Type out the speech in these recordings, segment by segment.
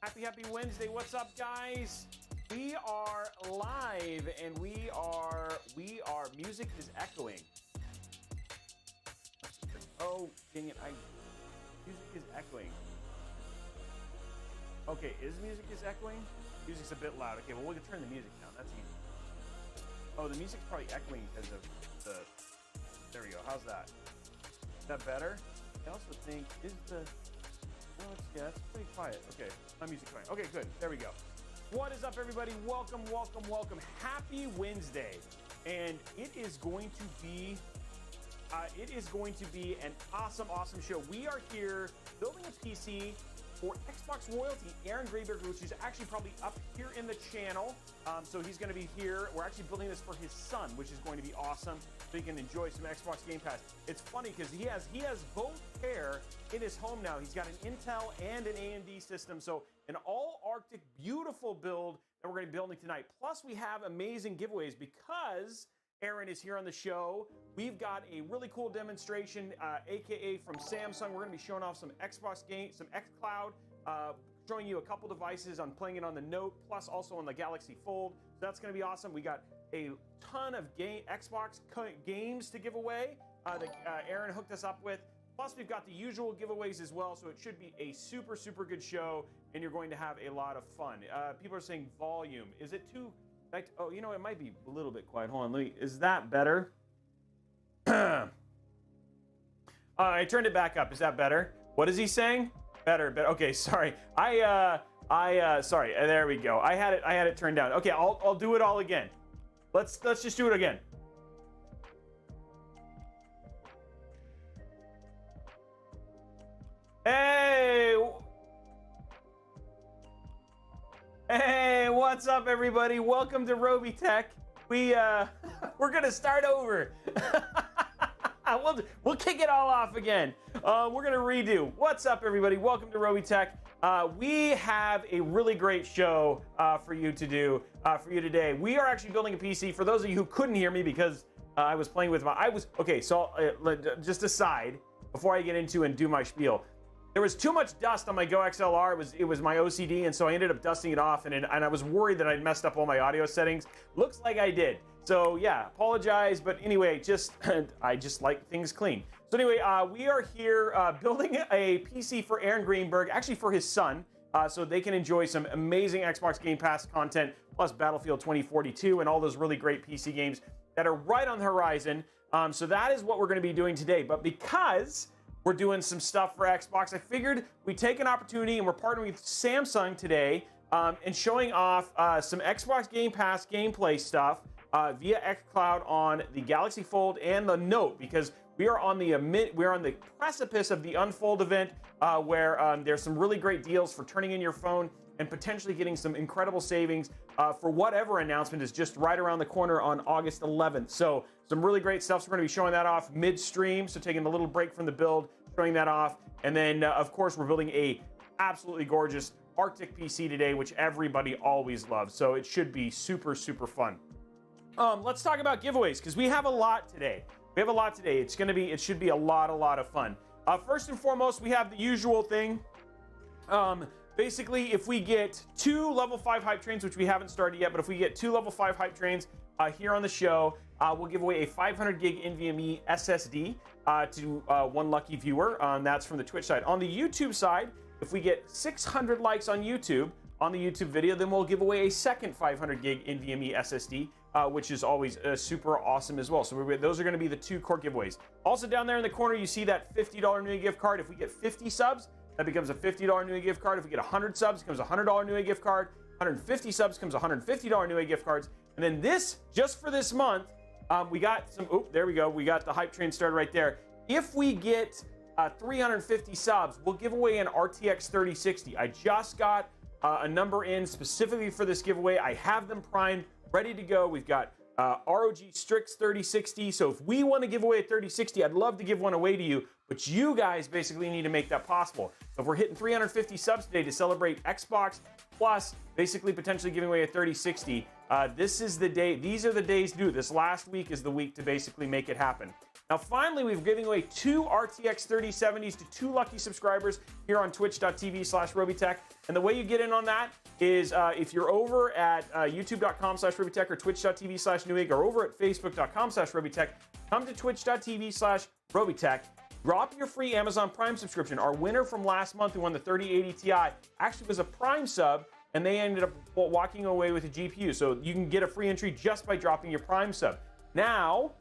Happy Wednesday. What's up, guys? We are live and we are music is echoing. Oh, dang it. Music is echoing. Okay, music echoing? Music's a bit loud. Okay, well, we can turn the music down. That's easy. Oh, the music's probably echoing because of the... There we go. How's that? Is that better? I also think, yeah, it's pretty quiet. Okay, my music's fine. Okay, good. There we go. What is up, everybody? Welcome. Happy Wednesday. And it is going to be an awesome show. We are here building a PC for Xbox royalty, Aaron Grayberger, which is actually probably up here in the channel. So he's going to be here. We're actually building this for his son, which is going to be awesome. So he can enjoy some Xbox Game Pass. It's funny because he has both pair in his home now. He's got an Intel and an AMD system. So an all Arctic, beautiful build that we're going to be building tonight. Plus, we have amazing giveaways because Aaron is here on the show. We've got a really cool demonstration, aka from Samsung. We're going to be showing off some Xbox games, some xCloud, showing you a couple devices on playing it on the Note, plus also on the Galaxy Fold. So that's going to be awesome. We got a ton of Xbox games to give away that Aaron hooked us up with. Plus, we've got the usual giveaways as well. So it should be a super good show, and you're going to have a lot of fun. People are saying volume. Is it too? Oh, you know, it might be a little bit quiet. Hold on, is that better? I turned it back up. Is that better? What is he saying? Better. Okay, sorry. Sorry. There we go. I had it turned down. Okay, I'll do it all again. Let's just do it again. Hey, what's up, everybody? Welcome to Robeytech. We're gonna start over. We'll kick it all off again. We're gonna redo. What's up, everybody? Welcome to Robeytech. We have a really great show for you to do for you today. We are actually building a PC. For those of you who couldn't hear me because I was playing with so just aside before I get into and do my spiel. There was too much dust on my Go XLR. It was my OCD, and so I ended up dusting it off, and I was worried that I'd messed up all my audio settings. Looks like I did. So yeah, apologize, but anyway, I just like things clean. So anyway, we are here building a PC for Aaron Greenberg, actually for his son, so they can enjoy some amazing Xbox Game Pass content, plus Battlefield 2042 and all those really great PC games that are right on the horizon. So that is what we're going to be doing today. But because we're doing some stuff for Xbox, I figured we'd take an opportunity, and we're partnering with Samsung today and showing off some Xbox Game Pass gameplay stuff via xCloud on the Galaxy Fold and the Note, because we are on the precipice of the Unfold event where there's some really great deals for turning in your phone and potentially getting some incredible savings for whatever announcement is just right around the corner on August 11th. So some really great stuff. So we're going to be showing that off midstream. So taking a little break from the build, showing that off. And then, of course, we're building a absolutely gorgeous Arctic PC today, which everybody always loves. So it should be super fun. Let's talk about giveaways, because we have a lot today. It should be a lot of fun. First and foremost, we have the usual thing. Basically, if we get 2 level 5 hype trains, which we haven't started yet, but if we get 2 level 5 hype trains here on the show, we'll give away a 500 gig NVMe SSD to one lucky viewer. That's from the Twitch side. On the YouTube side, if we get 600 likes on YouTube on the YouTube video, then we'll give away a second 500 gig NVMe SSD, which is always super awesome as well. So those are going to be the 2 core giveaways. Also down there in the corner, you see that $50 Newegg gift card. If we get 50 subs, that becomes a $50 Newegg gift card. If we get 100 subs, it becomes a $100 Newegg gift card. 150 subs becomes a $150 Newegg gift cards. And then this, just for this month, we got some, there we go. We got the hype train started right there. If we get 350 subs, we'll give away an RTX 3060. I just got a number in specifically for this giveaway. I have them primed, ready to go. We've got ROG Strix 3060. So if we want to give away a 3060, I'd love to give one away to you, but you guys basically need to make that possible. So if we're hitting 350 subs today to celebrate Xbox, plus basically potentially giving away a 3060, this is the day. These are the days to do it. This last week is the week to basically make it happen. Now, finally, we're giving away 2 RTX 3070s to 2 lucky subscribers here on twitch.tv/Robeytech. And the way you get in on that is if you're over at youtube.com/Robeytech or twitch.tv/Newegg or over at facebook.com/Robeytech, come to twitch.tv/Robeytech. Drop your free Amazon Prime subscription. Our winner from last month who won the 3080 Ti actually was a Prime sub, and they ended up walking away with a GPU. So you can get a free entry just by dropping your Prime sub. Now,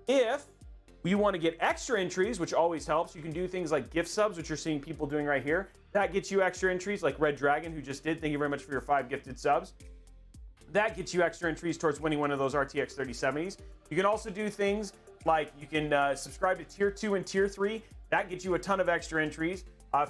if you want to get extra entries, which always helps, you can do things like gift subs, which you're seeing people doing right here. That gets you extra entries, like Red Dragon, who just did. Thank you very much for your 5 gifted subs. That gets you extra entries towards winning one of those RTX 3070s. You can also do things like you can subscribe to Tier 2 and Tier 3. That gets you a ton of extra entries.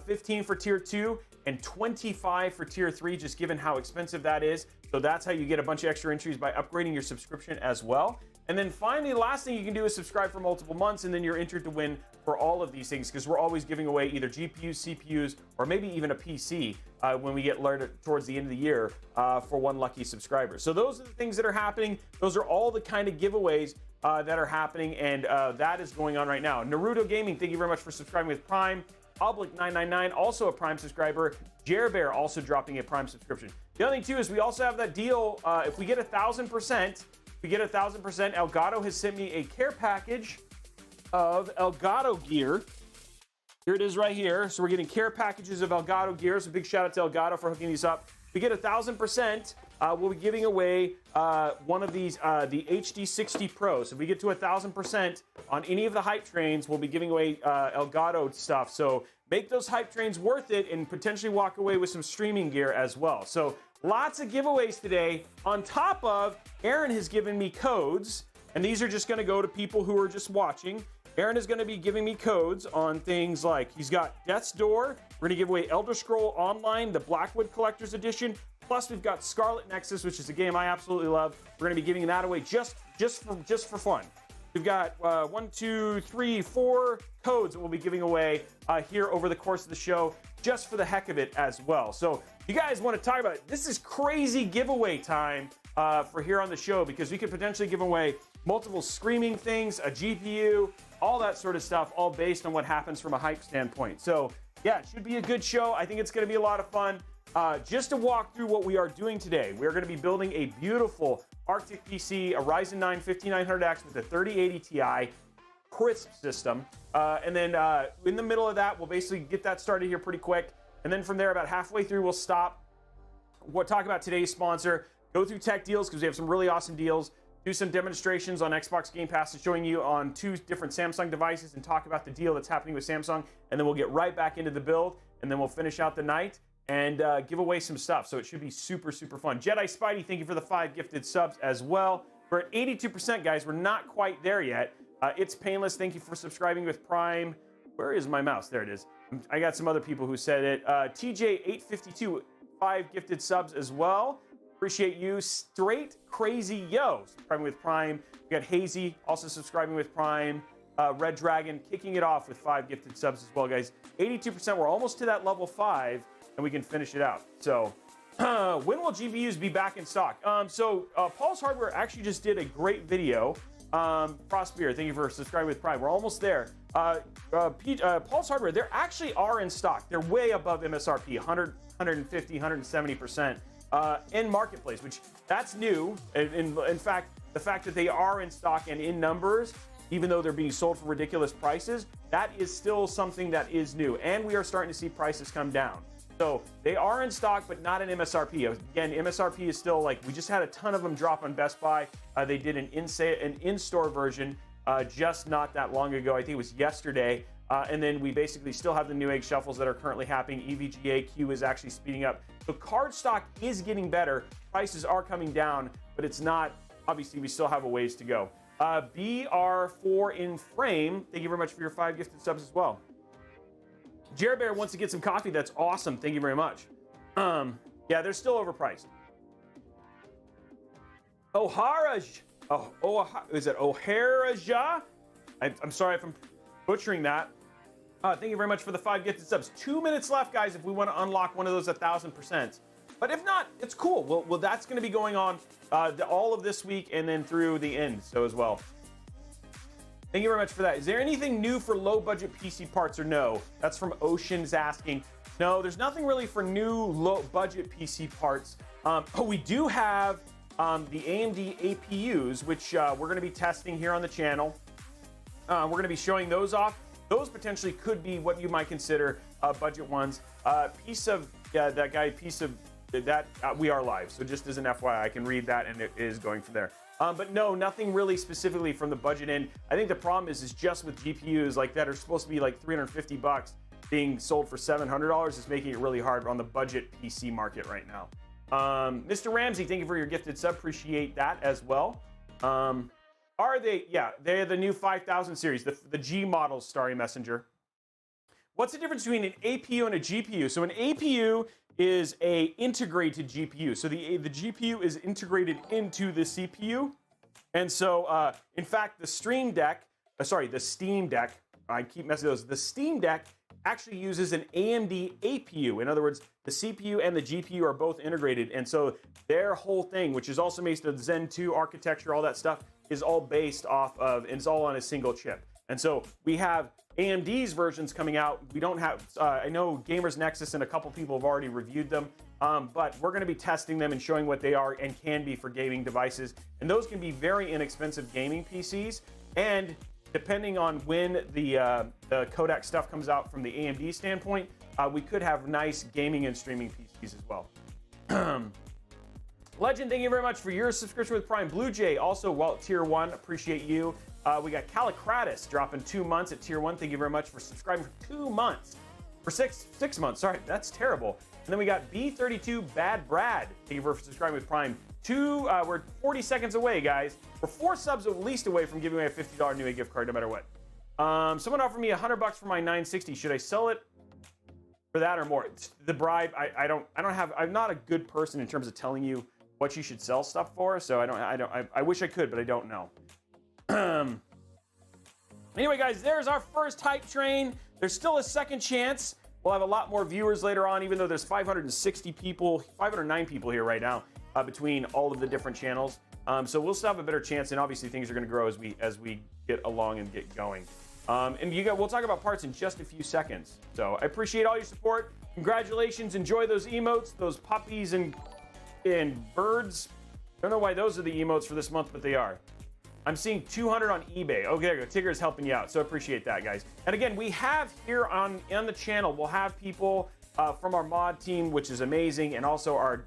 15 for Tier 2 and 25 for Tier 3, just given how expensive that is. So that's how you get a bunch of extra entries by upgrading your subscription as well. And then finally, the last thing you can do is subscribe for multiple months, and then you're entered to win for all of these things, because we're always giving away either GPUs, CPUs, or maybe even a PC when we get towards the end of the year for 1 lucky subscriber. So those are the things that are happening. Those are all the kind of giveaways that are happening, and that is going on right now. Naruto Gaming, thank you very much for subscribing with Prime. Oblik999, also a Prime subscriber. Jerbear also dropping a Prime subscription. The other thing too is we also have that deal. If we get 1,000%, Elgato has sent me a care package of Elgato gear. Here it is right here. So we're getting care packages of Elgato gear. So big shout out to Elgato for hooking these up. We get 1,000%. We'll be giving away one of these, the HD60 Pro. So if we get to 1,000% on any of the hype trains, we'll be giving away Elgato stuff. So make those hype trains worth it and potentially walk away with some streaming gear as well. So lots of giveaways today. On top of, Aaron has given me codes, and these are just going to go to people who are just watching. Aaron is going to be giving me codes on things like, he's got Death's Door. We're going to give away Elder Scroll Online, the Blackwood Collector's Edition. Plus, we've got Scarlet Nexus, which is a game I absolutely love. We're going to be giving that away just for fun. We've got 1, 2, 3, 4 codes that we'll be giving away here over the course of the show, just for the heck of it as well. So you guys want to talk about it? This is crazy giveaway time for here on the show, because we could potentially give away multiple screaming things, a GPU, all that sort of stuff, all based on what happens from a hype standpoint. So yeah, it should be a good show. I think it's going to be a lot of fun. Just to walk through what we are doing today, we're going to be building a beautiful Arctic PC, a Ryzen 9 5900X with a 3080 Ti crisp system. And then in the middle of that, we'll basically get that started here pretty quick. And then from there, about halfway through, we'll stop. We'll talk about today's sponsor, go through tech deals, because we have some really awesome deals, do some demonstrations on Xbox Game Pass, showing you on 2 different Samsung devices, and talk about the deal that's happening with Samsung. And then we'll get right back into the build, and then we'll finish out the night and give away some stuff. So it should be super, super fun. Jedi Spidey, thank you for the 5 gifted subs as well. We're at 82%, guys. We're not quite there yet. It's Painless, thank you for subscribing with Prime. Where is my mouse? There it is. I got some other people who said it. TJ852, 5 gifted subs as well. Appreciate you. Straight Crazy Yo, subscribing with Prime. We got Hazy, also subscribing with Prime. Red Dragon kicking it off with 5 gifted subs as well, guys. 82%, we're almost to that level 5, and we can finish it out. So when will GPUs be back in stock? Paul's Hardware actually just did a great video. Prosper, thank you for subscribing with Prime. We're almost there. Paul's Hardware, they actually are in stock. They're way above MSRP, 100, 150, 170% in Marketplace, which that's new. In fact, the fact that they are in stock and in numbers, even though they're being sold for ridiculous prices, that is still something that is new. And we are starting to see prices come down. So they are in stock, but not in MSRP. Again, MSRP is still like, we just had a ton of them drop on Best Buy. They did an in-store version just not that long ago. I think it was yesterday. And then we basically still have the Newegg shuffles that are currently happening. EVGA Q is actually speeding up. So card stock is getting better. Prices are coming down, but it's not, obviously we still have a ways to go. BR4 in frame, thank you very much for your 5 gifted subs as well. Jared Bear wants to get some coffee. That's awesome. Thank you very much. Yeah, they're still overpriced. Oharaj. Is it Oharaja? I'm sorry if I'm butchering that. Thank you very much for the 5 gifted subs. 2 minutes left, guys, if we want to unlock one of those 1,000%. But if not, it's cool. Well, that's going to be going on all of this week and then through the end, so as well. Thank you very much for that. Is there anything new for low budget PC parts or no? That's from Ocean's asking. No, there's nothing really for new low budget PC parts. We do have the AMD APUs, which we're going to be testing here on the channel. We're going to be showing those off. Those potentially could be what you might consider budget ones. Piece of that we are live. So just as an FYI, I can read that and it is going from there. But no, nothing really specifically from the budget end. I think the problem is just with GPUs like that are supposed to be like $350 being sold for $700 is making it really hard on the budget PC market right now. Mr. Ramsey, thank you for your gifted sub. Appreciate that as well. Are they? Yeah, they're the new 5000 series, the G models, Starry Messenger. What's the difference between an APU and a GPU? So an APU is a integrated GPU. So the GPU is integrated into the CPU. And so, in fact, the Steam Deck, I keep messing those. The Steam Deck actually uses an AMD APU. In other words, the CPU and the GPU are both integrated. And so their whole thing, which is also based on Zen 2 architecture, all that stuff, is all based off of, and it's all on a single chip. And so we have AMD's versions coming out. We don't have, I know Gamers Nexus and a couple people have already reviewed them, but we're going to be testing them and showing what they are and can be for gaming devices. And those can be very inexpensive gaming PCs. And depending on when the codec stuff comes out from the AMD standpoint, we could have nice gaming and streaming PCs as well. Legend, thank you very much for your subscription with Prime. Blue Jay, also tier 1, appreciate you. We got Calicratus dropping 2 months at tier 1. Thank you very much for subscribing for 2 months. For six months, sorry, that's terrible. And then we got B32 Bad Brad. Thank you for subscribing with Prime. We're 40 seconds away, guys. We're 4 subs at least away from giving away a $50 new gift card, no matter what. Someone offered me $100 for my 960. Should I sell it for that or more? The bribe, I'm not a good person in terms of telling you what you should sell stuff for. So I wish I could, but I don't know. Anyway, guys, there's our first hype train. There's still a second chance. We'll have a lot more viewers later on, even though there's 509 people here right now between all of the different channels. So we'll still have a better chance, and obviously things are going to grow as we get along and get going. We'll talk about parts in just a few seconds. So I appreciate all your support. Congratulations. Enjoy those emotes, those puppies and birds. Don't know why those are the emotes for this month, but they are. I'm seeing 200 on eBay. Okay, there you go. Tigger is helping you out, so appreciate that, guys. And again, we have here on the channel, we'll have people from our mod team, which is amazing, and also our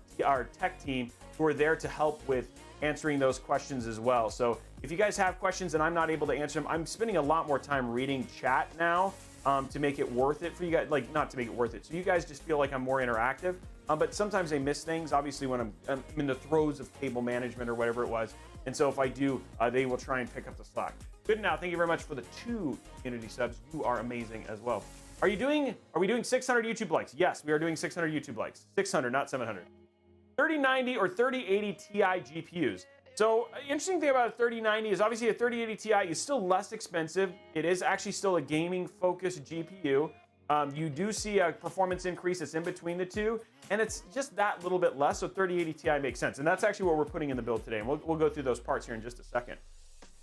tech team who are there to help with answering those questions as well. So if you guys have questions and I'm not able to answer them, I'm spending a lot more time reading chat now to make it worth it for you guys. Like, not to make it worth it, so you guys just feel like I'm more interactive. But sometimes I miss things, obviously, when I'm in the throes of cable management or whatever it was. And so if I do, they will try and pick up the slack. Good now. Thank you very much for the 2 community subs. You are amazing as well. Are we doing 600 YouTube likes? Yes, we are doing 600 YouTube likes. 600, not 700. 3090 or 3080 Ti GPUs. So interesting thing about a 3090 is obviously a 3080 Ti is still less expensive. It is actually still a gaming focused GPU. You do see a performance increase that's in between the two, and it's just that little bit less, so 3080 Ti makes sense. And that's actually what we're putting in the build today, and we'll go through those parts here in just a second.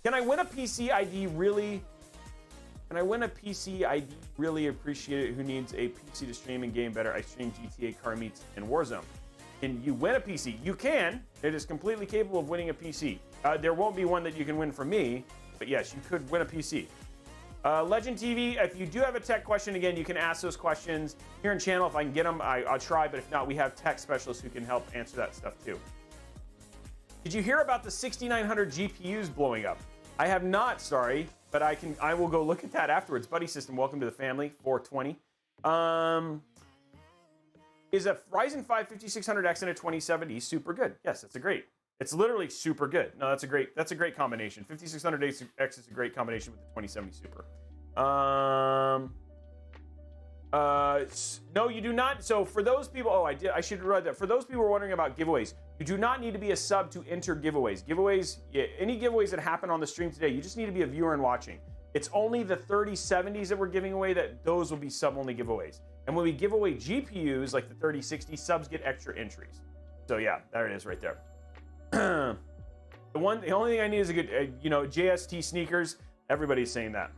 Can I win a PC ID really? Can I win a PC ID really appreciate it? Who needs a PC to stream and game better? I stream GTA, Car Meets, and Warzone. Can you win a PC? You can. It is completely capable of winning a PC. There won't be one that you can win from me, but yes, you could win a PC. Legend TV, if you do have a tech question, again, you can ask those questions here in channel. If I can get them, I'll try, but if not, we have tech specialists who can help answer that stuff too. Did you hear about the 6900 GPUs blowing up? I have not, sorry, but I will go look at that afterwards. Buddy System, welcome to the family, 420. Is a Ryzen 5 5600X and a 2070 super good? Yes, that's it's literally super good. No, that's a great combination. 5600X is a great combination with the 2070 Super. No, you do not. So for those people, I should have read that. For those people who are wondering about giveaways, you do not need to be a sub to enter giveaways. Any giveaways that happen on the stream today, you just need to be a viewer and watching. It's only the 3070s that we're giving away those will be sub-only giveaways. And when we give away GPUs like the 3060, subs get extra entries. So yeah, there it is right there. The only thing I need is a good, JST sneakers. Everybody's saying that.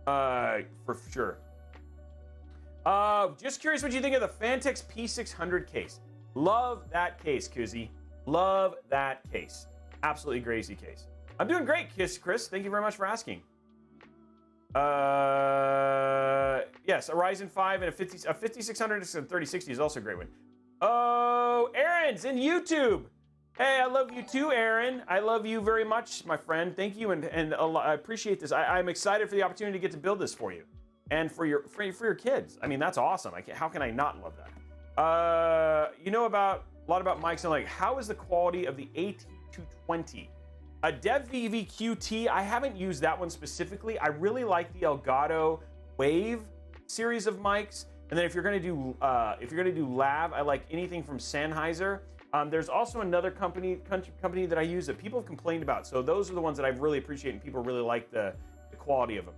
For sure. Just curious what you think of the Phanteks P600 case. Love that case, Kuzzy. Love that case. Absolutely crazy case. I'm doing great, Chris. Thank you very much for asking. Yes, a Ryzen 5 and a 5600 and 3060 is also a great one. Oh, Aaron's in YouTube. Hey, I love you too, Aaron. I love you very much, my friend. Thank you, and I appreciate this. I'm excited for the opportunity to get to build this for you, and for your kids. I mean, that's awesome. How can I not love that? You know a lot about mics, and like, how is the quality of the AT220? A Dev VVQT, I haven't used that one specifically. I really like the Elgato Wave series of mics. And then if you're gonna do lav, I like anything from Sennheiser. There's also another company that I use that people have complained about. So those are the ones that I really appreciate, and people really like the quality of them.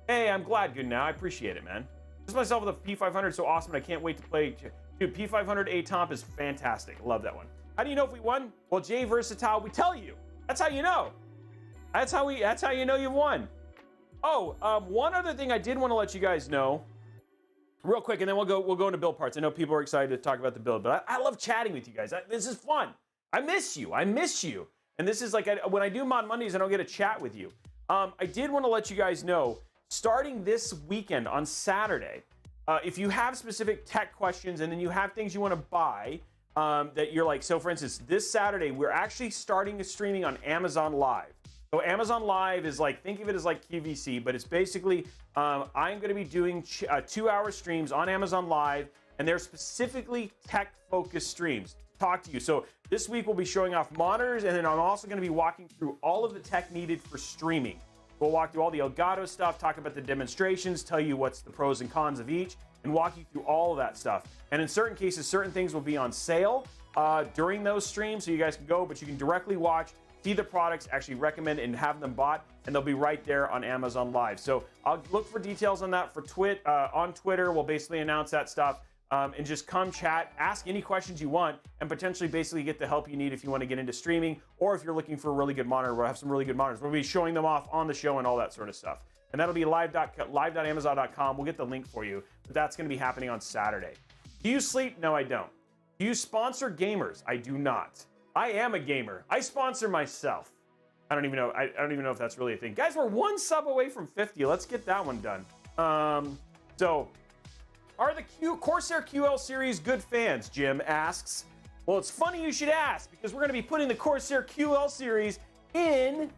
Hey, I'm glad, good now. I appreciate it, man. Just myself with a P500, so awesome. And I can't wait to play. Dude, P500 ATOMP is fantastic. Love that one. How do you know if we won? Well, Jay Versatile, we tell you. That's how you know. That's how you know you've won. Oh, one other thing I did want to let you guys know, real quick, and then we'll go into build parts. I know people are excited to talk about the build, but I love chatting with you guys. This is fun. I miss you. And this is like when I do Mod Mondays, I don't get to chat with you. I did want to let you guys know, starting this weekend on Saturday, if you have specific tech questions and then you have things you want to buy, that you're like, so for instance, this Saturday, we're actually starting a streaming on Amazon Live. So Amazon Live is like, think of it as like QVC, but it's basically, I'm going to be doing 2-hour streams on Amazon Live, and they're specifically tech-focused streams to talk to you. So this week we'll be showing off monitors, and then I'm also going to be walking through all of the tech needed for streaming. We'll walk through all the Elgato stuff, talk about the demonstrations, tell you what's the pros and cons of each, and walk you through all of that stuff. And in certain cases, certain things will be on sale during those streams, so you guys can go, but you can directly watch, see the products, actually recommend and have them bought, and they'll be right there on Amazon Live. So I'll look for details on that for on Twitter. We'll basically announce that stuff, and just come chat, ask any questions you want, and potentially basically get the help you need if you want to get into streaming, or if you're looking for a really good monitor. We'll have some really good monitors. We'll be showing them off on the show and all that sort of stuff. And that'll be live.amazon.com. We'll get the link for you, but that's going to be happening on Saturday. Do you sleep? No, I don't. Do you sponsor gamers? I do not. I am a gamer. I sponsor myself. I don't even know. I don't even know if that's really a thing. Guys, we're one sub away from 50. Let's get that one done. So, are the Corsair QL series good fans? Jim asks. Well, it's funny you should ask, because we're going to be putting the Corsair QL series in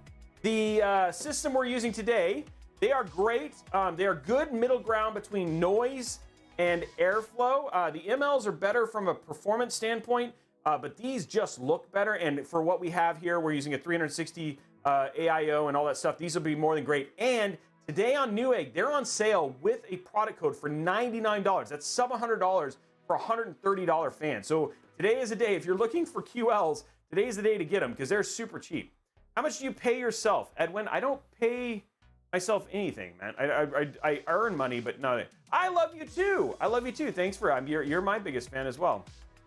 the system we're using today. They are great. They are good middle ground between noise and airflow. The MLs are better from a performance standpoint, but these just look better. And for what we have here, we're using a 360 AIO and all that stuff. These will be more than great. And today on Newegg, they're on sale with a product code for $99. That's sub $100 for a $130 fan. So today is a day, if you're looking for QLs, today is the day to get them, because they're super cheap. How much do you pay yourself? Edwin, I don't pay myself anything, man. I earn money, but no. I love you too. I love you too. Thanks for you're my biggest fan as well.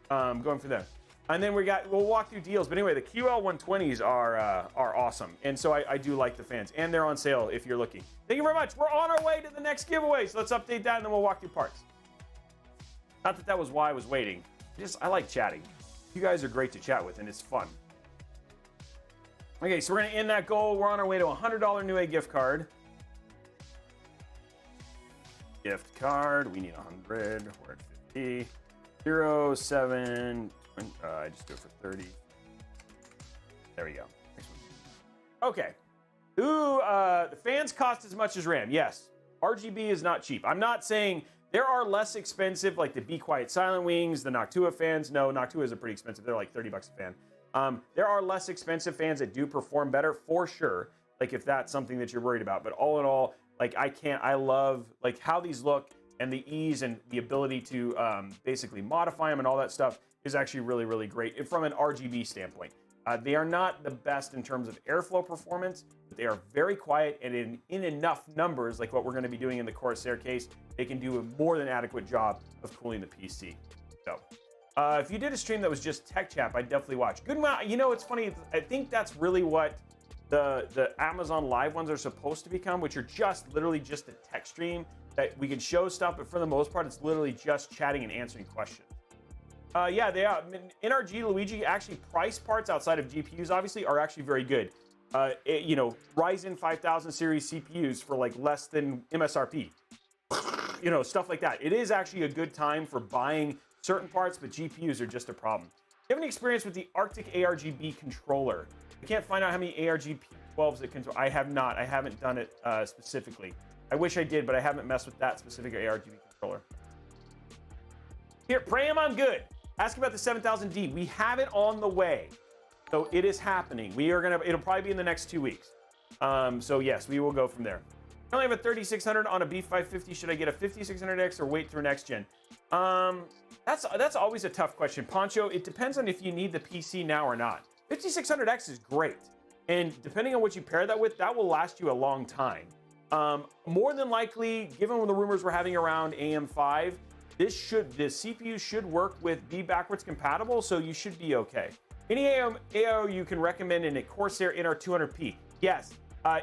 Going for that. And then we'll walk through deals. But anyway, the QL 120s are awesome, and so I do like the fans, and they're on sale if you're looking. Thank you very much. We're on our way to the next giveaway, so let's update that, and then we'll walk through parts. Not that was why I was waiting. I like chatting. You guys are great to chat with, and it's fun. Okay, so we're gonna end that goal. We're on our way to a $100 Newegg gift card. Gift card. We need 100. We're at 50. 0, 7. I just do it for 30. There we go. Next one. Okay. Ooh, the fans cost as much as RAM. Yes. RGB is not cheap. I'm not saying there are less expensive, like the Be Quiet Silent Wings, the Noctua fans. No, Noctuas are pretty expensive. They're like $30 a fan. There are less expensive fans that do perform better for sure. Like if that's something that you're worried about. But all in all, like I love like how these look, and the ease and the ability to basically modify them and all that stuff is actually really, really great from an RGB standpoint. They are not the best in terms of airflow performance, but they are very quiet, and in enough numbers, like what we're going to be doing in the Corsair case, they can do a more than adequate job of cooling the PC. So if you did a stream that was just tech chat, I'd definitely watch. Good amount. You know, it's funny. I think that's really what the Amazon Live ones are supposed to become, which are just literally just a text stream that we can show stuff, but for the most part, it's literally just chatting and answering questions. Yeah, they are. NRG Luigi actually price parts outside of GPUs obviously are actually very good. You know, Ryzen 5000 series CPUs for like less than MSRP. You know, stuff like that. It is actually a good time for buying certain parts, but GPUs are just a problem. Do you have any experience with the Arctic ARGB controller? I can't find out how many ARGB12s it controls. I have not. I haven't done it specifically. I wish I did, but I haven't messed with that specific ARGB controller. Here, Pram, I'm good. Ask about the 7000D. We have it on the way. So it is happening. It'll probably be in the next 2 weeks. So yes, we will go from there. I only have a 3600 on a B550. Should I get a 5600X or wait through next gen? That's always a tough question. Poncho, it depends on if you need the PC now or not. 5600X is great. And depending on what you pair that with, that will last you a long time. More than likely, given the rumors we're having around AM5, the CPU should work with be backwards compatible, so you should be okay. Any AIO you can recommend in a Corsair NR200P? Yes,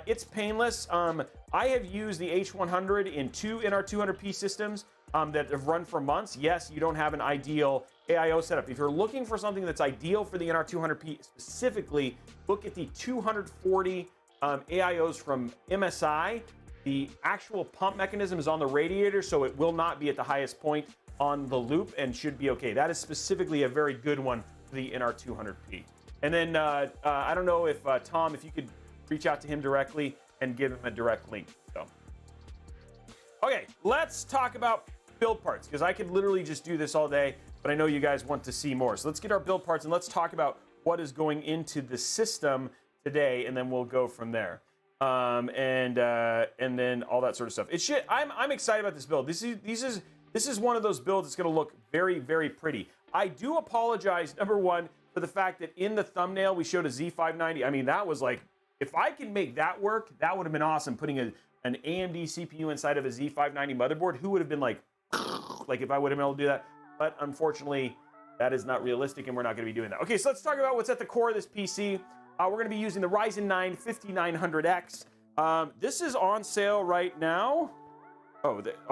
it's painless. I have used the H100 in 2 NR200P systems that have run for months. Yes, you don't have an ideal AIO setup. If you're looking for something that's ideal for the NR200P specifically, look at the 240 AIOs from MSI. The actual pump mechanism is on the radiator, so it will not be at the highest point on the loop and should be okay. That is specifically a very good one for the NR200P. And then I don't know if Tom, if you could reach out to him directly and give him a direct link. So, okay, let's talk about build parts, because I could literally just do this all day, but I know you guys want to see more. So let's get our build parts and let's talk about what is going into the system today, and then we'll go from there. And then all that sort of stuff. I'm excited about this build. This is one of those builds that's going to look very, very pretty. I do apologize, number one, for the fact that in the thumbnail we showed a Z590. I mean, that was like, if I can make that work, that would have been awesome. Putting an AMD CPU inside of a Z590 motherboard, who would have been like if I would have been able to do that? But unfortunately, that is not realistic, and we're not going to be doing that. Okay, so let's talk about what's at the core of this PC. We're going to be using the Ryzen 9 5900X. This is on sale right now.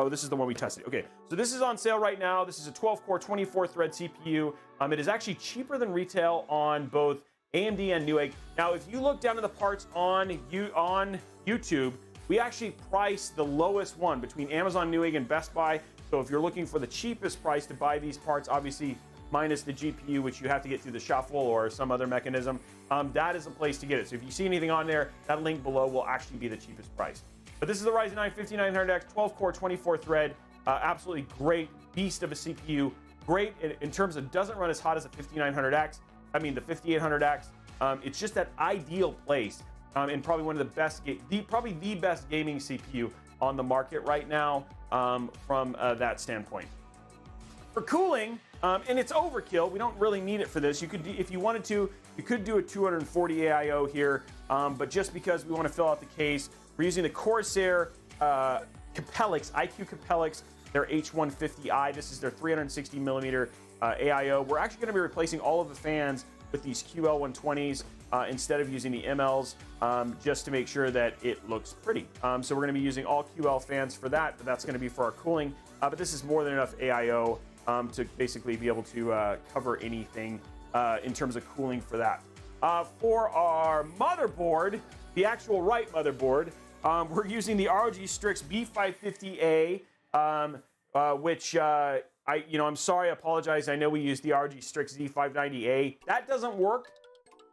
This is the one we tested. Okay, so this is on sale right now. This is a 12-core, 24-thread CPU. It is actually cheaper than retail on both AMD and Newegg. Now, if you look down to the parts on YouTube, we actually priced the lowest one between Amazon, Newegg, and Best Buy. So if you're looking for the cheapest price to buy these parts, obviously minus the GPU, which you have to get through the shuffle or some other mechanism, that is a place to get it. So if you see anything on there, that link below will actually be the cheapest price. But this is the Ryzen 9 5900X, 12-core, 24-thread, absolutely great beast of a CPU. Great in terms of doesn't run as hot as the 5900X. I mean the 5800X. It's just that ideal place, and probably one of the best, probably the best gaming CPU on the market right now from that standpoint. For cooling, and it's overkill. We don't really need it for this. You could, if you wanted to, you could do a 240 AIO here, but just because we want to fill out the case, we're using the Corsair Capellix, IQ Capellix, their H150i. This is their 360 millimeter AIO. We're actually going to be replacing all of the fans with these QL120s instead of using the MLs, just to make sure that it looks pretty. So we're going to be using all QL fans for that, but that's going to be for our cooling. But this is more than enough AIO to basically be able to cover anything in terms of cooling for that. For our motherboard, the actual right motherboard, we're using the ROG Strix B550A, which I'm sorry, I apologize. I know we used the ROG Strix Z590A. That doesn't work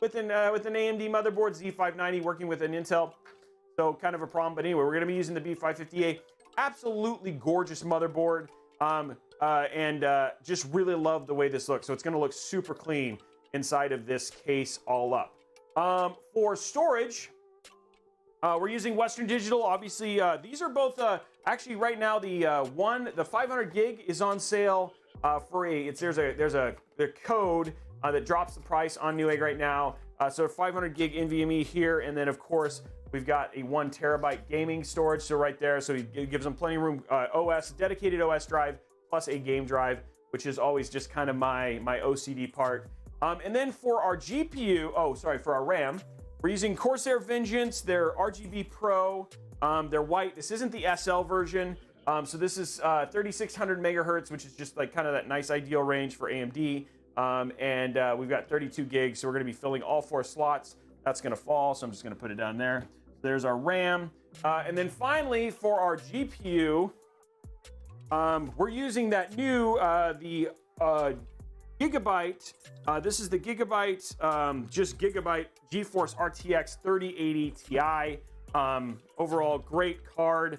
with an AMD motherboard. Z590 working with an Intel, so kind of a problem. But anyway, we're going to be using the B550A. Absolutely gorgeous motherboard. And just really love the way this looks. So it's going to look super clean inside of this case all up. For storage, we're using Western Digital. Obviously, these are both actually right now the 500 gig is on sale for there's a code that drops the price on Newegg right now. So 500 gig NVMe here, and then of course we've got a 1 terabyte gaming storage. So right there, so it gives them plenty of room. Dedicated OS drive plus a game drive, which is always just kind of my OCD part. And then for our GPU, for our RAM, We're using Corsair Vengeance, their RGB Pro. They're white. This isn't the SL version. So this is 3600 megahertz, which is just like kind of that nice ideal range for AMD. And we've got 32 gigs, so we're going to be filling all 4 slots. That's going to fall, so I'm just going to put it down there. There's our RAM. And then finally, for our GPU, we're using that new, Gigabyte. This is the Gigabyte, just Gigabyte GeForce RTX 3080 Ti. Overall, great card.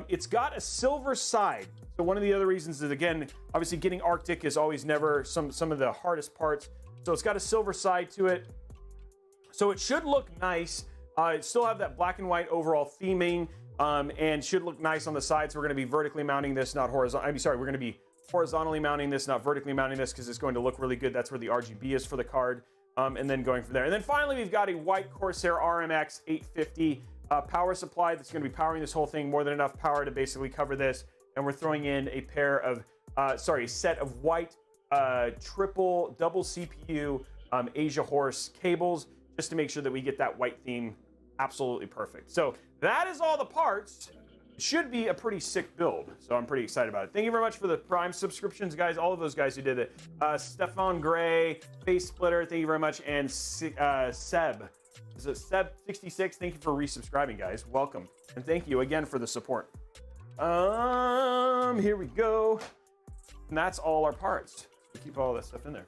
It's got a silver side. So one of the other reasons is, again, obviously getting Arctic is always never some of the hardest parts. So it's got a silver side to it. So it should look nice. It still have that black and white overall theming, and should look nice on the side. So we're going to be vertically mounting this, not horizontal. We're going to be horizontally mounting this, not vertically mounting this, because it's going to look really good. That's where the RGB is for the card. And then going from there. And then finally, we've got a white Corsair RMX 850 power supply that's going to be powering this whole thing. More than enough power to basically cover this. And we're throwing in a pair of, a set of white double CPU Asia Horse cables, just to make sure that we get that white theme absolutely perfect. So that is all the parts. It should be a pretty sick build. So I'm pretty excited about it. Thank you very much for the Prime subscriptions, guys. All of those guys who did it. Stefan Gray, Face Splitter, thank you very much. And Seb. Is it Seb66? Thank you for resubscribing, guys. Welcome. And thank you again for the support. Here we go. And that's all our parts. We keep all that stuff in there.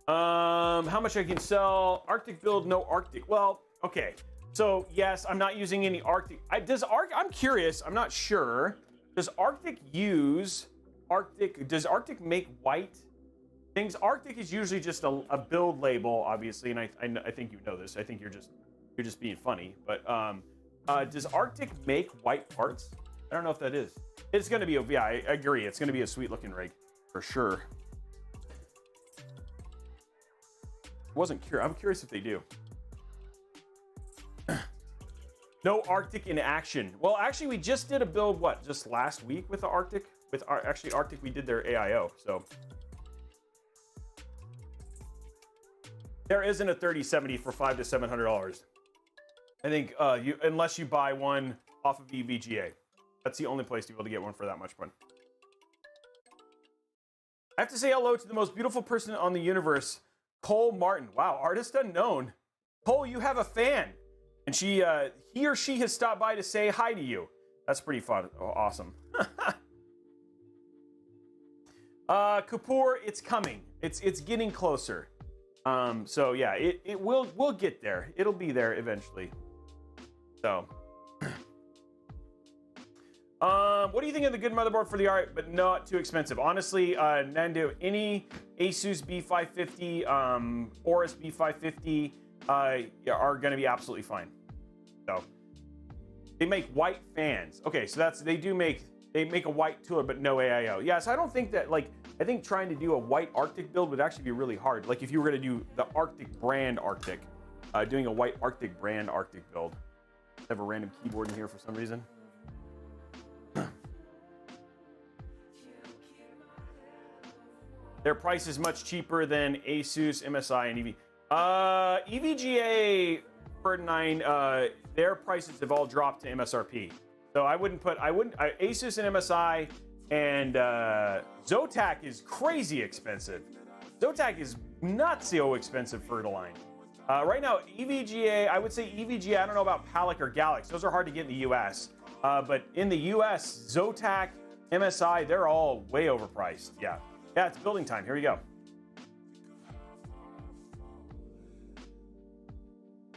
How much I can sell? Arctic build, no Arctic. Well, okay. So yes, I'm not using any Arctic. I'm curious. I'm not sure. Does Arctic make white things? Arctic is usually just a build label, obviously, and I think you know this. I think you're just being funny. But does Arctic make white parts? I don't know if that is. It's going to be yeah, I agree. It's going to be a sweet looking rig for sure. I'm curious if they do. No Arctic in action. Well, actually, we just did a build, just last week with the Arctic? Actually, Arctic, we did their AIO, so. There isn't a 3070 for $500 to $700. I think, unless you buy one off of EVGA. That's the only place to be able to get one for that much fun. I have to say hello to the most beautiful person on the universe, Cole Martin. Wow, artist unknown. Cole, you have a fan. And he or she has stopped by to say hi to you. That's pretty fun. Oh, awesome. Kapoor, it's coming. It's getting closer. So yeah, we'll get there. It'll be there eventually. So, what do you think of the good motherboard for the art, but not too expensive? Honestly, Nando, any Asus B550, Aorus B550 are going to be absolutely fine. So they make white fans. Okay, so they make a white tool, but no AIO. Yeah, so I don't think that, I think trying to do a white Arctic build would actually be really hard. Like if you were going to do the Arctic brand Arctic, doing a white Arctic brand Arctic build. I have a random keyboard in here for some reason. Their price is much cheaper than Asus, MSI, and EV. EVGA for 9, their prices have all dropped to MSRP. So Asus and MSI and Zotac is crazy expensive. Zotac is not so expensive for the line. Right now, EVGA, I would say EVGA, I don't know about Palic or Galax. Those are hard to get in the US. But in the US, Zotac, MSI, they're all way overpriced. Yeah. Yeah, it's building time. Here we go.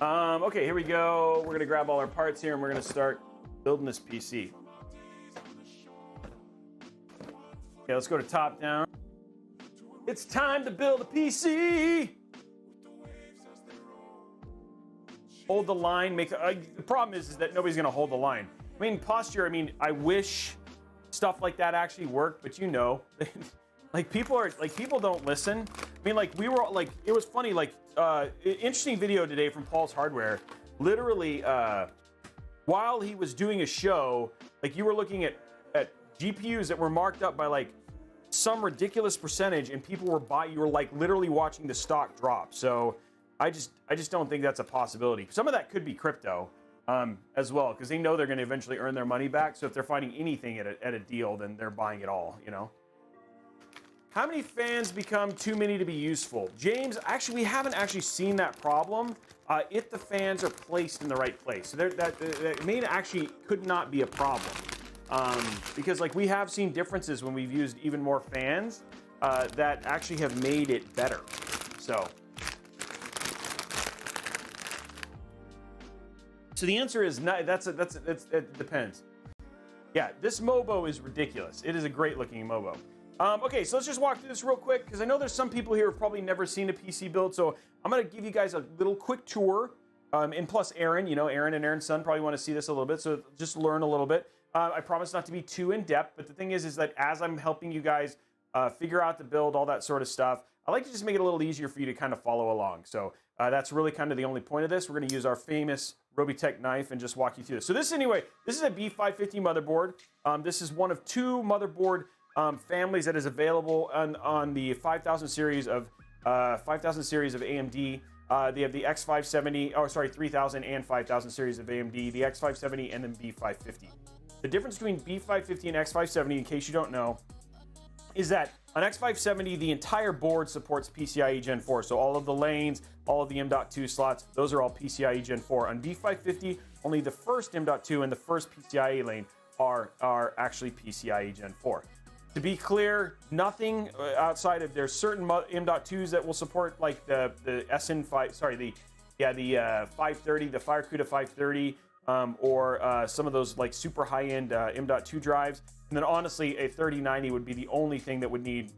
Okay, here we go. We're gonna grab all our parts here and we're gonna start building this PC. Okay, let's go to top down. It's time to build a PC. Hold the line. The problem is that nobody's gonna hold the line. I mean, posture. I wish stuff like that actually worked, but you know. People don't listen. It was funny, interesting video today from Paul's Hardware. Literally, while he was doing a show, you were looking at GPUs that were marked up by some ridiculous percentage, and people were buying. You were like literally watching the stock drop. So I just don't think that's a possibility. Some of that could be crypto as well, because they know they're going to eventually earn their money back. So if they're finding anything at a deal, then they're buying it all, you know. How many fans become too many to be useful? James, actually, we haven't actually seen that problem if the fans are placed in the right place. So that may actually could not be a problem. Because like we have seen differences when we've used even more fans that actually have made it better. So the answer is not, it depends. Yeah, this Mobo is ridiculous. It is a great looking Mobo. Okay, so let's just walk through this real quick, because I know there's some people here who have probably never seen a PC build, so I'm going to give you guys a little quick tour. And plus Aaron, you know, Aaron and Aaron's son probably want to see this a little bit, so just learn a little bit. I promise not to be too in-depth, but the thing is that as I'm helping you guys figure out the build, all that sort of stuff, I like to just make it a little easier for you to kind of follow along. So that's really kind of the only point of this. We're going to use our famous Robeytech knife and just walk you through this. So this, anyway, this is a B550 motherboard. This is one of two motherboard families that is available on the 5000 series of AMD. They have the X570, oh sorry, 3000 and 5000 series of AMD, the X570 and then B550. The difference between B550 and X570, in case you don't know, is that on X570, the entire board supports PCIe Gen 4. So all of the lanes, all of the M.2 slots, those are all PCIe Gen 4. On B550, only the first M.2 and the first PCIe lane are actually PCIe Gen 4. To be clear, nothing outside of there's certain M.2s that will support, like the SN5, sorry, the 530, the FireCuda 530, or some of those like super high-end M.2 drives. And then honestly, a 3090 would be the only thing that would need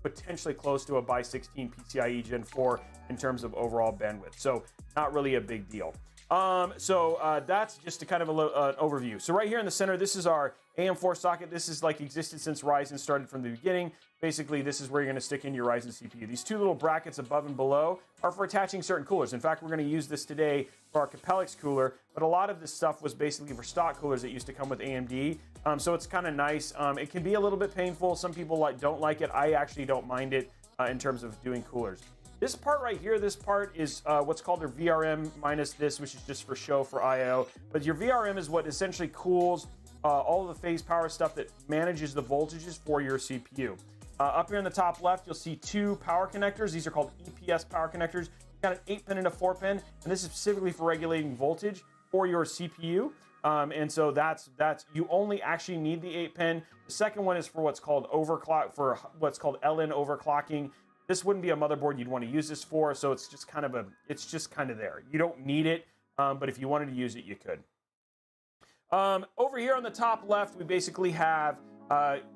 potentially close to a by 16 PCIe Gen 4 in terms of overall bandwidth. So not really a big deal. That's just a kind of an overview. So right here in the center, this is our AM4 socket. This is like existed since Ryzen started from the beginning. Basically, this is where you're going to stick in your Ryzen CPU. These two little brackets above and below are for attaching certain coolers. In fact, we're going to use this today for our Capellix cooler, but a lot of this stuff was basically for stock coolers that used to come with AMD. So it's kind of nice. It can be a little bit painful. Some people don't like it. I actually don't mind it in terms of doing coolers. This part right here, this part is what's called their VRM minus this, which is just for show for IO. But your VRM is what essentially cools all of the phase power stuff that manages the voltages for your CPU. Up here in the top left, you'll see two power connectors. These are called EPS power connectors. You've got an 8-pin and a 4-pin, and this is specifically for regulating voltage for your CPU. And so that's you only actually need the 8-pin. The second one is for what's called overclock, for what's called LN overclocking. This wouldn't be a motherboard you'd want to use this for, so it's just kind of there. You don't need it, but if you wanted to use it, you could. Over here on the top left, we basically have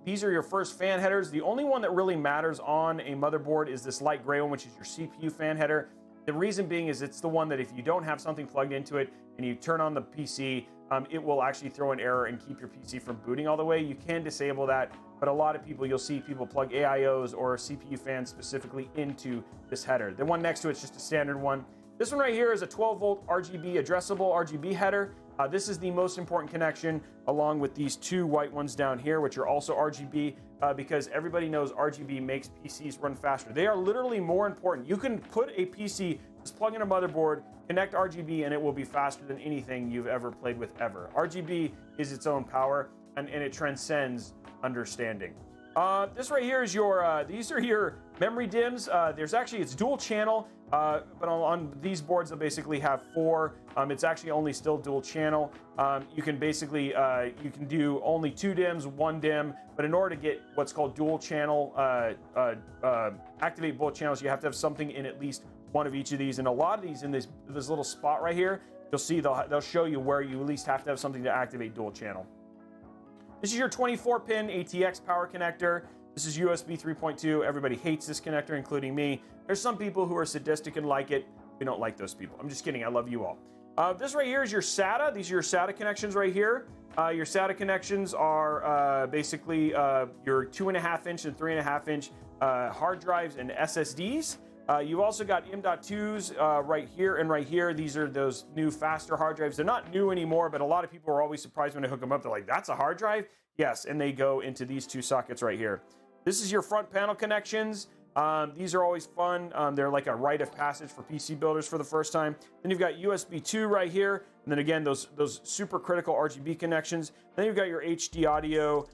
these are your first fan headers. The only one that really matters on a motherboard is this light gray one, which is your CPU fan header. The reason being is it's the one that if you don't have something plugged into it and you turn on the PC, it will actually throw an error and keep your PC from booting all the way. You can disable that, but a lot of people, you'll see people plug AIOs or CPU fans specifically into this header. The one next to it's just a standard one. This one right here is a 12-volt RGB addressable RGB header. This is the most important connection, along with these two white ones down here, which are also RGB, because everybody knows RGB makes PCs run faster. They are literally more important. You can put a PC, just plug in a motherboard, connect RGB, and it will be faster than anything you've ever played with ever. RGB is its own power, and it transcends understanding. This right here is your, these are your memory DIMMs. It's dual channel, but on these boards, they'll basically have 4. It's actually only still dual channel. You can basically, you can do only 2 DIMMs, 1 DIMM, but in order to get what's called dual channel, activate both channels, you have to have something in at least one of each of these. And a lot of these in this little spot right here, you'll see they'll show you where you at least have to have something to activate dual channel. This is your 24-pin ATX power connector. This is USB 3.2. Everybody hates this connector, including me. There's some people who are sadistic and like it. We don't like those people. I'm just kidding. I love you all. This right here is your SATA. These are your SATA connections right here. Your SATA connections are basically your 2.5-inch and 3.5-inch hard drives and SSDs. You've also got M.2s right here and right here. These are those new faster hard drives. They're not new anymore, but a lot of people are always surprised when I hook them up. They're like, that's a hard drive? Yes, and they go into these two sockets right here. This is your front panel connections. These are always fun. They're like a rite of passage for PC builders for the first time. Then you've got USB 2 right here. And then again, those super critical RGB connections. Then you've got your HD audio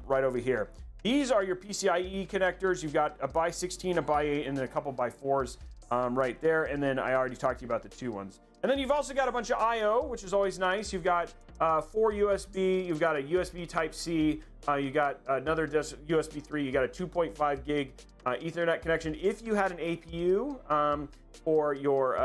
right over here. These are your PCIe connectors. You've got a by 16, a by 8, and then a couple by 4s right there. And then I already talked to you about the 2 ones. And then you've also got a bunch of IO, which is always nice. You've got 4 USB. You've got a USB Type-C. You got another USB 3. You got a 2.5 gig Ethernet connection. If you had an APU or your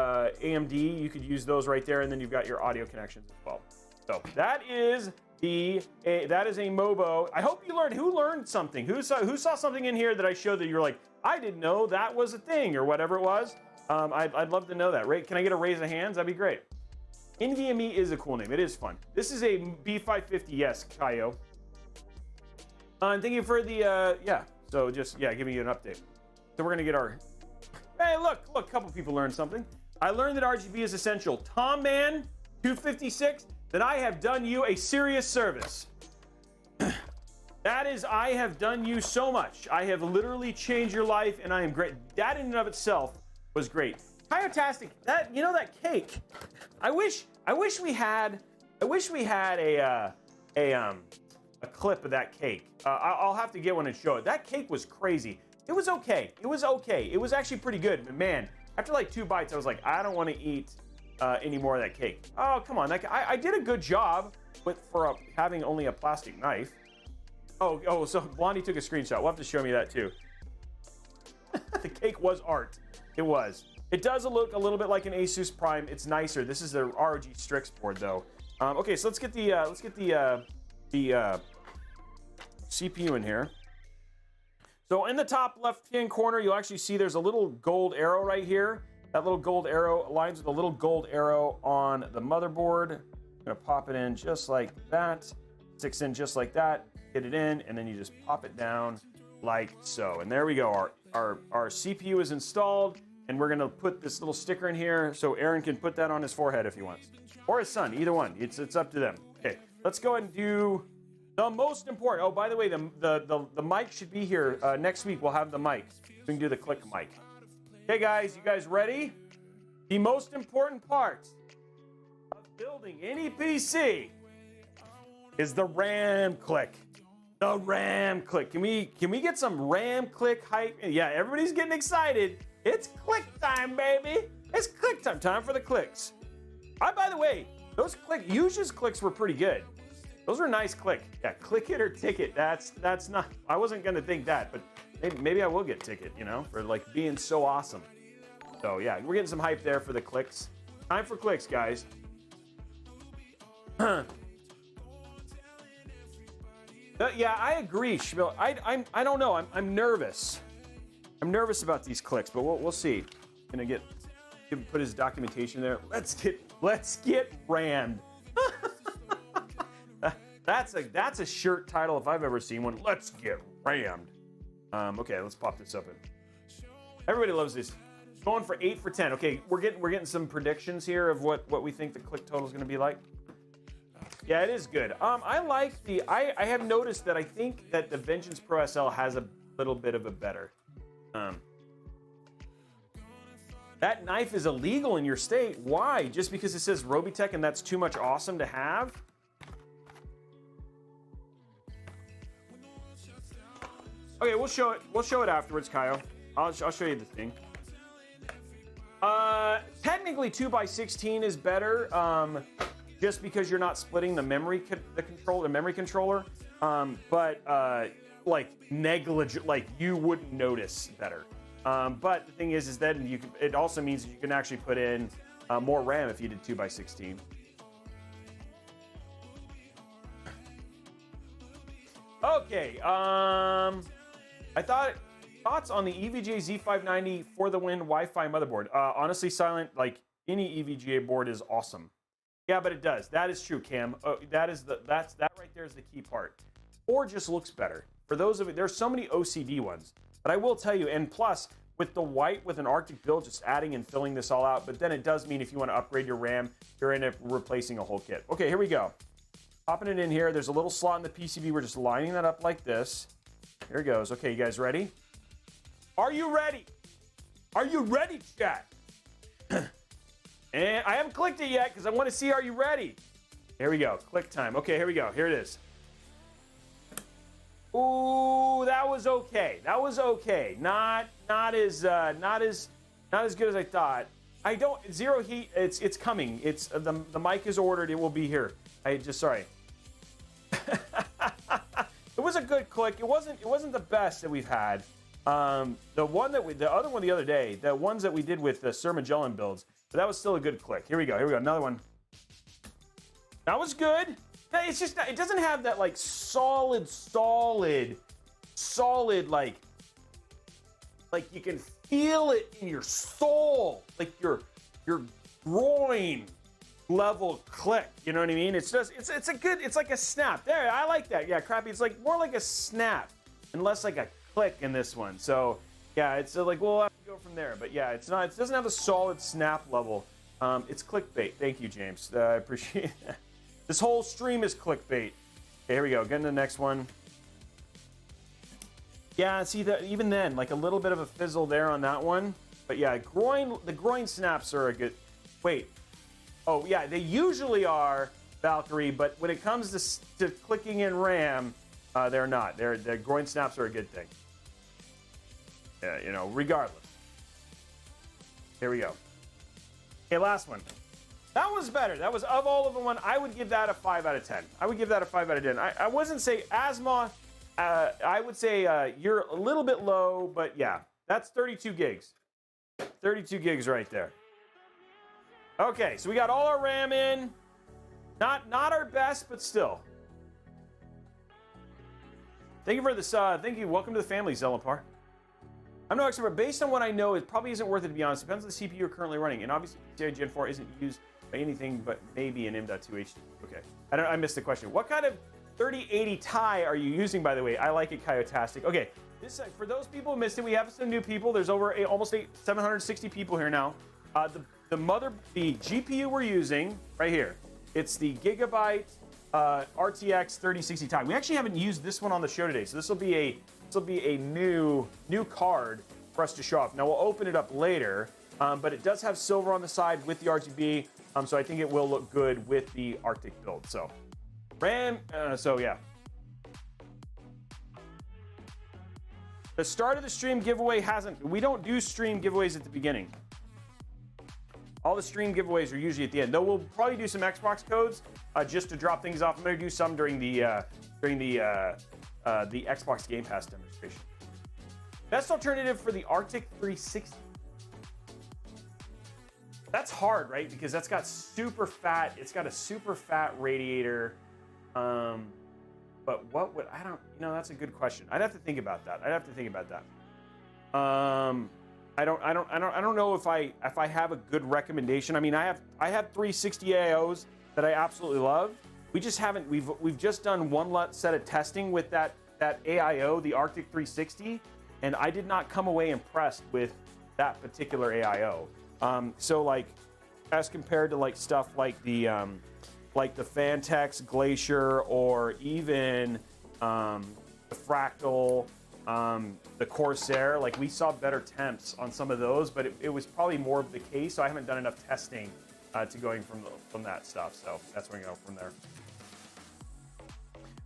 AMD, you could use those right there. And then you've got your audio connections as well. So that is a Mobo. I hope you learned. Who learned something? Who saw something in here that I showed that you're like, I didn't know that was a thing, or whatever it was. I'd love to know that. Right? Can I get a raise of hands? That'd be great. NVMe is a cool name. It is fun. This is a B550. Yes, Kaio. And thank you for the yeah. So just giving you an update. So we're gonna get our. Hey, look, a couple people learned something. I learned that RGB is essential. Tom Man 256. Then I have done you a serious service. That is, I have done you so much. I have literally changed your life, and I am great. That in and of itself was great. Kyotastic, that cake. I wish we had a clip of that cake. I'll have to get one and show it. That cake was crazy. It was okay. It was actually pretty good. But man, after like 2 bites, I was like, I don't want to eat any more of that cake. Oh, come on. I did a good job for having only a plastic knife. Oh, so Blondie took a screenshot. We'll have to show me that too. The cake was art. It was. It does look a little bit like an Asus Prime. It's nicer. This is the ROG Strix board though. Okay, so let's get the CPU in here. So in the top left-hand corner, you'll actually see there's a little gold arrow right here. That little gold arrow aligns with a little gold arrow on the motherboard. I'm gonna pop it in just like that. Sticks in just like that. Get it in, and then you just pop it down like so. And there we go. Our CPU is installed, and we're gonna put this little sticker in here so Aaron can put that on his forehead if he wants, or his son. Either one. It's up to them. Okay, let's go ahead and do the most important. Oh, by the way, the mic should be here next week. We'll have the mic. We can do the click mic. Okay, guys, you guys ready? The most important part of building any PC is the RAM click. The RAM click. Can we get some RAM click hype? Yeah, everybody's getting excited. It's click time, baby. It's click time. Time for the clicks. By the way, those Yuja's clicks were pretty good. Those were nice click. Yeah, click it or ticket. That's not. I wasn't gonna think that, but maybe I will get ticket. For like being so awesome. So yeah, we're getting some hype there for the clicks. Time for clicks, guys. Yeah, I agree, Schmill. I don't know. I'm nervous. I'm nervous about these clicks, but we'll see. Gonna put his documentation there. Let's get rammed. That's a shirt title if I've ever seen one. Let's get rammed. Okay, let's pop this open. Everybody loves this. Going for 8 for 10. Okay, we're getting some predictions here of what we think the click total is going to be like. Yeah, it is good. I like I have noticed that I think that the Vengeance Pro SL has a little bit of a better. That knife is illegal in your state. Why? Just because it says Robeytech and that's too much awesome to have? Okay, we'll show it. We'll show it afterwards, Kyle. I'll show you the thing. Technically 2x16 is better. Just because you're not splitting the memory controller, but like negligent, like you wouldn't notice better. But the thing is that it also means you can actually put in more RAM if you did 2x16. Okay. Thoughts on the EVGA Z590 for the win Wi-Fi motherboard. Honestly, Silent, like any EVGA board is awesome. Yeah, but it does. That is true, Cam. That right there is the key part. Or just looks better. For those of you, there's so many OCD ones. But I will tell you, and plus, with the white, with an Arctic build, just adding and filling this all out. But then it does mean if you want to upgrade your RAM, you're end up replacing a whole kit. Okay, here we go. Popping it in here. There's a little slot in the PCB. We're just lining that up like this. Here it goes. Okay, you guys ready? Are you ready? Are you ready, chat? And I haven't clicked it yet because I want to see, are you ready? Here we go. Click time. Okay, here we go. Here it is. Ooh, that was okay. That was okay. Not as good as I thought. I don't zero heat. It's coming. It's the mic is ordered. It will be here. Sorry. It was a good click. It wasn't the best that we've had. The other one the other day, the ones that we did with the Sir Magellan builds, but that was still a good click. Here we go. Here we go. Another one. That was good. It's just, it doesn't have that like solid like you can feel it in your soul, like your groin level click. You know what I mean? It's just it's like a snap. There, I like that. Yeah, Crappy. It's like more like a snap and less like a click in this one. So yeah, it's like we'll have to go from there. But yeah, it's not. It doesn't have a solid snap level. It's clickbait. Thank you, James. I appreciate that. This whole stream is clickbait. Okay, here we go. Getting to the next one. Yeah, see that even then, like a little bit of a fizzle there on that one. But yeah, the groin snaps are a good. Wait. Oh yeah, they usually are, Valkyrie, but when it comes to clicking in RAM, they're not. The groin snaps are a good thing. Yeah, you know, regardless. Here we go. Okay, last one. That was better. That was, of all of them, I would give that a 5 out of 10. I would give that a 5 out of 10. I wouldn't say Asma. I would say you're a little bit low, but yeah, that's 32 gigs. 32 gigs right there. Okay, so we got all our RAM in. Not our best, but still. Thank you for this. Thank you. Welcome to the family, Zelapar. I'm no expert, but based on what I know, it probably isn't worth it, to be honest. Depends on the CPU you're currently running. And obviously, PCI Gen 4 isn't used by anything but maybe an M.2 HD. Okay. I missed the question. What kind of 3080 Ti are you using, by the way? I like it, Kyotastic. Okay. This, for those people who missed it, we have some new people. There's over almost 760 people here now. The GPU we're using right here, it's the Gigabyte RTX 3060 Ti. We actually haven't used this one on the show today, so this will be a new card for us to show off. Now we'll open it up later, but it does have silver on the side with the RGB, so I think it will look good with the Arctic build. So RAM, so yeah. The start of the stream giveaway we don't do stream giveaways at the beginning. All the stream giveaways are usually at the end. Though we'll probably do some Xbox codes just to drop things off. I'm going to do some during the Xbox Game Pass demonstration. Best alternative for the Arctic 360. That's hard, right? Because that's got super fat. It's got a super fat radiator. But what would that's a good question. I'd have to think about that. I don't know if I have a good recommendation. I mean, I have 360 AIOs that I absolutely love. We just haven't. We've just done one set of testing with that AIO, the Arctic 360, and I did not come away impressed with that particular AIO. So like, as compared to like stuff like the Fantex Glacier or even the Fractal. The Corsair, like we saw better temps on some of those, but it was probably more of the case. So I haven't done enough testing to going from that stuff. So that's where we go from there.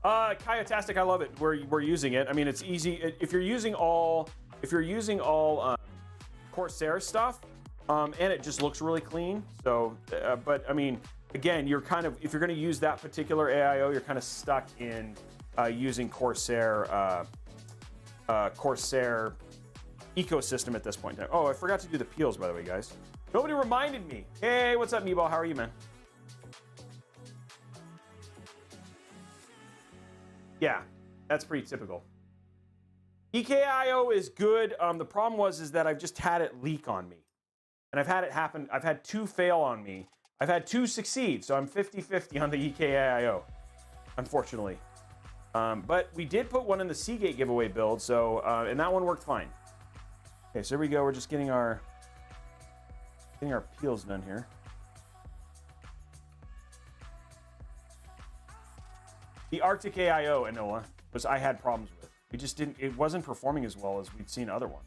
Kyotastic, I love it. We're using it. I mean, it's easy if you're using all Corsair stuff, and it just looks really clean. So, but I mean, again, you're kind of, if you're going to use that particular AIO, you're kind of stuck in using Corsair. Corsair ecosystem at this point. Oh, I forgot to do the peels, by the way, guys. Nobody reminded me. Hey, what's up, Meeball? How are you, man? Yeah, that's pretty typical. EKIO is good. The problem is that I've just had it leak on me. And I've had it happen. I've had 2 fail on me. I've had 2 succeed, so I'm 50-50 on the EKIO, unfortunately. But we did put one in the Seagate giveaway build, so and that one worked fine. Okay, so here we go. We're just getting our peels done here. The Arctic AIO, Enola, was I had problems with. it wasn't performing as well as we'd seen other ones.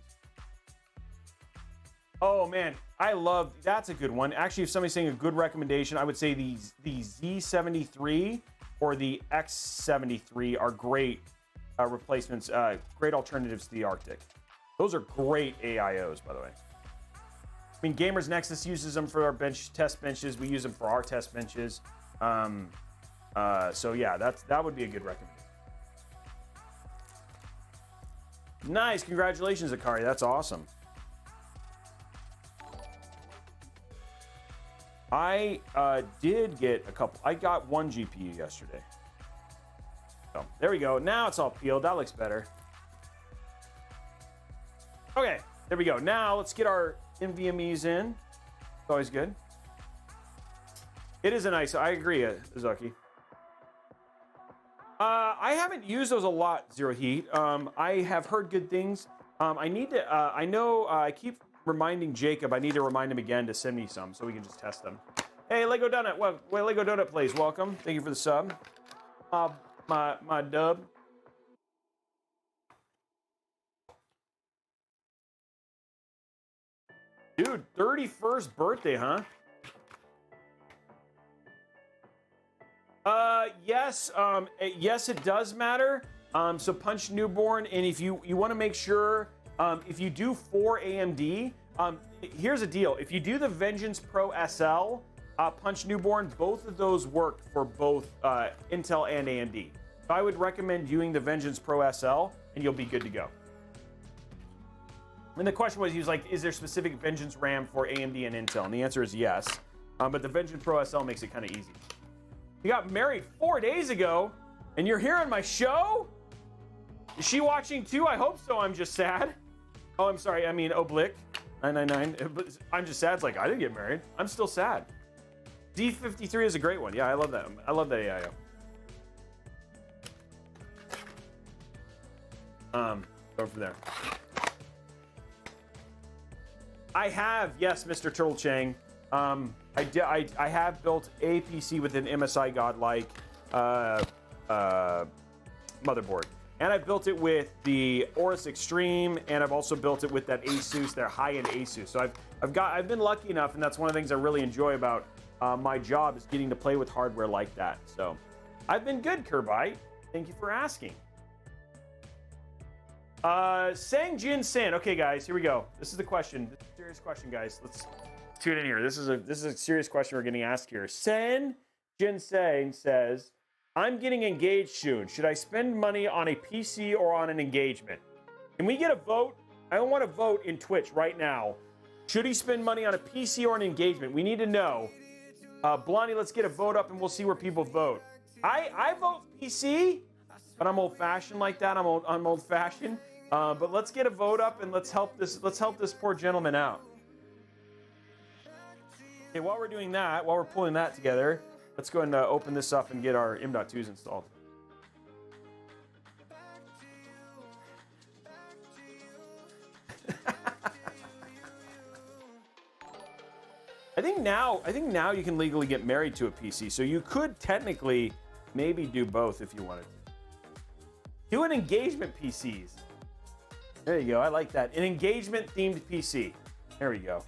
Oh man, that's a good one. Actually, if somebody's saying a good recommendation, I would say the Z73 or the X73 are great replacements, great alternatives to the Arctic. Those are great AIOs, by the way. I mean, Gamers Nexus uses them for our test benches. We use them for our test benches. So yeah, that would be a good recommendation. Nice, congratulations, Akari. That's awesome. I did get a couple. I got one GPU yesterday. So there we go. Now it's all peeled. That looks better. Okay, there we go. Now let's get our NVMEs in. It's always good. It is a nice. I agree, Azuki. I haven't used those a lot, Zero Heat. I have heard good things. I need to. I know. I keep reminding Jacob. I need to remind him again to send me some so we can just test them. Hey, Lego Donut. Well, Lego Donut plays. Welcome. Thank you for the sub. My dub. Dude, 31st birthday, huh? Yes. Yes, it does matter. So punch newborn, and if you want to make sure, if you do 4 AMD, here's a deal. If you do the Vengeance Pro SL, punch newborn, both of those work for both Intel and AMD. So I would recommend doing the Vengeance Pro SL, and you'll be good to go. And the question was, he was like, is there specific Vengeance RAM for AMD and Intel? And the answer is yes. But the Vengeance Pro SL makes it kind of easy. You got married 4 days ago, and you're here on my show? Is she watching too? I hope so. I'm just sad. Oh, I'm sorry. I mean, Oblique 999. I'm just sad. It's like, I didn't get married. I'm still sad. D53 is a great one. Yeah, I love that. I love that AIO. Go from there. I have, yes, Mr. Turtle Chang. I have built a PC with an MSI Godlike motherboard, and I've built it with the Aorus Extreme, and I've also built it with that Asus, their high-end Asus. So I've been lucky enough, and that's one of the things I really enjoy about my job is getting to play with hardware like that. So I've been good, Kerbite. Thank you for asking. Sang Jin San. Okay, guys, here we go. This is the question. This is a serious question, guys. Let's tune in here. This is a serious question we're getting asked here. Sang Jin Sang says, I'm getting engaged soon. Should I spend money on a PC or on an engagement? Can we get a vote? I want to vote in Twitch right now. Should he spend money on a PC or an engagement? We need to know. Blondie, let's get a vote up and we'll see where people vote. I vote PC, but I'm old-fashioned like that. I'm old-fashioned. But let's get a vote up and let's help this poor gentleman out. Okay, while we're doing that, while we're pulling that together, let's go ahead and open this up and get our M.2s installed. I think now you can legally get married to a PC, so you could technically maybe do both if you wanted to. Do an engagement PCs. There you go. I like that. An engagement-themed PC. There we go.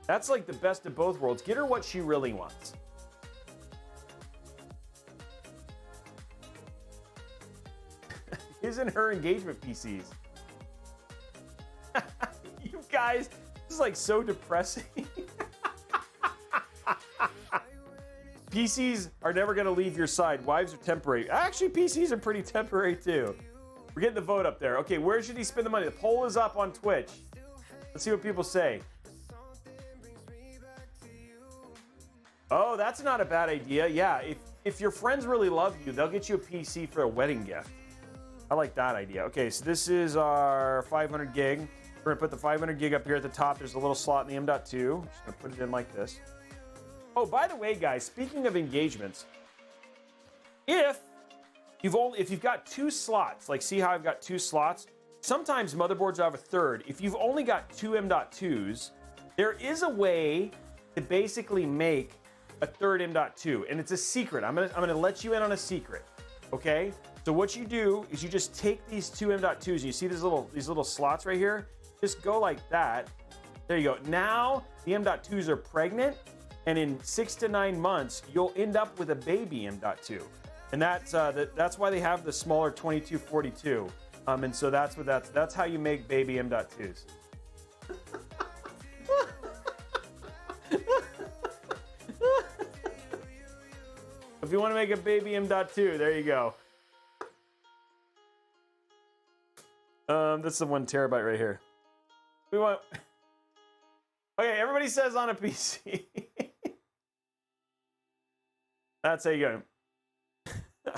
That's like the best of both worlds. Get her what she really wants. Isn't her engagement PCs? You guys, this is like so depressing. PCs are never going to leave your side. Wives are temporary. Actually, PCs are pretty temporary too. We're getting the vote up there. Okay, where should he spend the money? The poll is up on Twitch. Let's see what people say. Oh, that's not a bad idea. Yeah, if your friends really love you, they'll get you a PC for a wedding gift. I like that idea. Okay, so this is our 500 gig. We're gonna put the 500 gig up here at the top. There's a little slot in the M.2. Just gonna put it in like this. Oh, by the way, guys, speaking of engagements, if you've got 2 slots, like see how I've got 2 slots? Sometimes motherboards have a third. If you've only got 2 M.2s, there is a way to basically make a third M.2, and it's a secret. I'm gonna let you in on a secret, okay? So what you do is you just take these two M.2s, and you see these little slots right here? Just go like that. There you go. Now the M.2s are pregnant, and in 6 to 9 months, you'll end up with a baby M.2. And that's why they have the smaller 2242. And so that's how you make baby M.2s. If you want to make a baby M.2, there you go. That's the 1 terabyte right here. We want. Okay, everybody says on a PC. That's how you go.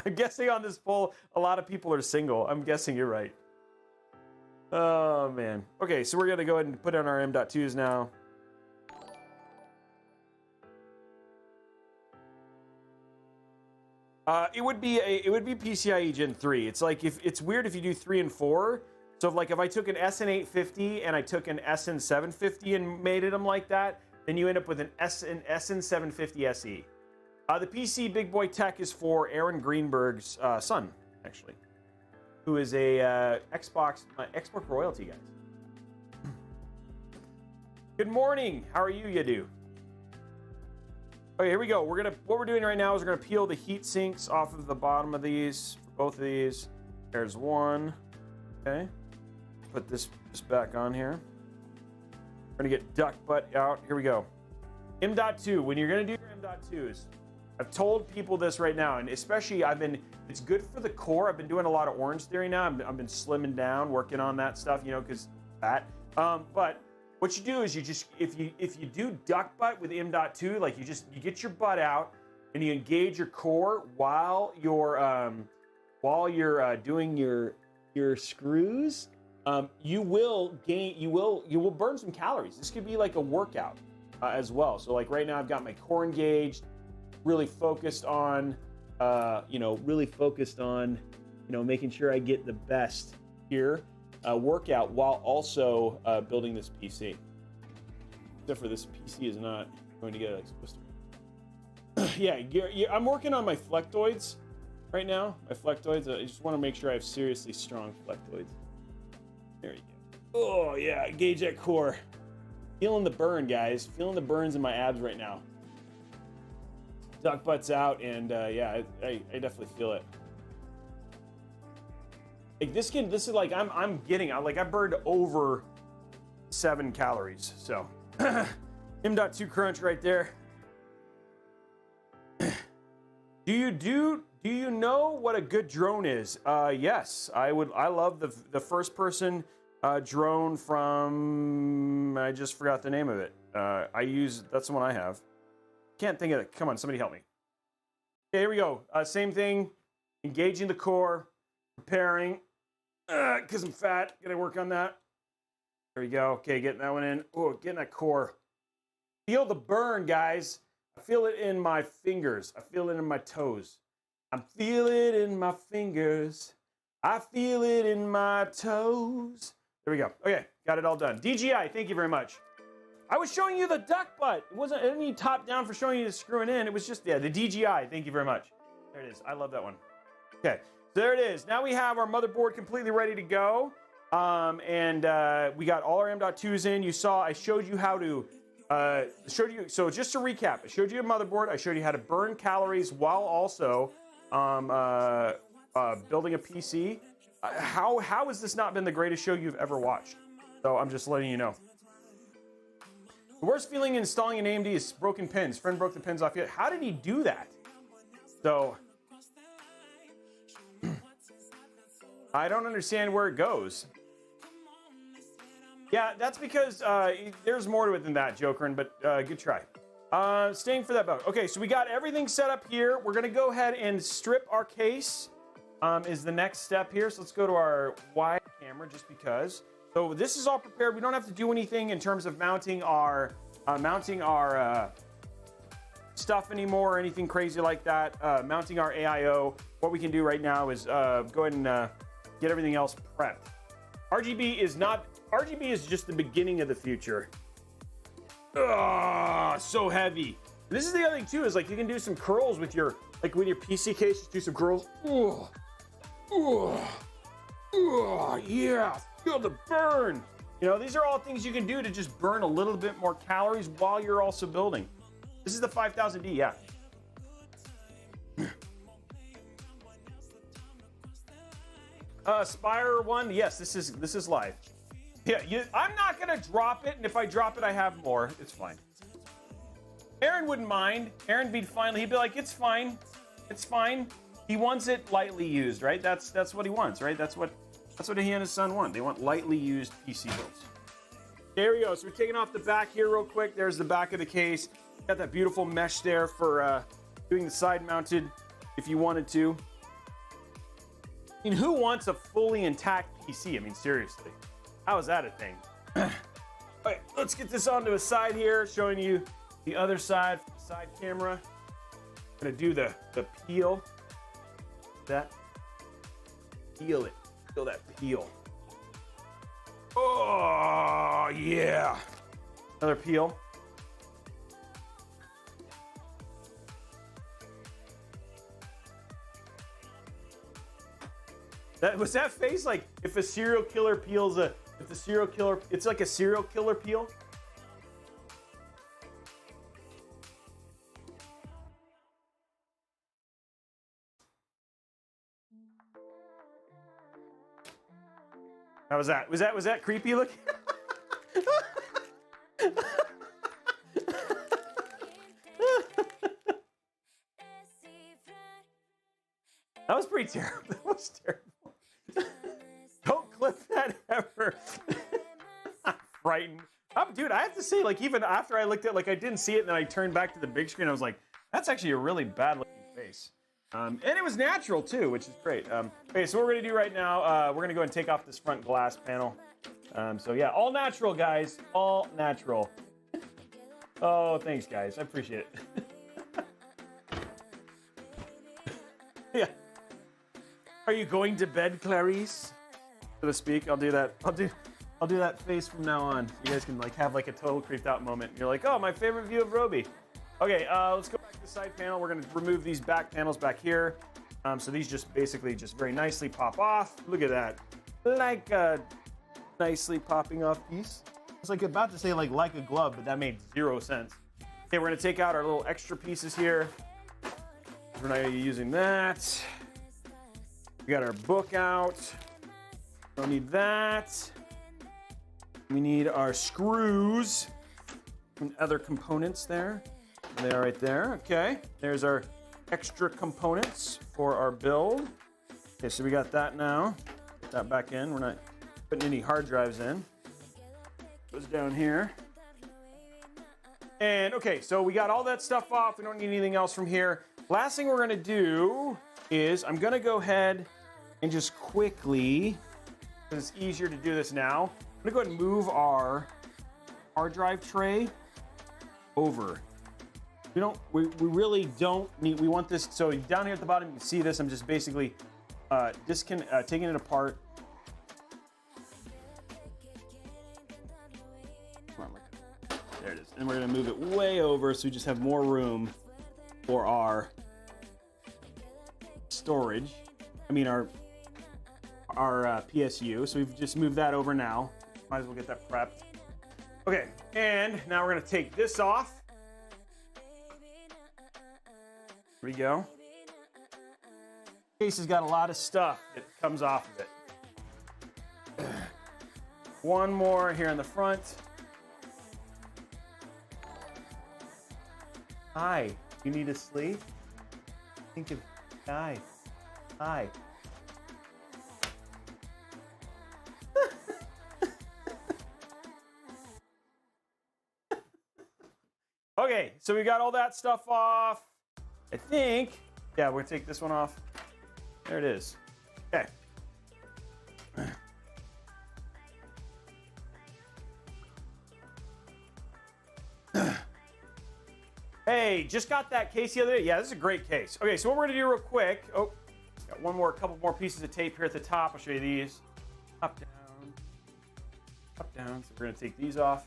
I'm guessing on this poll, a lot of people are single. I'm guessing you're right. Oh man. Okay, so we're gonna go ahead and put on our M.2s now. It would be PCIe Gen 3. It's like it's weird if you do 3 and 4. So if I took an SN850 and I took an SN750 and made them like that, then you end up with an SN750 SE. The PC Big Boy Tech is for Aaron Greenberg's son, actually, who is a Xbox royalty guy. Good morning. How are you, Yadu? Okay, here we go. What we're doing right now is we're gonna peel the heat sinks off of the bottom of these, for both of these. There's one. Okay. Put this back on here. We're gonna get duck butt out. Here we go. M.2. When you're gonna do your M.2s, I've told people this right now, and especially it's good for the core. I've been doing a lot of Orange Theory now. I've been slimming down, working on that stuff, because fat. But what you do is you just, if you do duck butt with M.2, like you get your butt out and you engage your core while you're doing your screws. You will burn some calories. This could be like a workout as well. So like right now I've got my core engaged, really focused on making sure I get the best here workout while also building this PC. Except for this PC is not going together like it's supposed to. Yeah, I'm working on my flectoids right now. My flectoids. I just want to make sure I have seriously strong flectoids. There you go. Oh yeah, engage that core. Feeling the burn, guys. Feeling the burns in my abs right now. Duck butts out, and yeah, I definitely feel it. Like this is like I burned over 7 calories. So M.2 crunch right there. Do you know what a good drone is? Yes, I love the first person drone from, I just forgot the name of it. That's the one I have. Can't think of it. Come on, somebody help me. Okay, here we go. Same thing. Engaging the core, preparing. Because I'm fat, gonna work on that. There we go. Okay, getting that one in. Oh, getting that core. Feel the burn, guys. I feel it in my fingers. I feel it in my toes. I feel it in my fingers. I feel it in my toes. There we go. Okay, got it all done. DGI, thank you very much. I was showing you the duck butt. It wasn't any top down for showing you the screwing in. It was just, yeah, the DGI. Thank you very much. There it is. I love that one. Okay, so there it is. Now we have our motherboard completely ready to go. We got all our M.2s in. You saw, I showed you how to, so just to recap, I showed you a motherboard. I showed you how to burn calories while also building a PC. How has this not been the greatest show you've ever watched? So I'm just letting you know. The worst feeling installing an AMD is broken pins. Friend broke the pins off yet. How did he do that? So I don't understand where it goes. Yeah, that's because there's more to it than that, Jokerin, but good try. Staying for that bug. Okay, so we got everything set up here. We're gonna go ahead and strip our case. Is the next step here. So let's go to our wide camera just because. So this is all prepared. We don't have to do anything in terms of mounting our stuff anymore or anything crazy like that. Mounting our AIO. What we can do right now is go ahead and get everything else prepped. RGB is just the beginning of the future. Ugh, so heavy. This is the other thing too, is like you can do some curls with your PC case, just do some curls. Ugh. Ooh. Ooh, yeah, feel the burn. You know, these are all things you can do to just burn a little bit more calories while you're also building. This is the 5000D, yeah. Spire one, yes, this is live. Yeah, I'm not gonna drop it, and if I drop it, I have more. It's fine. Aaron wouldn't mind. Aaron be fine. He'd be like, it's fine. It's fine. He wants it lightly used, right? That's what he wants, right? That's what he and his son want. They want lightly used PC builds. There we go. So we're taking off the back here real quick. There's the back of the case. Got that beautiful mesh there for doing the side mounted if you wanted to. I mean, who wants a fully intact PC? I mean, seriously. How is that a thing? All right, let's get this onto a side here, showing you the other side, side camera. I'm gonna do the peel. That peel it. Feel that peel. Oh yeah. Another peel. Was that face like if a serial killer peels if the serial killer, it's like a serial killer peel? How was that? Was that creepy looking? That was pretty terrible. That was terrible. Don't clip that ever. I'm frightened. Dude, I have to say, like, even after I looked at, like, I didn't see it, and then I turned back to the big screen, I was like, that's actually a really bad looking face. And it was natural too, which is great. Okay, so what we're gonna do right now, we're gonna go and take off this front glass panel. So yeah, all natural, guys, all natural. Oh, thanks, guys, I appreciate it. Yeah. Are you going to bed, Clarice? So to speak, I'll do that. I'll do that face from now on. You guys can like have like a total creeped out moment. You're like, oh, my favorite view of Robey. Okay, let's go back to the side panel. We're gonna remove these back panels back here. So these just basically just very nicely pop off. Look at that, like a nicely popping off piece. I was like about to say like a glove, but that made 0 sense. Okay, we're gonna take out our little extra pieces here. We're not using that. We got our book out. Don't need that. We need our screws and other components there. They are right there. Okay, there's our extra components for our build. Okay, so we got that now. Put that back in. We're not putting any hard drives in. Goes down here. And okay, so we got all that stuff off. We don't need anything else from here. Last thing we're gonna do is I'm gonna go ahead and just quickly, because it's easier to do this now, I'm gonna go ahead and move our hard drive tray over. We really don't need, we want this, so down here at the bottom, you can see this. I'm just basically taking it apart. There it is. And we're gonna move it way over so we just have more room for our storage. I mean our PSU. So we've just moved that over now. Might as well get that prepped. Okay, and now we're gonna take this off. Here we go. Case has got a lot of stuff that comes off of it. One more here in the front. Hi, you need to sleep? Think of hi. Hi. Okay, so we got all that stuff off. I think, yeah, we're gonna take this one off. There it is. Okay. Hey, just got that case the other day. Yeah, this is a great case. Okay, so what we're gonna do real quick. Oh, got couple more pieces of tape here at the top. I'll show you these. Up, down, up, down. So we're gonna take these off.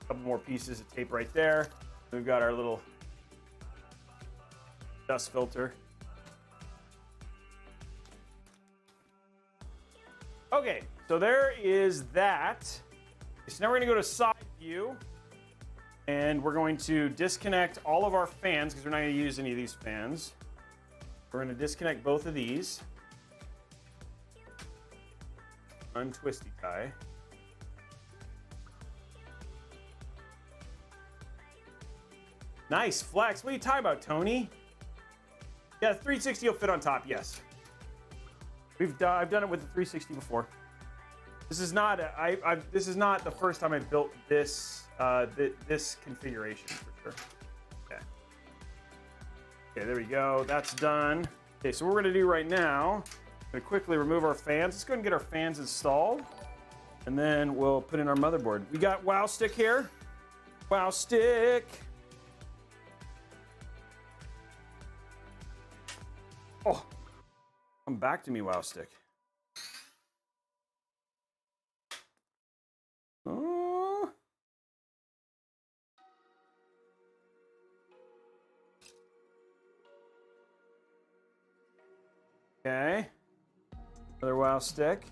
Couple more pieces of tape right there. We've got our little dust filter. Okay, so there is that. So now we're gonna go to side view, and we're going to disconnect all of our fans because we're not gonna use any of these fans. We're gonna disconnect both of these. Untwisty tie. Nice flex. What are you talking about, Tony? Yeah, 360 will fit on top. Yes, I've done it with the 360 before. This is not this is not the first time I've built this this configuration for sure. Okay. Okay, there we go. That's done. Okay, so what we're gonna do right now, I'm gonna quickly remove our fans. Let's go ahead and get our fans installed, and then we'll put in our motherboard. We got Wow Stick here. Wow Stick. Oh, come back to me, Wow Stick. Oh. Okay. Another Wow Stick.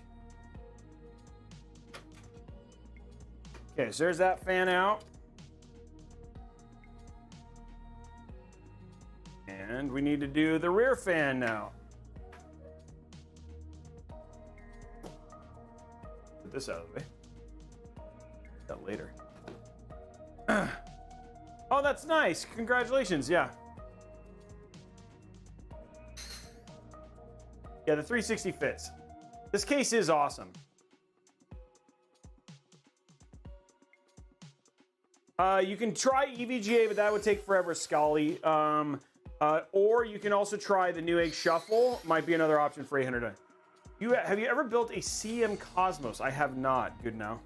Okay, so there's that fan out. And we need to do the rear fan now. Put this out of the way. That later. Oh, that's nice. Congratulations. Yeah. Yeah, the 360 fits. This case is awesome. You can try EVGA, but that would take forever, Scully. Or you can also try the Newegg Shuffle. Might be another option for 800. Have you ever built a CM Cosmos? I have not. Good now.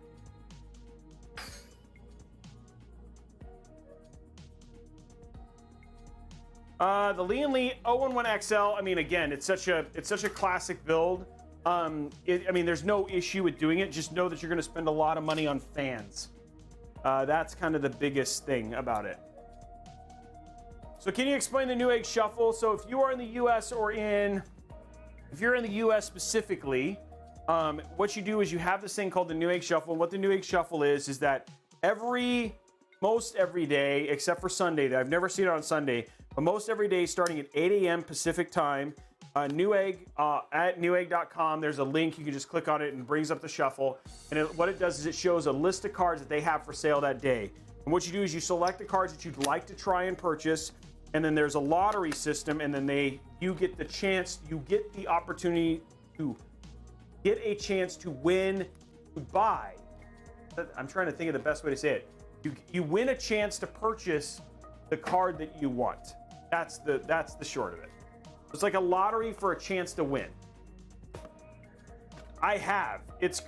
The Lee & Lee 011XL. I mean, again, it's such a classic build. I mean, there's no issue with doing it. Just know that you're going to spend a lot of money on fans. That's kind of the biggest thing about it. So can you explain the Newegg Shuffle? So if you are in the US if you're in the US specifically, what you do is you have this thing called the Newegg Shuffle. And what the Newegg Shuffle is that most every day, except for Sunday, I've never seen it on Sunday, but most every day starting at 8 a.m. Pacific time, Newegg, at newegg.com, there's a link. You can just click on it and it brings up the shuffle. And what it does is it shows a list of cards that they have for sale that day. And what you do is you select the cards that you'd like to try and purchase. And then there's a lottery system, and then you get the opportunity to get a chance to win, to buy. I'm trying to think of the best way to say it. You win a chance to purchase the card that you want. That's the short of it. It's like a lottery for a chance to win. I have. It's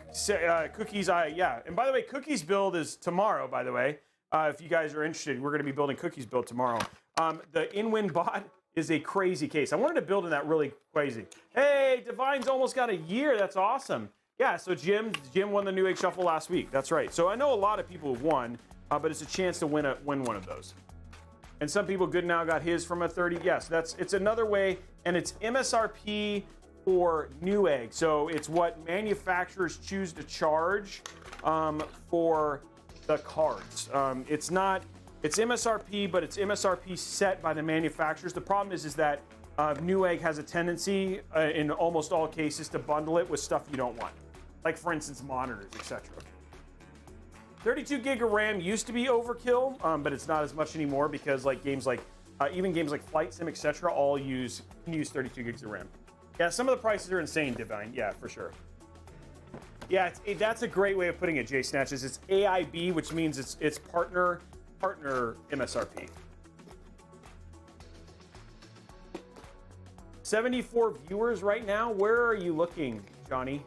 Cookies. Yeah. And by the way, Cookies build is tomorrow. By the way, if you guys are interested, we're going to be building Cookies build tomorrow. The in-win bot is a crazy case. I wanted to build in that really crazy. Hey, Divine's almost got a year. That's awesome. Yeah, so Jim won the Newegg Shuffle last week. That's right. So I know a lot of people have won, but it's a chance to win one of those. And some people good now got his from a 30. Yes, it's another way, and it's MSRP for Newegg. So it's what manufacturers choose to charge for the cards. It's MSRP, but it's MSRP set by the manufacturers. The problem is that Newegg has a tendency in almost all cases to bundle it with stuff you don't want. Like, for instance, monitors, etc. 32 gig of RAM used to be overkill, but it's not as much anymore because even games like Flight Sim, etc. all can use 32 gigs of RAM. Yeah, some of the prices are insane, Divine. Yeah, for sure. Yeah, that's a great way of putting it, Jay Snatches. It's AIB, which means it's partner MSRP. 74 viewers right now. Where are you looking, Johnny?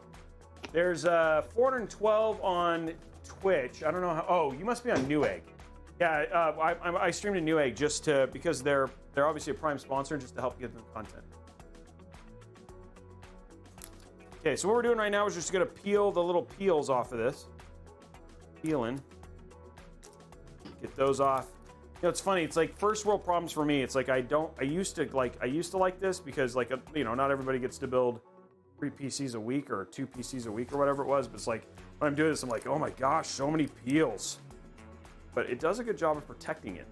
There's 412 on Twitch. I don't know how. Oh, you must be on Newegg. Yeah, I streamed to Newegg just because they're obviously a prime sponsor, just to help get them content. Okay, so what we're doing right now is just gonna peel the little peels off of this. Peeling. Get those off. You know, it's funny. It's like first world problems for me. It's like I used to like this because like, you know, not everybody gets to build 3 PCs a week or 2 PCs a week or whatever it was. But it's like when I'm doing this, I'm like, oh my gosh, so many peels. But it does a good job of protecting it.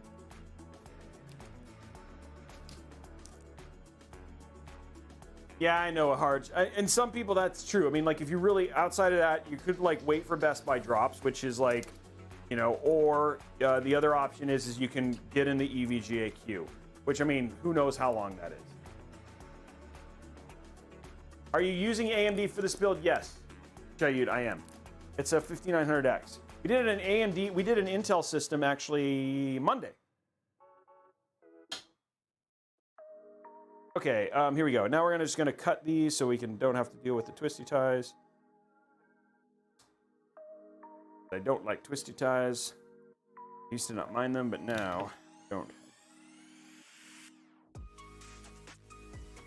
Yeah, I know, and some people that's true. I mean, like if you really outside of that, you could like wait for Best Buy drops, which is like, you know, or the other option is you can get in the EVGA queue, which I mean, who knows how long that is. Are you using AMD for this build? Yes, Jayud, I am. It's a 5900X. We did an AMD, we did an Intel system actually Monday. Okay, here we go. Now we're just gonna cut these so we don't have to deal with the twisty ties. I don't like twisty ties. I used to not mind them, but now I don't.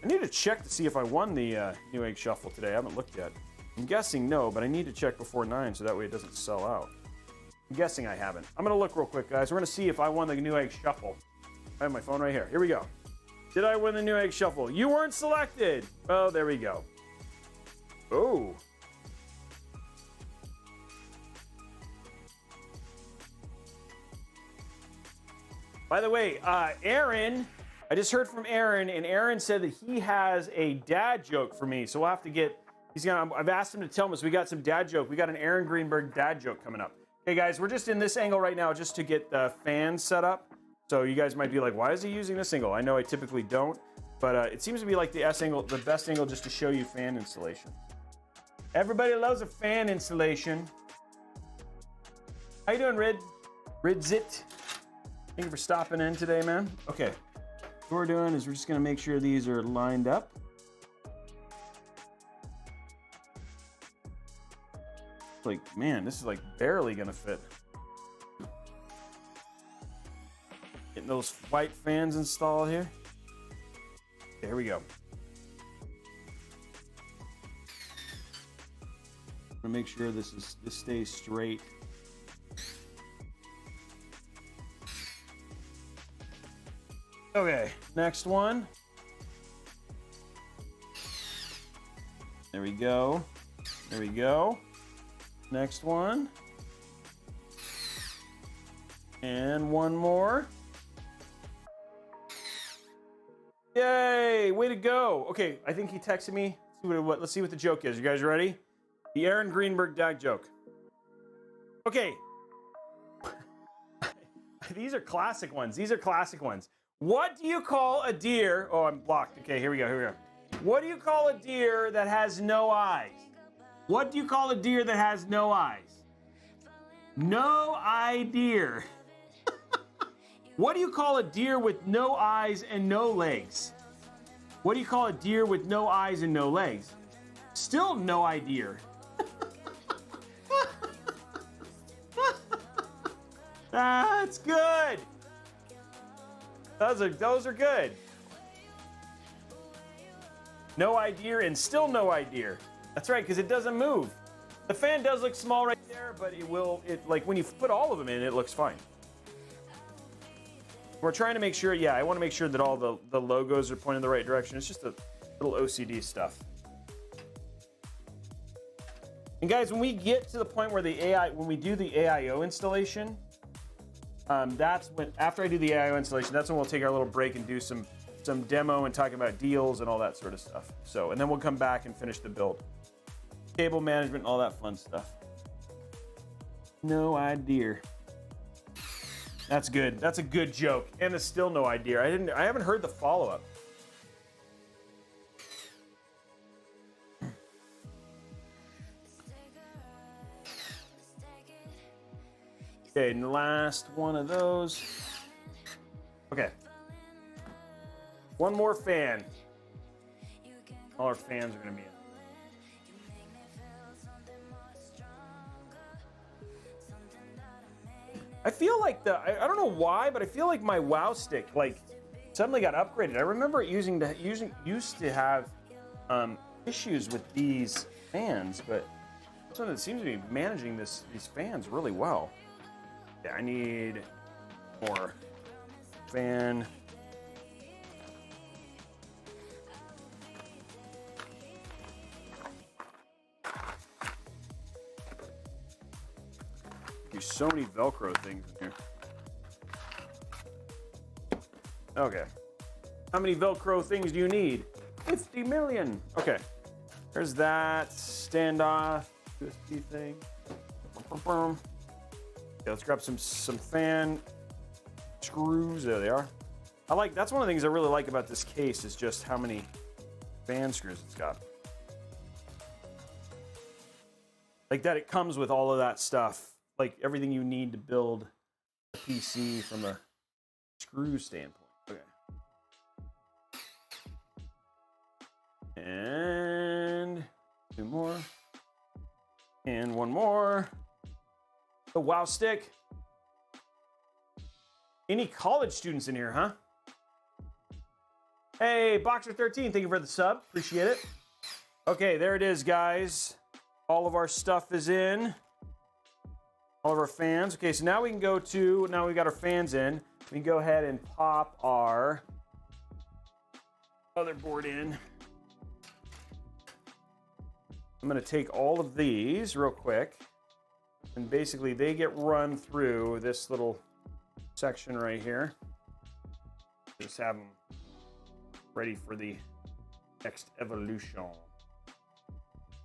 I need to check to see if I won the Newegg Shuffle today. I haven't looked yet. I'm guessing no, but I need to check before 9 so that way it doesn't sell out. I'm guessing I haven't. I'm gonna look real quick, guys. We're gonna see if I won the Newegg Shuffle. I have my phone right here. Here we go. Did I win the Newegg Shuffle? You weren't selected. Oh, there we go. Oh. By the way, Aaron, I just heard from Aaron, and Aaron said that he has a dad joke for me. So we'll have to get, I've asked him to tell me, so we got some dad joke. We got an Aaron Greenberg dad joke coming up. Okay, guys, we're just in this angle right now just to get the fans set up. So you guys might be like, why is he using this angle? I know I typically don't, but it seems to be like the S angle, the best angle just to show you fan installation. Everybody loves a fan installation. How you doing, Ridzit? Thank you for stopping in today, man. Okay, what we're doing is we're just gonna make sure these are lined up. Like, man, this is like barely gonna fit. Getting those white fans installed here. There we go. I'm gonna make sure this stays straight. Okay, next one. There we go. There we go. Next one. And one more. Yay! Way to go. Okay, I think he texted me. Let's see what the joke is. You guys ready? The Aaron Greenberg dad joke. Okay. These are classic ones. These are classic ones. What do you call a deer? Oh, I'm blocked. Okay, here we go. Here we go. What do you call a deer that has no eyes? What do you call a deer that has no eyes? No idea. What do you call a deer with no eyes and no legs? What do you call a deer with no eyes and no legs? Still no idea. That's good. Those are good. No idea and still no idea. That's right, because it doesn't move. The fan does look small right there, but like when you put all of them in, it looks fine. We're trying to make sure, yeah, I want to make sure that all the logos are pointing in the right direction. It's just a little OCD stuff. And guys, when we get to the point where when we do the AIO installation, that's when, after I do the AIO installation, that's when we'll take our little break and do some demo and talk about deals and all that sort of stuff. So, and then we'll come back and finish the build. Cable management, all that fun stuff. No idea. That's good. That's a good joke. And it's still no idea. I haven't heard the follow-up. Okay, and the last one of those. Okay. One more fan. All our fans are gonna be in. I feel like I don't know why, but I feel like my WoW stick like suddenly got upgraded. I remember it used to have issues with these fans, but this one seems to be managing these fans really well. Yeah, I need more fan. There's so many Velcro things in here. Okay. How many Velcro things do you need? 50 million. Okay. There's that standoff USB thing. Okay, let's grab some fan screws. There they are. That's one of the things I really like about this case is just how many fan screws it's got. Like that it comes with all of that stuff. Like everything you need to build a PC from a screw standpoint. Okay. And two more. And one more. The wow stick. Any college students in here, huh? Hey, Boxer13, thank you for the sub. Appreciate it. Okay, there it is, guys. All of our stuff is in. All of our fans. Okay, so now we can go to, now we've got our fans in. We can go ahead and pop our motherboard in. I'm going to take all of these real quick. And basically, they get run through this little section right here. Just have them ready for the next evolution.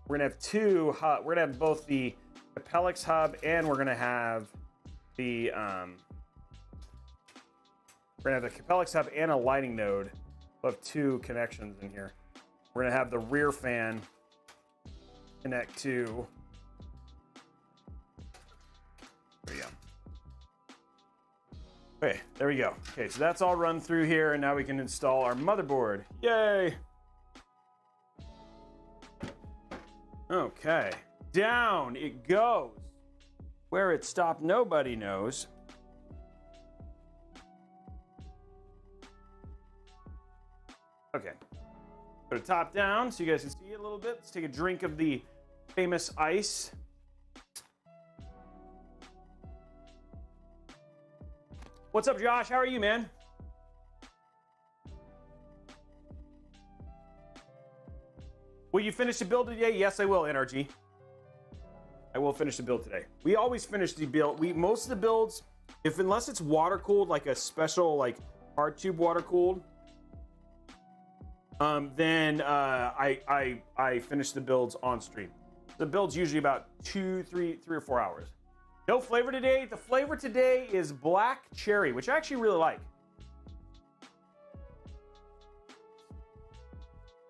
We're going to have two, we're going to have both the Capellix hub and we're going to have the, we're going to have the Capellix hub and a lighting node. We'll have two connections in here. We're going to have the rear fan connect to. There we go. Okay, there we go. Okay, so that's all run through here, and now we can install our motherboard. Yay! Okay, down it goes. Where it stopped, nobody knows. Okay, put it top down so you guys can see it a little bit. Let's take a drink of the famous ice. What's up, Josh? How are you, man? Will you finish the build today? Yes, I will, NRG. I will finish the build today. We always finish the build. Most of the builds, unless it's water cooled, like a special like hard tube water cooled, then I finish the builds on stream. The build's usually about 3 or 4 hours. No flavor today. The flavor today is black cherry, which I actually really like.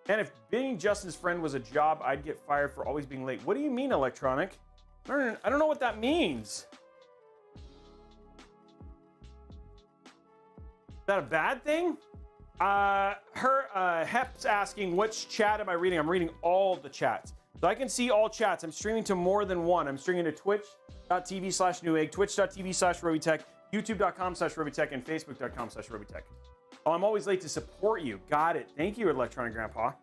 And if being Justin's friend was a job, I'd get fired for always being late. What do you mean, Electronic? I don't know what that means. Is that a bad thing? Hep's asking, which chat am I reading? I'm reading all the chats. So I can see all chats. I'm streaming to more than one. I'm streaming to twitch.tv/newegg, twitch.tv/Robeytech, youtube.com/Robeytech, and facebook.com/Robeytech. Oh, I'm always late to support you. Got it. Thank you, Electronic Grandpa.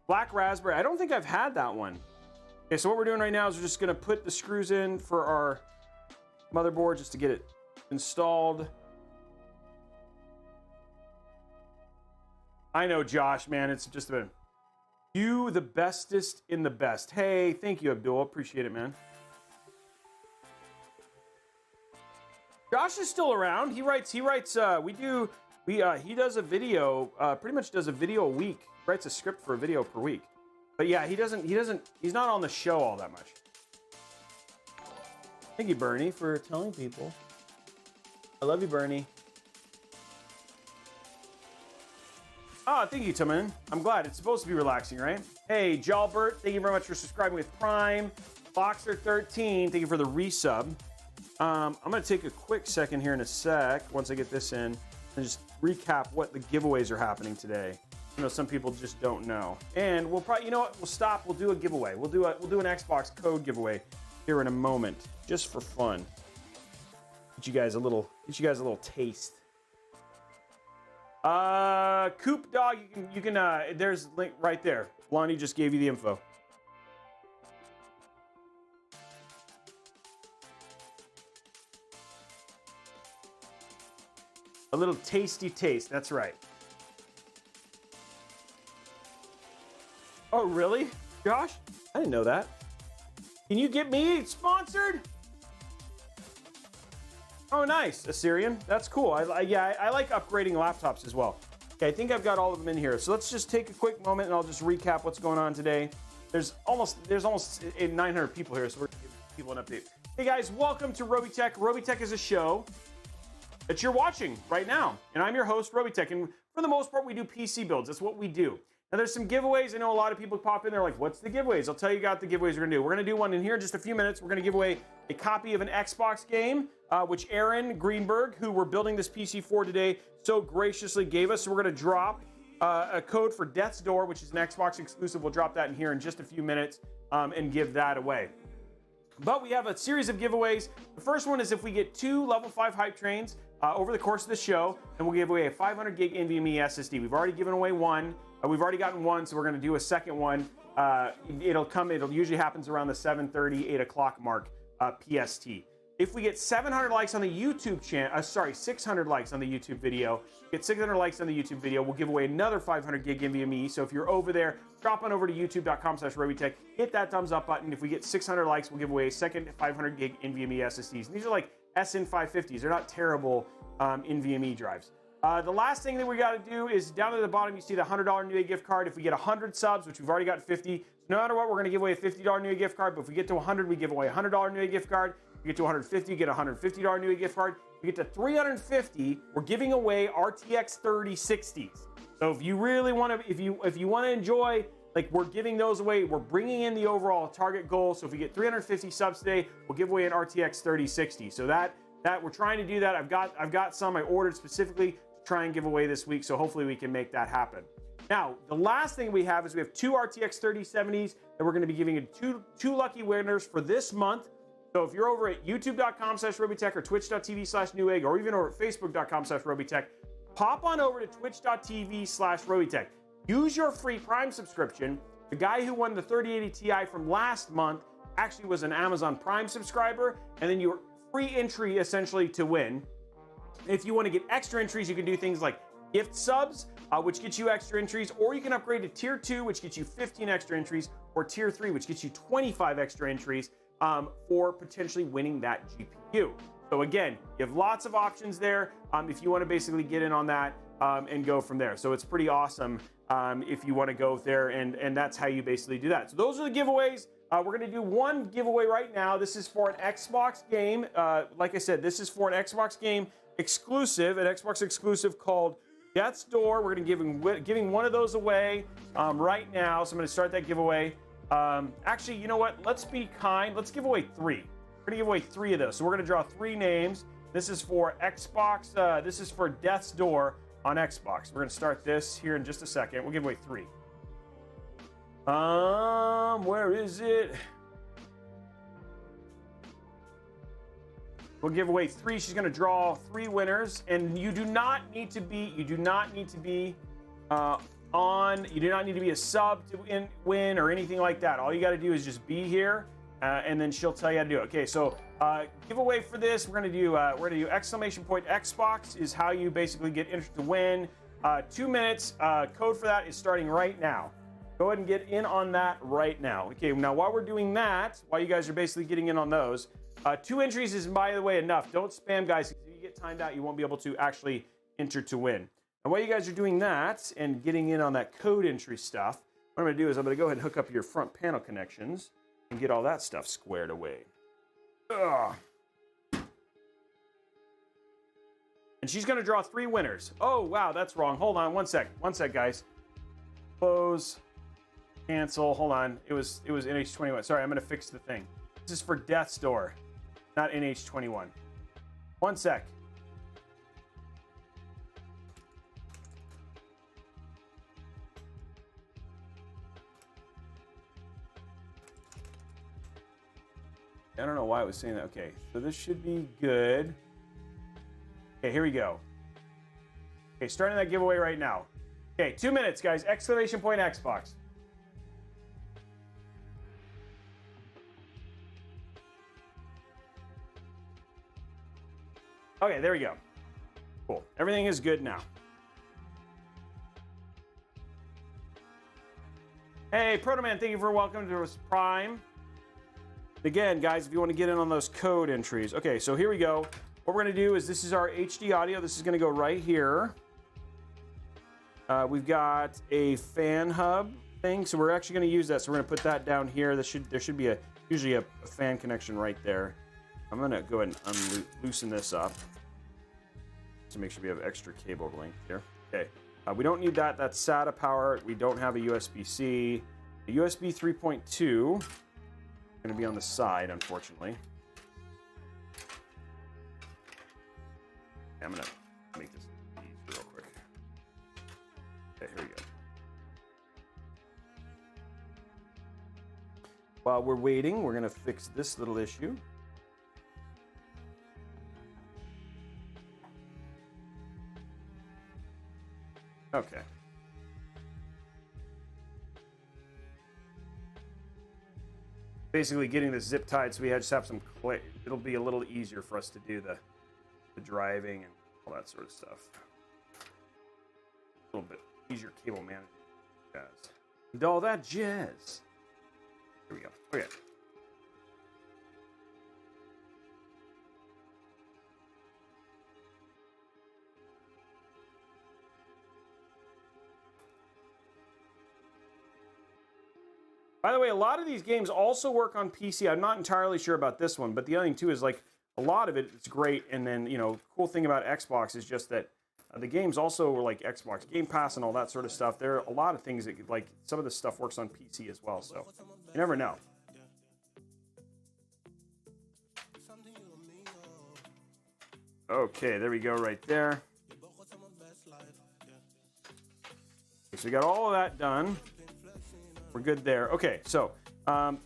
Black raspberry. I don't think I've had that one. Okay, so what we're doing right now is we're just going to put the screws in for our motherboard just to get it installed. I know, Josh, man. It's just a... You, the bestest in the best. Hey, thank you, Abdul. Appreciate it, man. Josh is still around. He writes, he does a video, pretty much does a video a week. He writes a script for a video per week. But yeah, he's not on the show all that much. Thank you, Bernie, for telling people. I love you, Bernie. Oh, thank you, Taman. I'm glad. It's supposed to be relaxing, right? Hey, Jalbert, thank you very much for subscribing with Prime. Boxer13, thank you for the resub. I'm going to take a quick second here in a sec, once I get this in, and just recap what the giveaways are happening today. You know, some people just don't know. And we'll probably, you know what, we'll stop, we'll do a giveaway. We'll do an Xbox code giveaway here in a moment, just for fun. Get you guys a little taste. Coop Dog, you can there's a link right there. Lonnie just gave you the info. A little tasty taste. That's right. Oh, really? Josh? I didn't know that. Can you get me sponsored? Oh, nice. Assyrian. That's cool. I like upgrading laptops as well. Okay, I think I've got all of them in here. So let's just take a quick moment and I'll just recap what's going on today. There's almost 900 people here, so we're going to give people an update. Hey guys, welcome to Robeytech. Robeytech is a show that you're watching right now. And I'm your host, Robeytech. And for the most part, we do PC builds. That's what we do. Now there's some giveaways. I know a lot of people pop in there like, what's the giveaways? I'll tell you about the giveaways we're gonna do. We're gonna do one in here in just a few minutes. We're gonna give away a copy of an Xbox game, which Aaron Greenberg, who we're building this PC for today, so graciously gave us. So we're gonna drop a code for Death's Door, which is an Xbox exclusive. We'll drop that in here in just a few minutes and give that away. But we have a series of giveaways. The first one is if we get 2 level 5 hype trains over the course of the show, and we'll give away a 500 gig NVMe SSD. We've already given away one. We've already gotten one, so we're going to do a second one. It'll usually happens around the 7:30, 8 o'clock mark PST. If we get 700 likes on the YouTube channel, 600 likes on the YouTube video, get 600 likes on the YouTube video, we'll give away another 500 gig NVMe. So if you're over there, drop on over to youtube.com/Robeytech, hit that thumbs up button. If we get 600 likes, we'll give away a second 500 gig NVMe SSDs. And these are like SN550s. They're not terrible NVMe drives. The last thing that we got to do is down at the bottom, you see the $100 Newegg gift card. If we get 100 subs, which we've already got 50, no matter what, we're going to give away a $50 Newegg gift card. But if we get to 100, we give away a $100 Newegg gift card. If we get to 150, you get a $150 Newegg gift card. If we get to 350, we're giving away RTX 3060s. So if you really want to, if you want to enjoy, like, we're giving those away, we're bringing in the overall target goal. So if we get 350 subs today, we'll give away an RTX 3060. So that we're trying to do that. I've got some I ordered specifically try and give away this week, so hopefully we can make that happen. Now, the last thing we have is we have 2 RTX 3070s that we're going to be giving two lucky winners for this month. So if you're over at youtube.com/Robeytech or twitch.tv/Newegg or even over at facebook.com/Robeytech, pop on over to twitch.tv/Robeytech. Use your free Prime subscription. The guy who won the 3080 Ti from last month actually was an Amazon Prime subscriber, and then your free entry essentially to win. If you want to get extra entries, you can do things like gift subs, which gets you extra entries, or you can upgrade to tier 2, which gets you 15 extra entries, or tier 3, which gets you 25 extra entries for potentially winning that GPU. So again, you have lots of options there if you want to basically get in on that and go from there. So it's pretty awesome if you want to go there, and that's how you basically do that. So those are the giveaways. We're going to do one giveaway right now. This is for an Xbox game. Like I said, this is for an Xbox game exclusive, an Xbox exclusive called Death's Door. We're going to be giving one of those away right now. So I'm going to start that giveaway. Actually, you know what? Let's be kind. Let's give away 3. We're going to give away 3 of those. So we're going to draw 3 names. This is for Xbox. This is for Death's Door on Xbox. We're going to start this here in just a second. We'll give away 3. Where is it? We'll give away 3. She's going to draw 3 winners, and you do not need to be a sub to win or anything like that. All you got to do is just be here, and then she'll tell you how to do it. Okay, so giveaway for this, we're going to do exclamation point Xbox is how you basically get entered to win. 2 minutes. Code for that is starting right now. Go ahead and get in on that right now. Okay, now while we're doing that, while you guys are basically getting in on those, 2 entries is, by the way, enough. Don't spam, guys. If you get timed out, you won't be able to actually enter to win. And while you guys are doing that and getting in on that code entry stuff, what I'm going to do is I'm going to go ahead and hook up your front panel connections and get all that stuff squared away. Ugh. And she's going to draw 3 winners. Oh, wow, that's wrong. Hold on, one sec, guys. Close, cancel. Hold on. It was NH21. Sorry, I'm going to fix the thing. This is for Death's Door, not NH21. One sec. I don't know why it was saying that. Okay, so this should be good. Okay, here we go. Okay, starting that giveaway right now. Okay, 2 minutes, guys. Exclamation point Xbox. Okay, there we go. Cool. Everything is good now. Hey, Protoman, thank you for welcoming to us, Prime. Again, guys, if you want to get in on those code entries. Okay, so here we go. What we're going to do is this is our HD audio. This is going to go right here. We've got a fan hub thing, so we're actually going to use that. So we're going to put that down here. There should be usually a fan connection right there. I'm going to go ahead and loosen this up to make sure we have extra cable length here. Okay, we don't need that. That's SATA power. We don't have a USB-C. A USB 3.2 is going to be on the side, unfortunately. I'm going to make this easy real quick. Okay, here we go. While we're waiting, we're going to fix this little issue. Okay. Basically getting this zip tied so we just have some click. It'll be a little easier for us to do the driving and all that sort of stuff. A little bit easier cable management, guys. And all that jazz. Here we go. Okay. By the way, a lot of these games also work on PC. I'm not entirely sure about this one, but the other thing too is like a lot of it's great. And then, you know, cool thing about Xbox is just that the games also were like Xbox Game Pass and all that sort of stuff. There are a lot of things that like some of this stuff works on PC as well. So you never know. Okay, there we go right there. Okay, so we got all of that done. We're good there. Okay, so I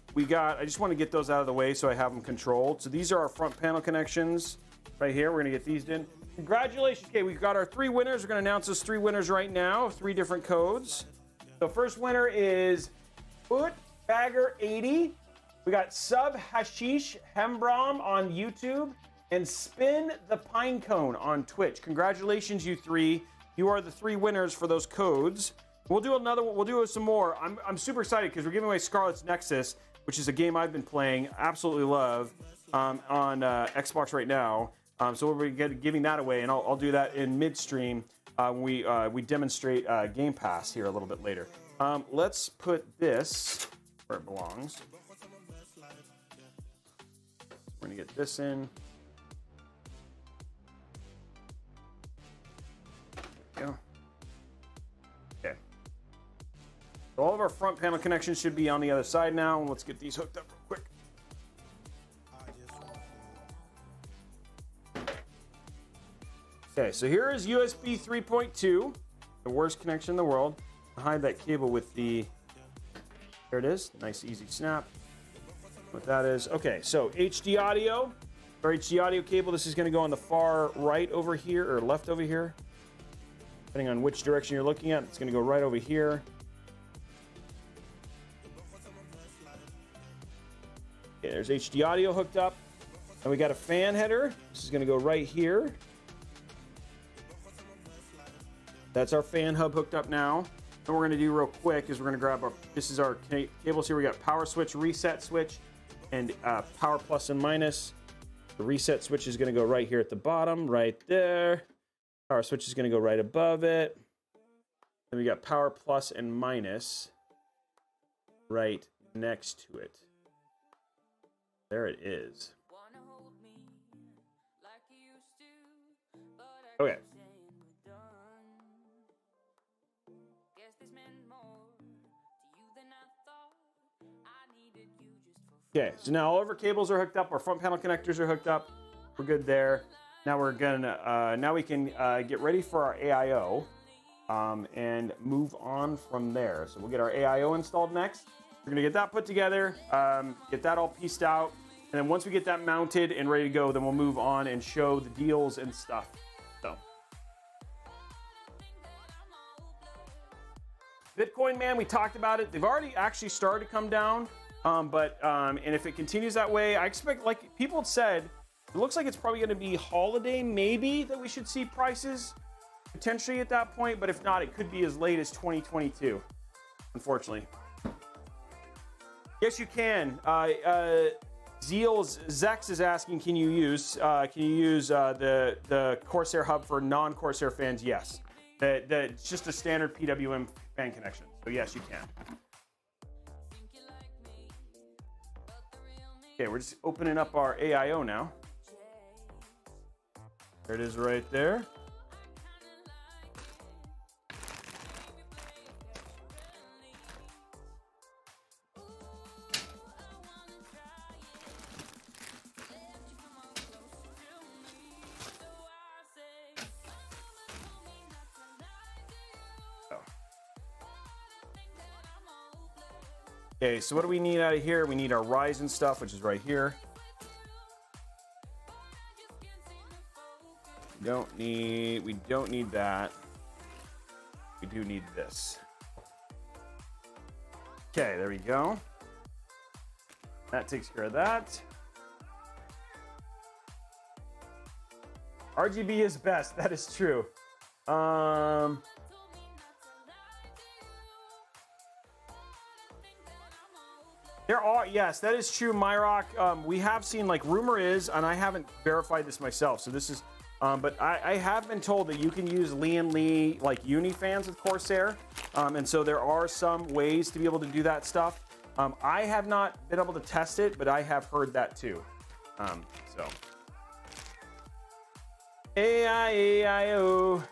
just want to get those out of the way so I have them controlled. So these are our front panel connections right here. We're going to get these in. Congratulations. Okay, we've got our 3 winners. We're going to announce those 3 winners right now. 3 different codes. The first winner is Footbagger80. We got Sub Hashish Hembrom on YouTube and Spin the Pinecone on Twitch. Congratulations, you 3. You are the 3 winners for those codes. We'll do another one. We'll do some more. I'm super excited because we're giving away Scarlet's Nexus, which is a game I've been playing, absolutely love, on Xbox right now. So we're giving that away, and I'll do that in midstream when we demonstrate Game Pass here a little bit later. Let's put this where it belongs. We're gonna get this in. There we go. Okay. So all of our front panel connections should be on the other side now. Let's get these hooked up real quick. Okay, so here is USB 3.2, the worst connection in the world. I'll hide that cable with the, there it is, nice easy snap. What that is, okay, so HD audio, our HD audio cable, this is gonna go on the far right over here, or left over here. Depending on which direction you're looking at, it's gonna go right over here. Okay, there's HD audio hooked up. And we got a fan header. This is gonna go right here. That's our fan hub hooked up now. What we're gonna do real quick is we're gonna grab our, this is our cables here. We got power switch, reset switch, and power plus and minus. The reset switch is gonna go right here at the bottom, right there. Power switch is gonna go right above it. Then we got power plus and minus right next to it. There it is. Okay. Okay, so now all of our cables are hooked up, our front panel connectors are hooked up. We're good there. Now we're gonna, now we can get ready for our AIO and move on from there. So we'll get our AIO installed next. We're gonna get that put together, get that all pieced out. And then once we get that mounted and ready to go, then we'll move on and show the deals and stuff. So. Bitcoin, man, we talked about it. They've already actually started to come down. And if it continues that way, I expect, like people had said, It looks like it's probably going to be holiday, maybe, that we should see prices potentially at that point. But if not, it could be as late as 2022, unfortunately. Yes, you can. Zex is asking, can you use the Corsair hub for non-Corsair fans? Yes. It's just a standard PWM fan connection. So yes, you can. Okay, we're just opening up our AIO now. There it is right there. Okay, so what do we need out of here? We need our Ryzen stuff, which is right here. We don't need that. We do need this. Okay, there we go. That takes care of that. RGB is best. That is true. There are, yes, that is true, Myrock. We have seen, like, rumor is, and I haven't verified this myself, so this is, but I have been told that you can use Lee and Lee, like, uni fans with Corsair, and so there are some ways to be able to do that stuff. I have not been able to test it, but I have heard that too. So. AIO.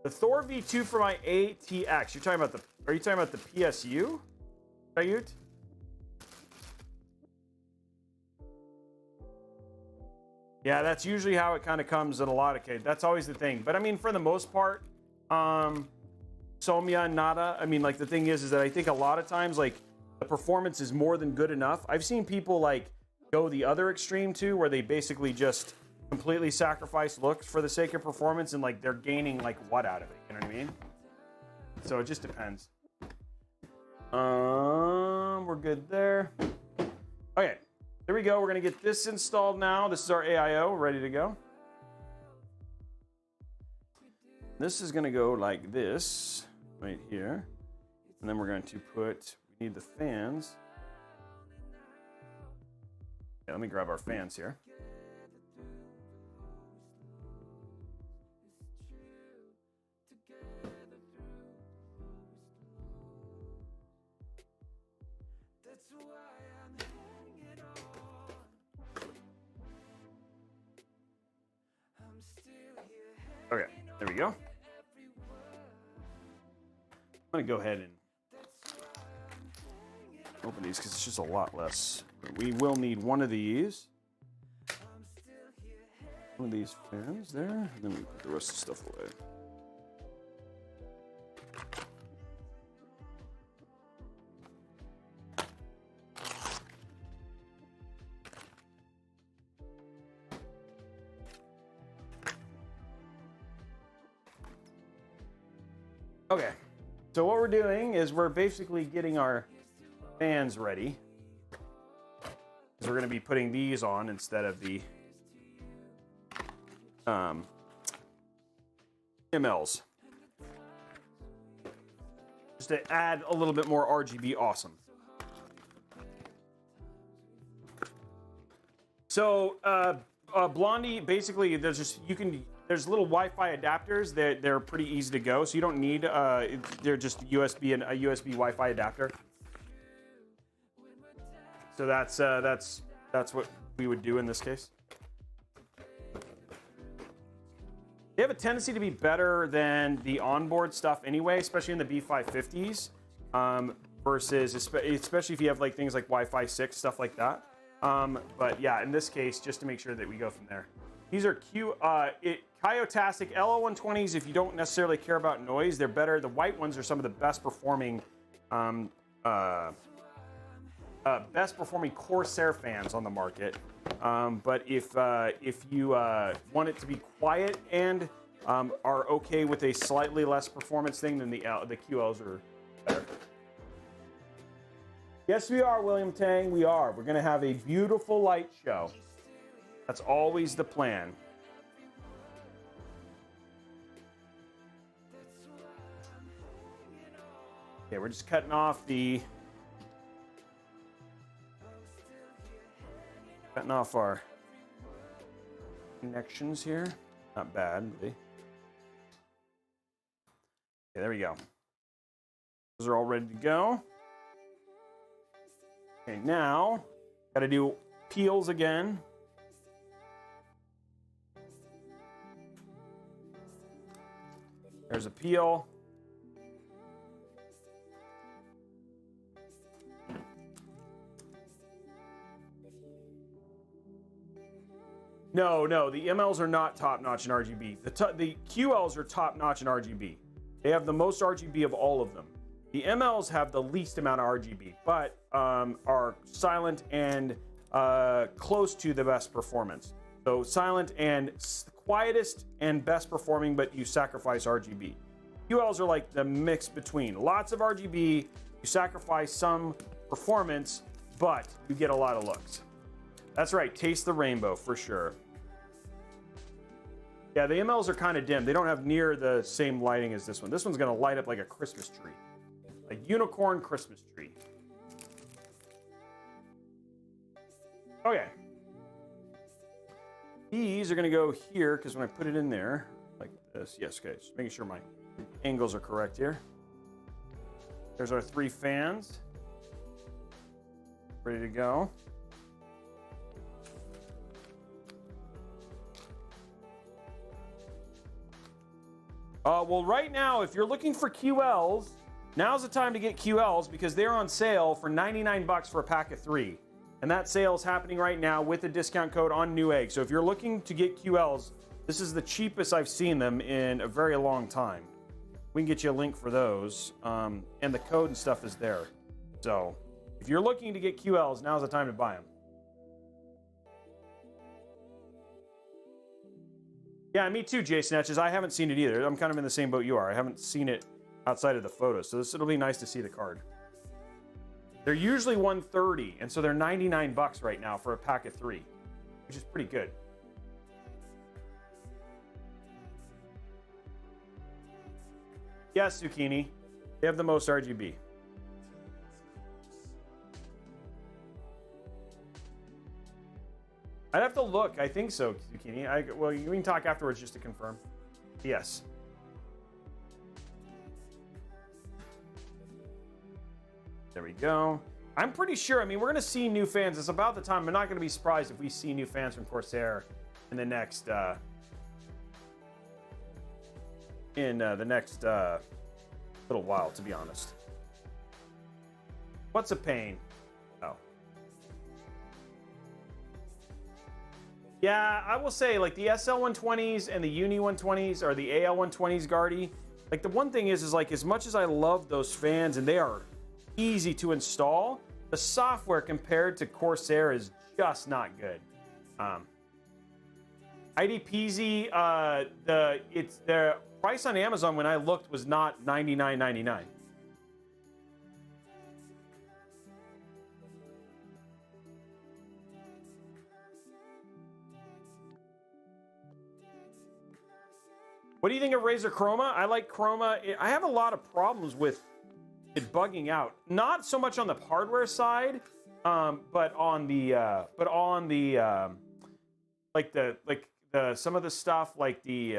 The Thor V2 for my ATX. You're talking about the? Are you talking about the PSU? Ayut? Yeah, that's usually how it kind of comes in a lot of cases. That's always the thing. But I mean, for the most part, Somya, Nada. I mean, like, the thing is that I think a lot of times, like, the performance is more than good enough. I've seen people, like, go the other extreme too, where they basically just completely sacrifice looks for the sake of performance, and, like, they're gaining, like, what out of it? You know what I mean? So it just depends. We're good there. Okay, there we go. We're gonna get this installed now. This is our AIO, ready to go. This is gonna go like this right here, and then we're going to put. We need the fans. Okay, let me grab our fans here. Okay, there we go. I'm gonna go ahead and open these because it's just a lot less. We will need one of these. One of these fans there, and then we put the rest of the stuff away. Okay, so what we're doing is we're basically getting our fans ready. Because we're going to be putting these on instead of the MLs. Just to add a little bit more RGB awesome. So, Blondie, basically, there's just, there's little Wi-Fi adapters. They're pretty easy to go, so you don't need. They're just USB and a USB Wi-Fi adapter. So that's what we would do in this case. They have a tendency to be better than the onboard stuff anyway, especially in the B550s. Versus especially if you have, like, things like Wi-Fi 6, stuff like that. But yeah, in this case, just to make sure that we go from there. These are Kyotastic LL120s. If you don't necessarily care about noise, they're better. The white ones are some of the best performing Corsair fans on the market. But if you want it to be quiet and are okay with a slightly less performance thing, then the QLs are better. Yes, we are, William Tang. We are. We're going to have a beautiful light show. That's always the plan. Okay, we're just cutting off our connections here. Not bad, really. Okay, there we go. Those are all ready to go. Okay, now got to do peels again. There's a peel. No, the MLs are not top-notch in RGB. The QLs are top-notch in RGB. They have the most RGB of all of them. The MLs have the least amount of RGB, but are silent and close to the best performance. So silent and quietest and best performing, but you sacrifice RGB. QLs are like the mix between. Lots of RGB, you sacrifice some performance, but you get a lot of looks. That's right, taste the rainbow for sure. Yeah, the MLs are kind of dim. They don't have near the same lighting as this one. This one's gonna light up like a Christmas tree. Like unicorn Christmas tree. Okay. These are gonna go here, because when I put it in there, like this, yes, okay, just making sure my angles are correct here. There's our 3 fans. Ready to go. Well, right now, if you're looking for QLs, now's the time to get QLs because they're on sale for 99 bucks for a pack of 3. And that sale is happening right now with a discount code on Newegg. So if you're looking to get QLs, this is the cheapest I've seen them in a very long time. We can get you a link for those. And the code and stuff is there. So if you're looking to get QLs, now's the time to buy them. Yeah, me too, Jay Snatches. I haven't seen it either. I'm kind of in the same boat you are. I haven't seen it outside of the photos. So it'll be nice to see the card. They're usually $130, and so they're 99 bucks right now for a pack of 3, which is pretty good. Yes, Zucchini. They have the most RGB. I'd have to look. I think so, Zucchini. Well, we can talk afterwards just to confirm. Yes. There we go. I'm pretty sure. I mean, we're going to see new fans. It's about the time. I'm not going to be surprised if we see new fans from Corsair in the next little while, to be honest. What's a pain? Oh. Yeah, I will say, like, the SL120s and the Uni 120s or the AL 120s, Guardy, like, the one thing is like, as much as I love those fans and they are easy to install, the software compared to Corsair is just not good. IDPZ, the price on Amazon when I looked was not $99.99. What do you think of Razer Chroma? I like Chroma. I have a lot of problems with it bugging out. Not so much on the hardware side, but on the some of the stuff like the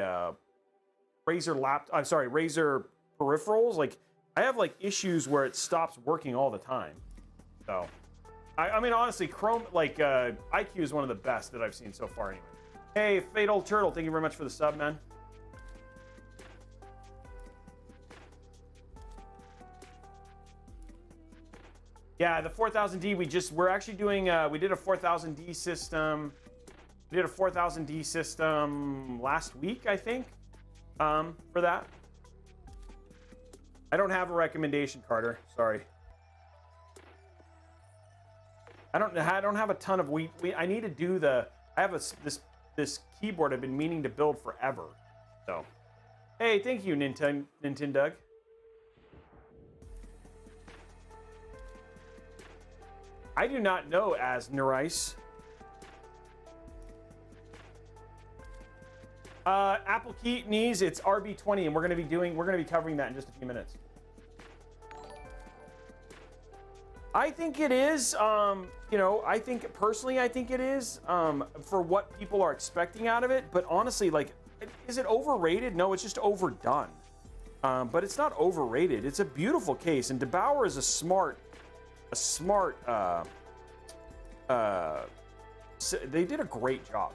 Razer peripherals. Like, I have like issues where it stops working all the time. So, I mean, honestly, Chrome, like IQ is one of the best that I've seen so far. Anyway. Hey, Fatal Turtle, thank you very much for the sub, man. Yeah, the 4000D, we're actually doing, we did a 4000D system. We did a 4000D system last week, I think, for that. I don't have a recommendation, Carter. Sorry. I don't have a ton of, I need to do I have this keyboard I've been meaning to build forever. So, hey, thank you, Nintendo. I do not know as Nerice. Apple key knees, it's RB20, and we're gonna be covering that in just a few minutes. I think it is, you know, I think it is, for what people are expecting out of it, but honestly, like, is it overrated? No, it's just overdone. But it's not overrated. It's a beautiful case, and DeBauer is a smart, they did a great job.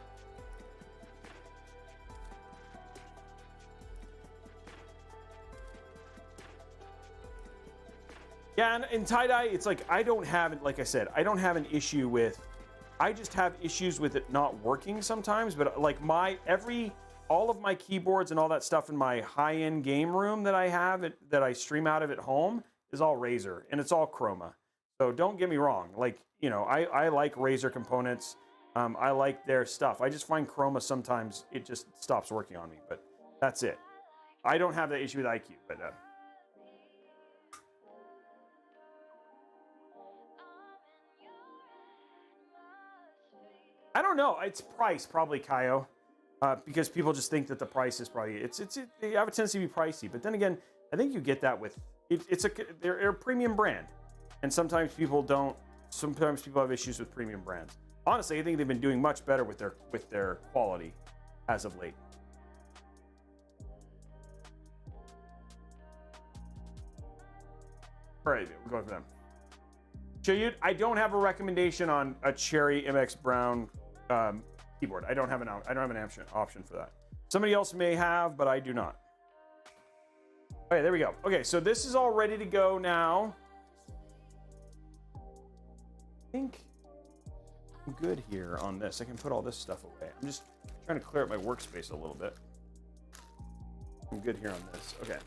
Yeah, and in tie-dye, it's like, like I said, I don't have an issue with, I just have issues with it not working sometimes, but like all of my keyboards and all that stuff in my high-end game room that I have, that I stream out of at home, is all Razer, and it's all Chroma. So don't get me wrong, like, you know, I like Razer components, I like their stuff. I just find Chroma sometimes, it just stops working on me, but that's it. I don't have that issue with IQ, but... I don't know. It's price, probably, Kaio, because people just think that the price is probably they have a tendency to be pricey. But then again, I think you get that with they're a premium brand, and sometimes people don't. Sometimes people have issues with premium brands. Honestly, I think they've been doing much better with their quality as of late. All right, we're going for them. Chayut, I don't have a recommendation on a Cherry MX Brown keyboard. I don't have an option for that. Somebody else may have, but I do not. Okay, there we go. Okay, so this is all ready to go now. I think I'm good here on this. I can put all this stuff away. I'm just trying to clear up my workspace a little bit. I'm good here on this. Okay.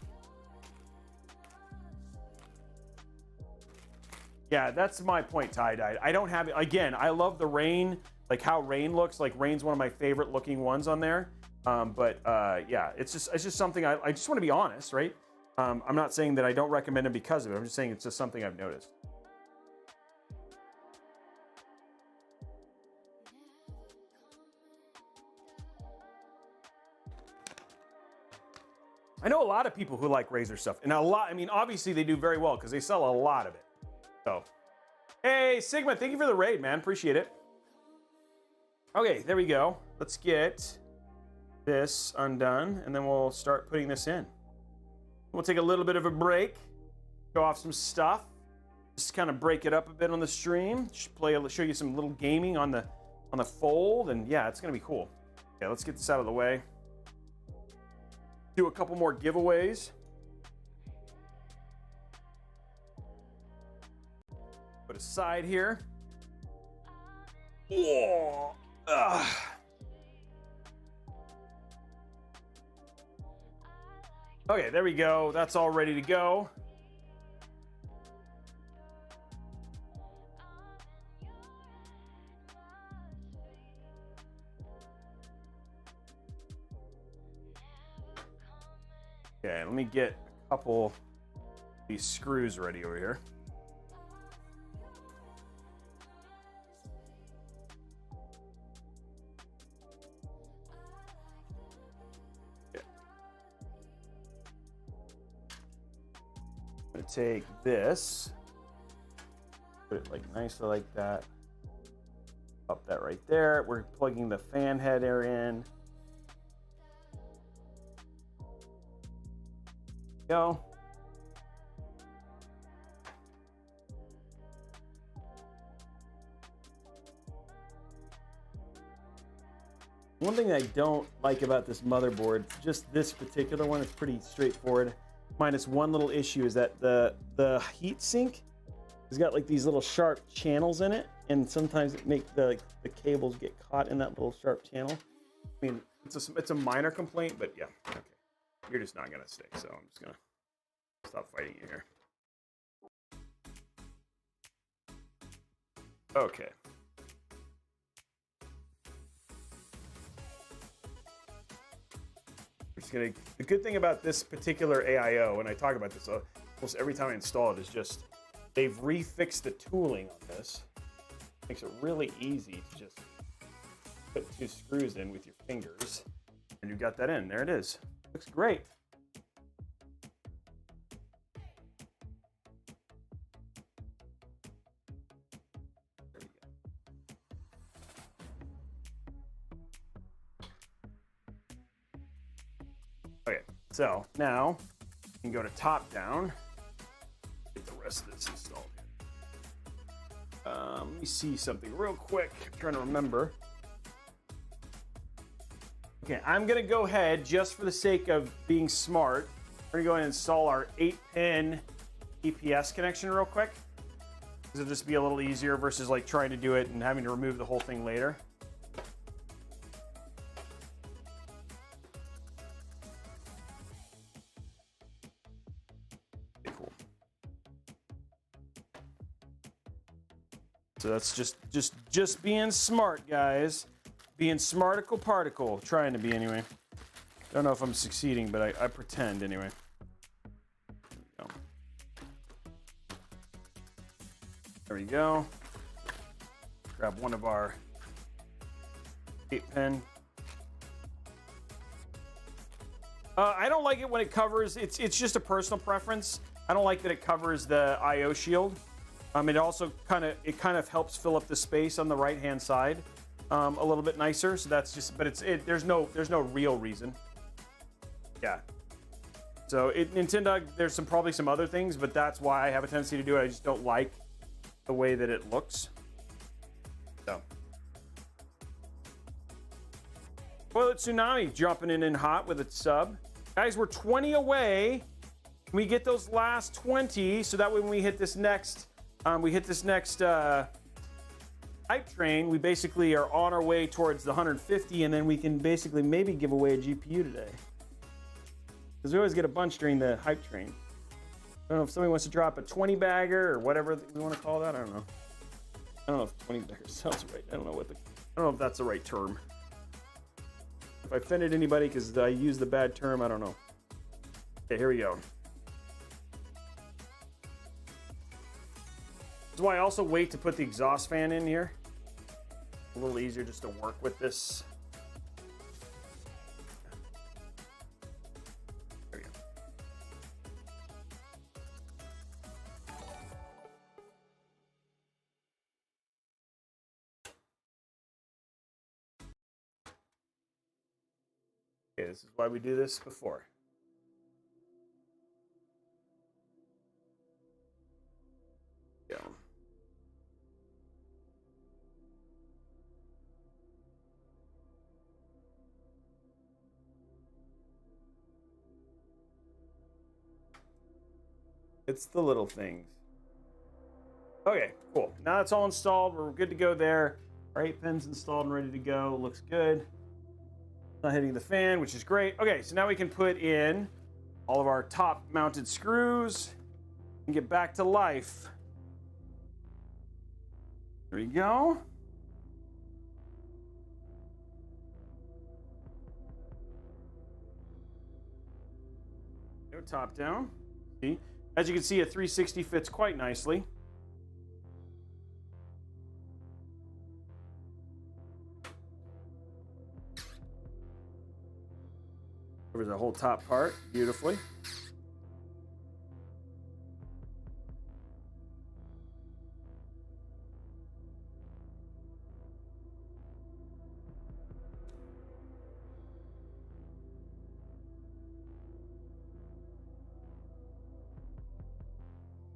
Yeah, that's my point, tie-dye. I don't have it. Again, I love the Rain, like how Rain looks. Like Rain's one of my favorite looking ones on there. Yeah, it's just something I just want to be honest, right? I'm not saying that I don't recommend it because of it. I'm just saying it's just something I've noticed. I know a lot of people who like Razer stuff, and I mean, obviously they do very well because they sell a lot of it. So, hey, Sigma, thank you for the raid, man. Appreciate it. Okay, there we go. Let's get this undone, and then we'll start putting this in. We'll take a little bit of a break, show off some stuff, just kind of break it up a bit on the stream. Show you some little gaming on the Fold, and yeah, it's gonna be cool. Yeah, let's get this out of the way. Do a couple more giveaways. Put aside here. Whoa. Okay, there we go. That's all ready to go. Okay, let me get a couple of these screws ready over here. Take this, put it like nicely like that, up that right there. We're plugging the fan header in. Go. One thing I don't like about this motherboard, just this particular one, is pretty straightforward. Minus one little issue is that the heat sink has got like these little sharp channels in it, and sometimes it makes the cables get caught in that little sharp channel. I mean, it's a minor complaint, but yeah, okay. You're just not gonna stay, so I'm just gonna stop fighting you here. Okay. The good thing about this particular AIO, and I talk about this almost every time I install it, is just they've refixed the tooling on this. Makes it really easy to just put 2 screws in with your fingers, and you got that in. There it is. Looks great. There we go. Okay, so now you can go to top down. Get the rest of this installed. Let me see something real quick. I'm trying to remember. Okay, I'm gonna go ahead, just for the sake of being smart, we're gonna go ahead and install our 8-pin EPS connection real quick. Because it'll just be a little easier versus like trying to do it and having to remove the whole thing later. So that's just being smart, guys. Being smarticle particle. Trying to be anyway. Don't know if I'm succeeding, but I pretend anyway. There we go. Grab one of our 8-pin. I don't like it when it covers. It's just a personal preference. I don't like that it covers the IO shield. It also kind of helps fill up the space on the right hand side a little bit nicer. So that's just, but there's no real reason. Yeah. So Nintendo, there's probably some other things, but that's why I have a tendency to do it. I just don't like the way that it looks. So. Toilet Tsunami jumping in hot with its sub. Guys, we're 20 away. We get those last 20, so that way when we hit this next hype train, we basically are on our way towards the 150, and then we can basically maybe give away a GPU today. Because we always get a bunch during the hype train. I don't know if somebody wants to drop a 20 bagger or whatever we want to call that. I don't know. I don't know if 20 bagger sounds right. I don't know if that's the right term. If I offended anybody because I used the bad term, I don't know. Okay, here we go. That's why I also wait to put the exhaust fan in here. A little easier just to work with this. There we go. Okay, this is why we do this before. Go. It's the little things. Okay, cool. Now it's all installed. We're good to go there. Our 8-pin's installed and ready to go. Looks good. Not hitting the fan, which is great. Okay, so now we can put in all of our top mounted screws and get back to life. There we go. Go top down. See? As you can see, a 360 fits quite nicely. Covers the whole top part beautifully.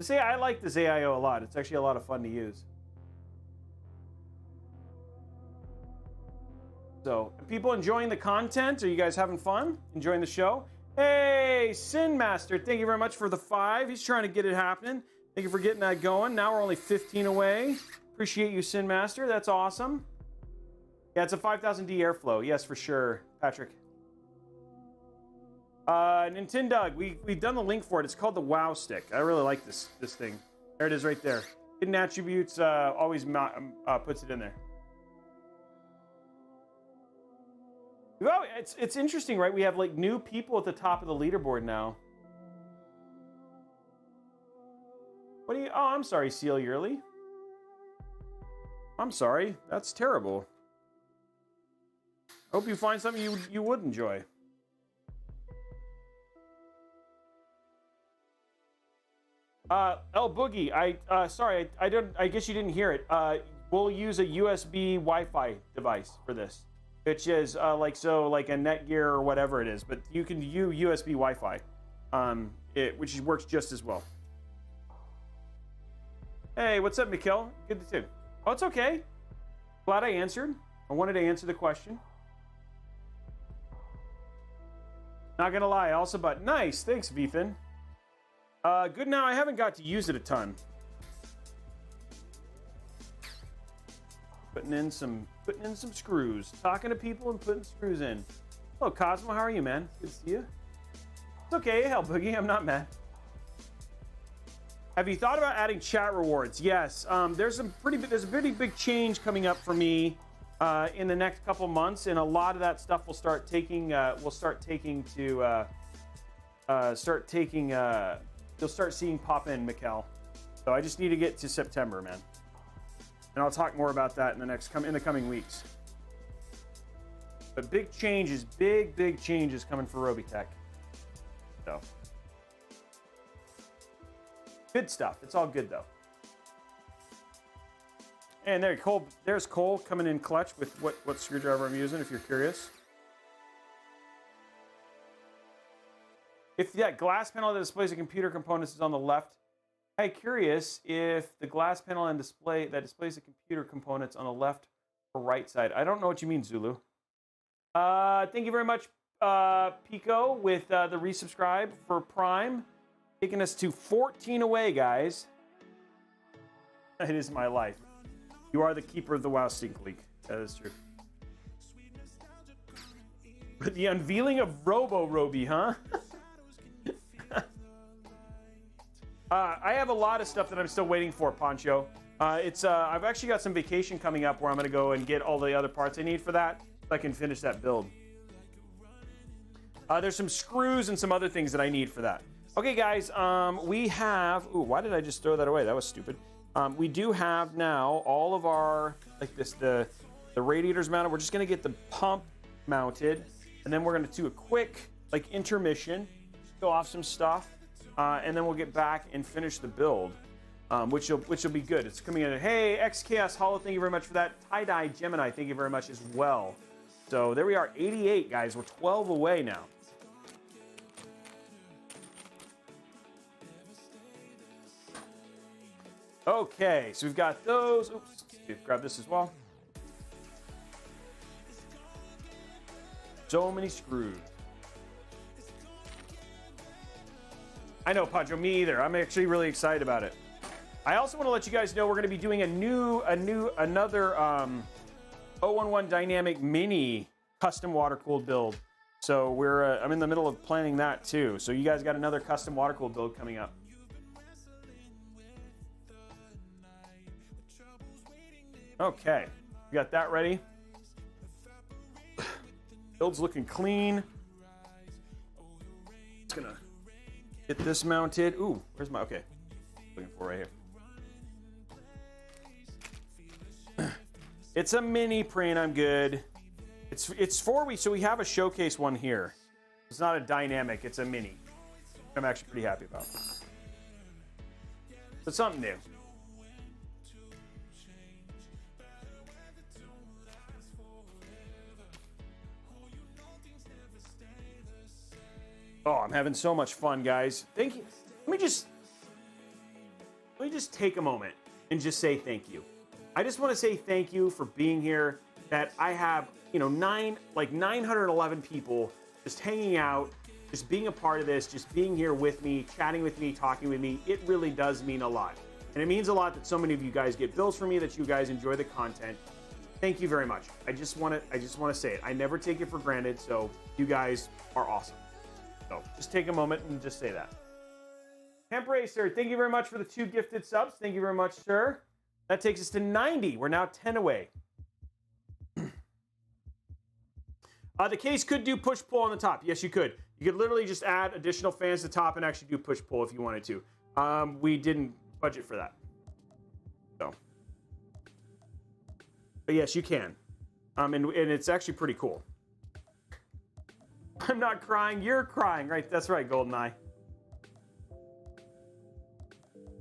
I like this AIO a lot. It's actually a lot of fun to use. So, are people enjoying the content? Are you guys having fun? Enjoying the show? Hey, Sin Master, thank you very much for the 5. He's trying to get it happening. Thank you for getting that going. Now we're only 15 away. Appreciate you, Sin Master. That's awesome. Yeah, it's a 5000D airflow. Yes, for sure, Patrick. Nintendo, we've done the link for it. It's called the Wow Stick. I really like this thing. There it is right there. Hidden attributes always puts it in there. Well, it's interesting, right? We have like new people at the top of the leaderboard now. What do you? Oh, I'm sorry, Seal Yearly. I'm sorry. That's terrible. Hope you find something you would enjoy. El Boogie, sorry, I guess you didn't hear it. We'll use a USB Wi-Fi device for this, which is like a Netgear or whatever it is, but you can use USB Wi-Fi, which works just as well. Hey, what's up, Mikkel? Good to see you. Oh, it's okay. Glad I answered. I wanted to answer the question. Not gonna lie, also, but nice. Thanks, Vethan. Good now. I haven't got to use it a ton. Putting in some screws. Talking to people and putting screws in. Hello, Cosmo. How are you, man? Good to see you. It's okay, hell, Boogie. I'm not mad. Have you thought about adding chat rewards? Yes. There's a pretty big change coming up for me in the next couple months, and a lot of that stuff will start taking. You'll start seeing pop in, Mikkel. So I just need to get to September, man. And I'll talk more about that in the coming weeks. But big changes coming for Robeytech. So good stuff. It's all good though. And there's Cole coming in clutch with what screwdriver I'm using, if you're curious. If that glass panel that displays the computer components is on the left, I'm curious if the glass panel and display that displays the computer components on the left or right side. I don't know what you mean, Zulu. Thank you very much, Pico, with the resubscribe for Prime. Taking us to 14 away, guys. It is my life. You are the keeper of the WoW Sync League. That is true. But the unveiling of Robey, huh? I have a lot of stuff that I'm still waiting for, Poncho. I've actually got some vacation coming up where I'm going to go and get all the other parts I need for that so I can finish that build. There's some screws and some other things that I need for that. Okay, guys, we have... Ooh, why did I just throw that away? That was stupid. We do have now all of our... the radiators mounted. We're just going to get the pump mounted, and then we're going to do a quick, intermission, go off some stuff. And then we'll get back and finish the build, which will be good. It's coming in. Hey, XKS Hollow, thank you very much for that. Tie-Dye Gemini, thank you very much as well. So there we are, 88, guys. We're 12 away now. Okay, so we've got those. Oops, grab this as well. So many screws. I know, Pancho, me either. I'm actually really excited about it. I also want to let you guys know we're going to be doing another 011 Dynamic Mini custom water-cooled build. So I'm in the middle of planning that too. So you guys got another custom water-cooled build coming up. Okay, we got that ready. Build's looking clean. It's gonna get this mounted. Ooh, where's my, okay. Looking for right here. It's a mini print, I'm good. It's 4 weeks, so we have a showcase one here. It's not a dynamic, it's a mini. I'm actually pretty happy about. But something new. Oh, I'm having so much fun, guys. Thank you. Let me just take a moment and just say thank you. I just want to say thank you for being here. That I have, 911 people just hanging out, just being a part of this, just being here with me, chatting with me, talking with me. It really does mean a lot. And it means a lot that so many of you guys get builds from me, that you guys enjoy the content. Thank you very much. I just want to say it. I never take it for granted, so you guys are awesome. So just take a moment and just say that. Hemp Racer, thank you very much for the 2 gifted subs. Thank you very much, sir. That takes us to 90. We're now 10 away. The case could do push-pull on the top. Yes, you could. You could literally just add additional fans to the top and actually do push-pull if you wanted to. We didn't budget for that. So. But yes, you can. And it's actually pretty cool. I'm not crying, you're crying. Right, that's right, GoldenEye.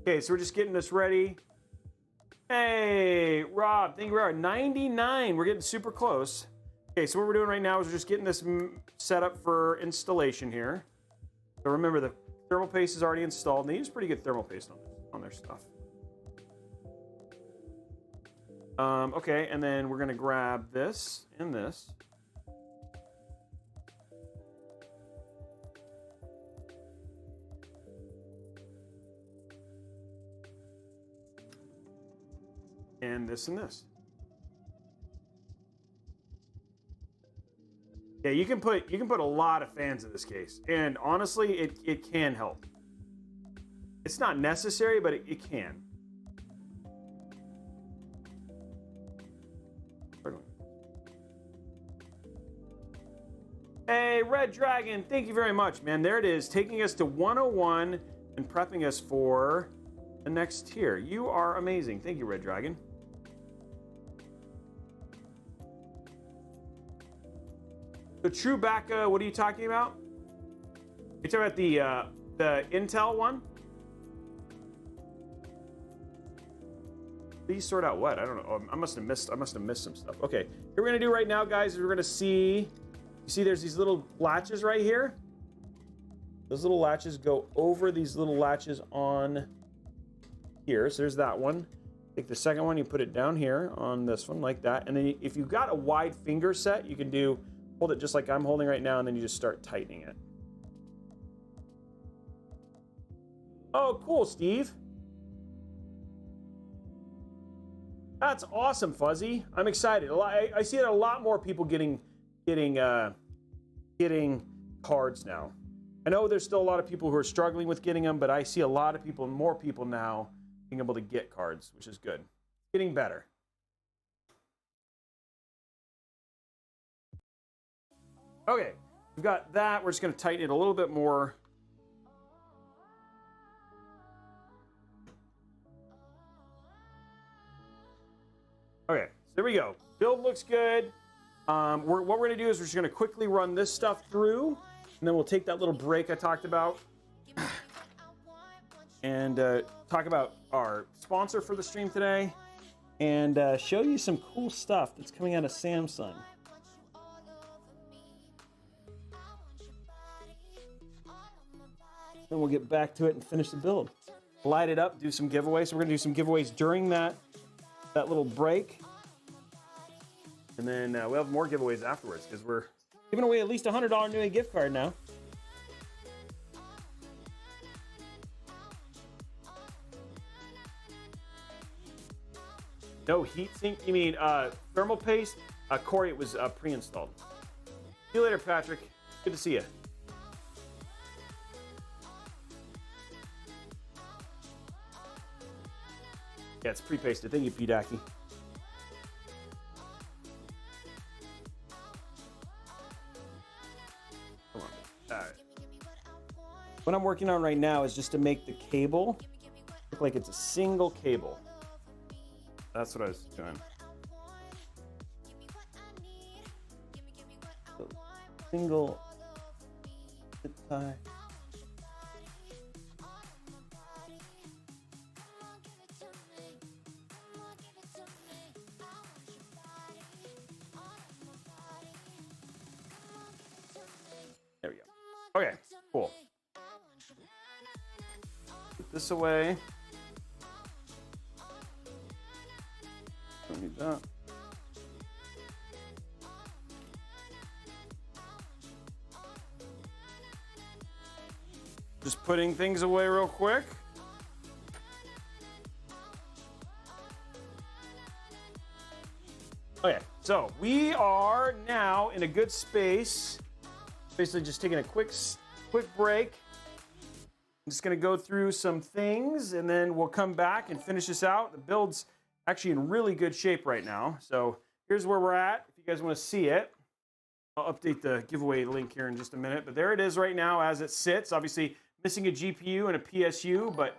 Okay, so we're just getting this ready. Hey, Rob, thank you very much. 99, we're getting super close. Okay, so what we're doing right now is we're just getting this set up for installation here. So remember, the thermal paste is already installed, and they use pretty good thermal paste on their stuff. Okay, and then we're gonna grab this and this. And this and this. Yeah, you can put a lot of fans in this case, and honestly, it can help. It's not necessary, but it can. Hey, Red Dragon, thank you very much, man. There it is, taking us to 101 and prepping us for the next tier. You are amazing. Thank you, Red Dragon. The True Bacca, what are you talking about? You're talking about the Intel one? Please sort out what? I don't know. Oh, I must have missed some stuff. Okay. What we're gonna do right now, guys, is we're gonna see. You see, there's these little latches right here. Those little latches go over these little latches on here. So there's that one. Take the second one, you put it down here on this one like that, and then if you've got a wide finger set, you can hold it just like I'm holding right now, and then you just start tightening it. Oh, cool, Steve. That's awesome, Fuzzy. I'm excited. I see a lot more people getting cards now. I know there's still a lot of people who are struggling with getting them, but I see a lot of people, more people now being able to get cards, which is good. Getting better. Okay, we've got that. We're just going to tighten it a little bit more. Okay, so there we go. Build looks good. What we're going to do is we're just going to quickly run this stuff through, and then we'll take that little break I talked about and talk about our sponsor for the stream today and show you some cool stuff that's coming out of Samsung. Then we'll get back to it and finish the build. Light it up, do some giveaways. So we're gonna do some giveaways during that little break. And then we'll have more giveaways afterwards because we're giving away at least a $100 new gift card now. No heatsink? You mean thermal paste? Corey, it was pre-installed. See you later, Patrick. Good to see you. Yeah, it's pre-pasted. Thank you, P-Dacky. Come on. All right. What I'm working on right now is just to make the cable look like it's a single cable. That's what I was doing. So, single zip tie. There we go. Okay, cool. Put this away. Don't need that. Just putting things away real quick. Okay, so we are now in a good space. Basically just taking a quick break. I'm just gonna go through some things and then we'll come back and finish this out. The build's actually in really good shape right now. So here's where we're at. If you guys want to see it, I'll update the giveaway link here in just a minute. But there it is right now as it sits. Obviously missing a GPU and a PSU, but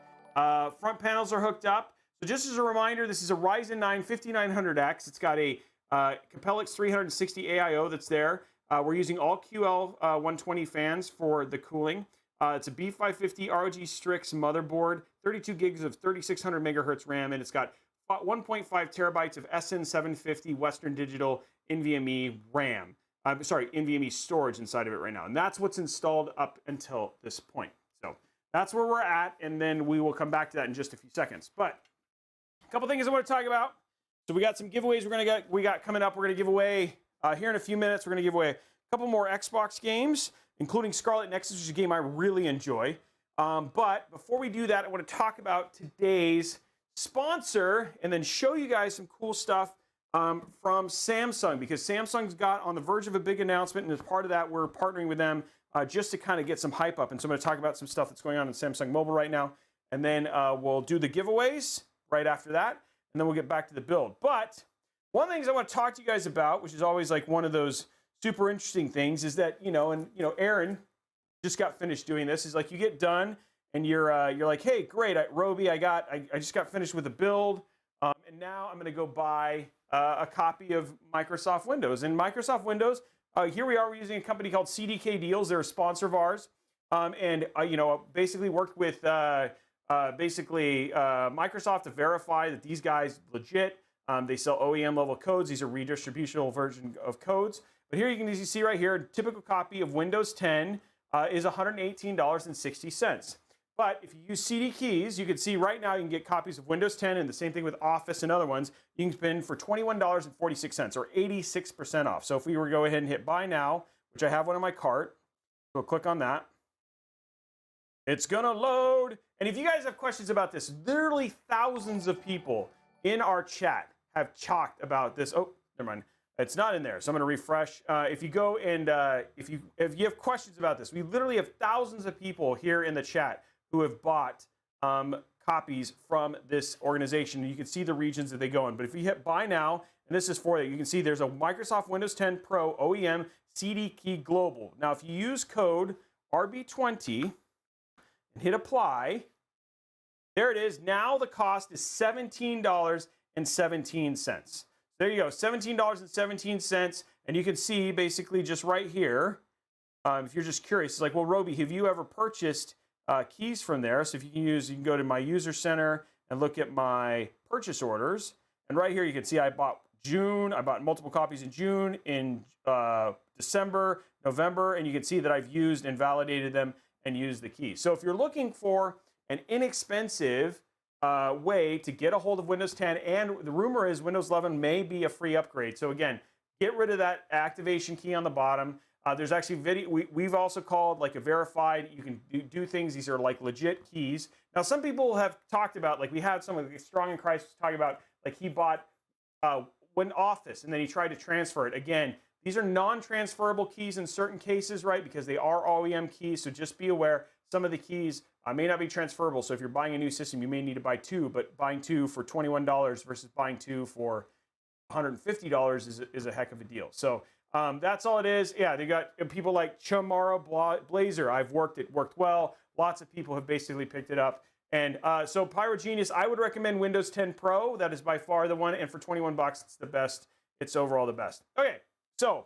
front panels are hooked up. So just as a reminder, this is a Ryzen 9 5900X. It's got a Capellix 360 AIO that's there. We're using all QL 120 fans for the cooling. It's a B550 ROG Strix motherboard, 32 gigs of 3600 megahertz RAM, and it's got 1.5 terabytes of SN750 Western Digital NVMe RAM. NVMe storage inside of it right now. And that's what's installed up until this point. So that's where we're at, and then we will come back to that in just a few seconds. But a couple things I want to talk about. So we got some giveaways we got coming up. We're going to give away here in a few minutes. We're going to give away a couple more Xbox games, including Scarlet Nexus, which is a game I really enjoy. But before we do that, I want to talk about today's sponsor and then show you guys some cool stuff from Samsung, because Samsung's got on the verge of a big announcement, and as part of that, we're partnering with them just to kind of get some hype up. And so I'm going to talk about some stuff that's going on in Samsung Mobile right now, and then we'll do the giveaways right after that, and then we'll get back to the build. But one of the things I want to talk to you guys about, which is always like one of those super interesting things, is that, Aaron just got finished doing this, is like you get done and you're like, hey, great, Robey, I just got finished with a build, and now I'm going to go buy a copy of Microsoft Windows. And Microsoft Windows, here we are, we're using a company called CDK Deals. They're a sponsor of ours, and basically worked with Microsoft to verify that these guys legit. They sell OEM level codes. These are redistributable version of codes. But here you can easily see right here, a typical copy of Windows 10 is $118.60. But if you use CD keys, you can see right now you can get copies of Windows 10, and the same thing with Office and other ones. You can spend for $21.46 or 86% off. So if we were to go ahead and hit buy now, which I have one in my cart, we'll click on that. It's gonna load. And if you guys have questions about this, literally thousands of people in our chat have talked about this. Oh, never mind. It's not in there, so I'm going to refresh. If you go and if you have questions about this, we literally have thousands of people here in the chat who have bought copies from this organization. You can see the regions that they go in. But if you hit buy now, and this is for you can see there's a Microsoft Windows 10 Pro OEM CD key global. Now, if you use code RB20 and hit apply, there it is. Now the cost is $17.17. There you go, $17.17, and you can see basically just right here, if you're just curious, it's like, well, Robey, have you ever purchased keys from there? So if you can go to my user center and look at my purchase orders, and right here you can see I bought multiple copies in June, in December, November, and you can see that I've used and validated them and used the keys. So if you're looking for an inexpensive way to get a hold of Windows 10, and the rumor is Windows 11 may be a free upgrade. So again, get rid of that activation key on the bottom. There's actually video. We've also called like a verified. You can do things. These are like legit keys. Now, some people have talked about, like we had someone like Strong in Christ talking about, like he bought Office and then he tried to transfer it. Again, these are non-transferable keys in certain cases, right? Because they are OEM keys. So just be aware. Some of the keys may not be transferable. So if you're buying a new system, you may need to buy two, but buying two for $21 versus buying two for $150 is a heck of a deal. So that's all it is. Yeah, they got people like Chamara Blazer. It worked well. Lots of people have basically picked it up. And so Pyrogenius, I would recommend Windows 10 Pro. That is by far the one. And for 21 bucks, it's the best. It's overall the best. Okay, so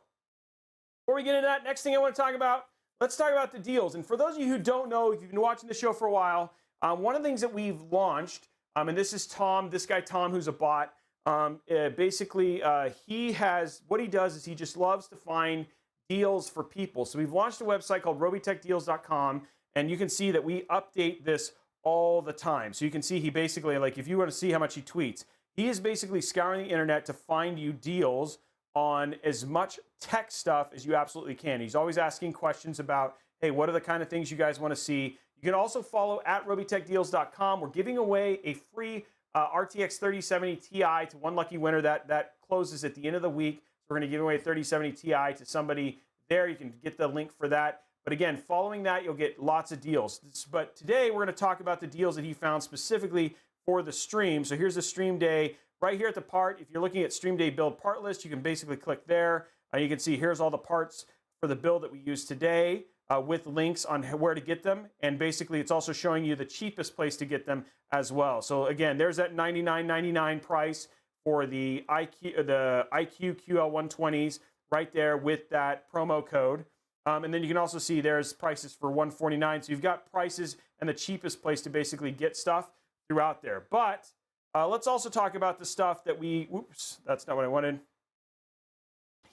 before we get into that, next thing I want to talk about, let's talk about the deals. And for those of you who don't know, if you've been watching the show for a while, one of the things that we've launched, and this is Tom, this guy Tom, who's a bot. Basically, what he does is he just loves to find deals for people. So we've launched a website called robeytechdeals.com, and you can see that we update this all the time. So you can see he basically, like if you want to see how much he tweets, he is basically scouring the internet to find you deals on as much tech stuff as you absolutely can. He's always asking questions about, hey, what are the kind of things you guys want to see? You can also follow at robeytechdeals.com. We're giving away a free RTX 3070Ti to one lucky winner. That closes at the end of the week. So we're going to give away a 3070 Ti to somebody there. You can get the link for that. But again, following that, you'll get lots of deals. But today, we're going to talk about the deals that he found specifically for the stream. So here's the stream day. Right here at the part, if you're looking at stream day build part list, you can basically click there. You can see here's all the parts for the build that we use today. with links on where to get them. And basically, it's also showing you the cheapest place to get them as well. So again, there's that $99.99 price for the iQOO QL120s right there with that promo code. And then you can also see there's prices for $149. So you've got prices and the cheapest place to basically get stuff throughout there. But let's also talk about the stuff that oops, that's not what I wanted.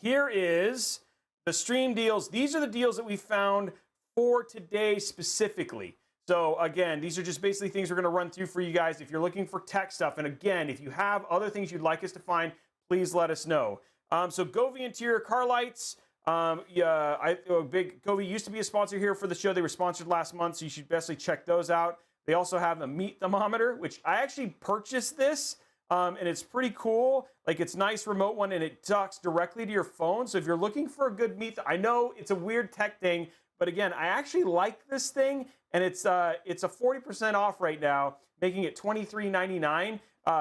Here is the stream deals. These are the deals that we found for today specifically. So again, these are just basically things we're going to run through for you guys if you're looking for tech stuff. And again, if you have other things you'd like us to find, please let us know. So Govee interior car lights. Govee used to be a sponsor here for the show. They were sponsored last month, so you should basically check those out. They also have a meat thermometer, which I actually purchased this, and it's pretty cool. Like, it's a nice remote one, and it docks directly to your phone. So if you're looking for a good meat, I know it's a weird tech thing, but again, I actually like this thing, and it's a 40% off right now, making it $23.99.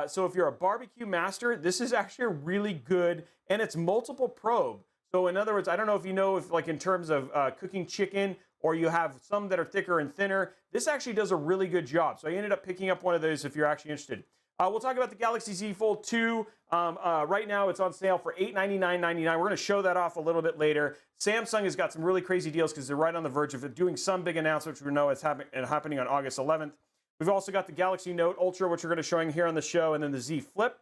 So if you're a barbecue master, this is actually a really good, and it's multiple probe. So in other words, I don't know if you know if, like, in terms of cooking chicken, or you have some that are thicker and thinner, this actually does a really good job. So I ended up picking up one of those if you're actually interested. We'll talk about the Galaxy Z Fold 2. Right now it's on sale for $899.99. We're going to show that off a little bit later. Samsung has got some really crazy deals because they're right on the verge of doing some big announcement, which we know is happening on August 11th. We've also got the Galaxy Note Ultra, which we're going to show you here on the show, and then the Z Flip.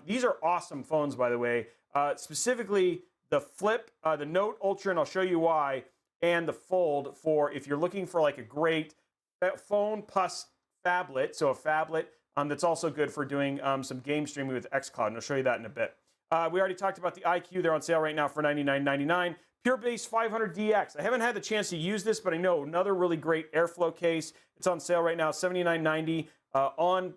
These are awesome phones, by the way. Specifically, the Flip, the Note Ultra, and I'll show you why, and the Fold for if you're looking for like a great phone plus phablet, so a phablet that's also good for doing some game streaming with xCloud, and I'll show you that in a bit. We already talked about the iQOO. They're on sale right now for $99.99. Pure Base 500DX. I haven't had the chance to use this, but I know another really great airflow case. It's on sale right now, $79.90 on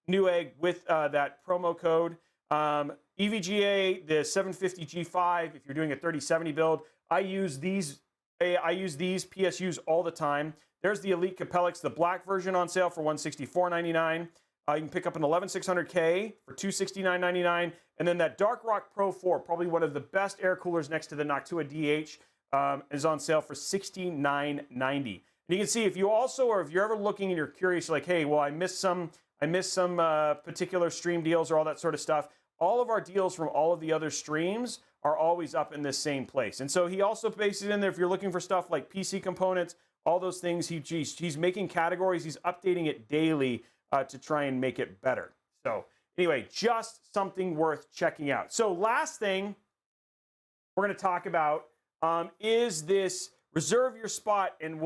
Newegg with that promo code. EVGA, the 750G5, if you're doing a 3070 build, I use these PSUs all the time. There's the Elite Capellix, the black version on sale for $164.99. You can pick up an 11600K for $269.99. And then that Dark Rock Pro 4, probably one of the best air coolers next to the Noctua DH, is on sale for $69.90. And you can see if you also, or if you're ever looking and you're curious, like, hey, well, I missed some particular stream deals or all that sort of stuff. All of our deals from all of the other streams are always up in this same place. And so he also pastes it in there if you're looking for stuff like PC components, all those things. He's making categories. He's updating it daily to try and make it better. So anyway, just something worth checking out. So last thing we're going to talk about is this reserve your spot. And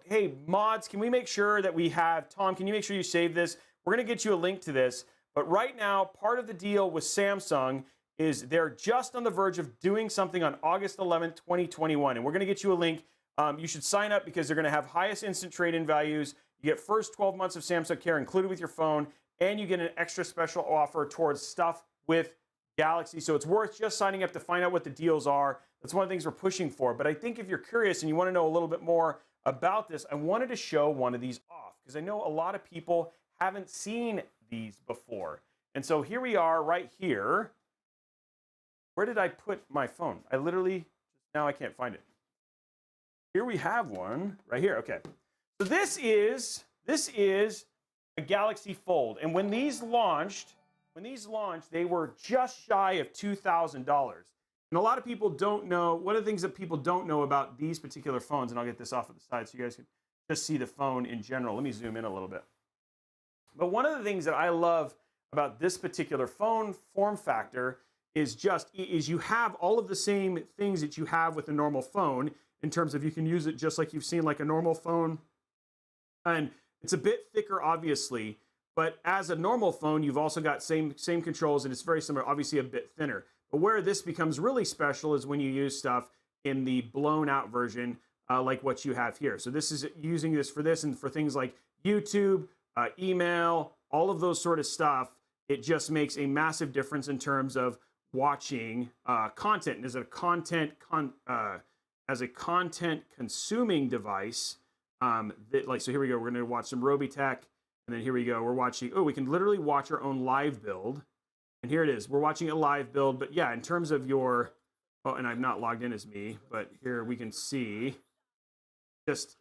hey, mods, can we make sure that we have, Tom, can you make sure you save this? We're going to get you a link to this. But right now, part of the deal with Samsung is they're just on the verge of doing something on August 11th, 2021. And we're going to get you a link. You should sign up because they're going to have highest instant trade-in values. You get first 12 months of Samsung Care included with your phone, and you get an extra special offer towards stuff with Galaxy. So it's worth just signing up to find out what the deals are. That's one of the things we're pushing for. But I think if you're curious and you want to know a little bit more about this, I wanted to show one of these off because I know a lot of people haven't seen these before. And so here we are right here. Where did I put my phone? I literally, now I can't find it. Here we have one right here. Okay. So this is a Galaxy Fold. And when these launched, they were just shy of $2,000. And a lot of people don't know, one of the things that people don't know about these particular phones, and I'll get this off to the side so you guys can just see the phone in general. Let me zoom in a little bit. But one of the things that I love about this particular phone form factor is you have all of the same things that you have with a normal phone in terms of you can use it just like you've seen like a normal phone. And it's a bit thicker, obviously, but as a normal phone, you've also got same controls, and it's very similar, obviously a bit thinner. But where this becomes really special is when you use stuff in the blown out version, like what you have here. So this is using this and for things like YouTube, email, all of those sort of stuff. It just makes a massive difference in terms of watching content. And as a content consuming device, so here we go. We're going to watch some Robeytech, and then here we go. We're watching. Oh, we can literally watch our own live build, and here it is. We're watching a live build. But yeah, in terms of your, and I'm not logged in as me, but here we can see just,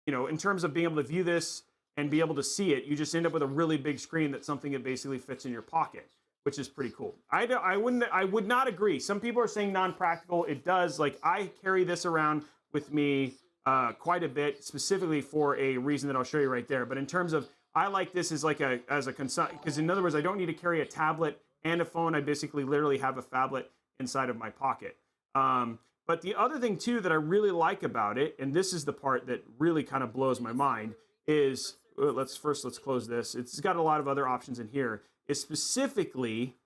you know, in terms of being able to view this and be able to see it, you just end up with a really big screen that's something that basically fits in your pocket, which is pretty cool. I would not agree. Some people are saying non-practical. It does. Like, I carry this around with me quite a bit, specifically for a reason that I'll show you right there. But in terms of, I like this as like as a because in other words, I don't need to carry a tablet and a phone. I basically literally have a phablet inside of my pocket. But the other thing too that I really like about it, and this is the part that really kind of blows my mind, is let's close this. It's got a lot of other options in here. Is specifically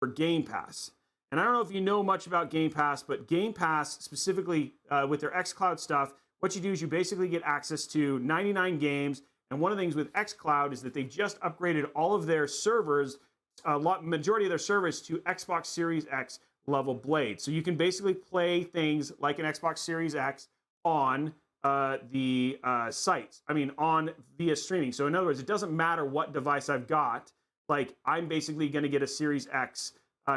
for Game Pass. And I don't know if you know much about Game Pass, but Game Pass specifically with their xCloud stuff, what you do is you basically get access to 99 games. And one of the things with xCloud is that they just upgraded all of their servers, majority of their servers to Xbox Series X level blades. So you can basically play things like an Xbox Series X on the sites. I mean, on via streaming. So in other words, it doesn't matter what device I've got. Like, I'm basically going to get a Series X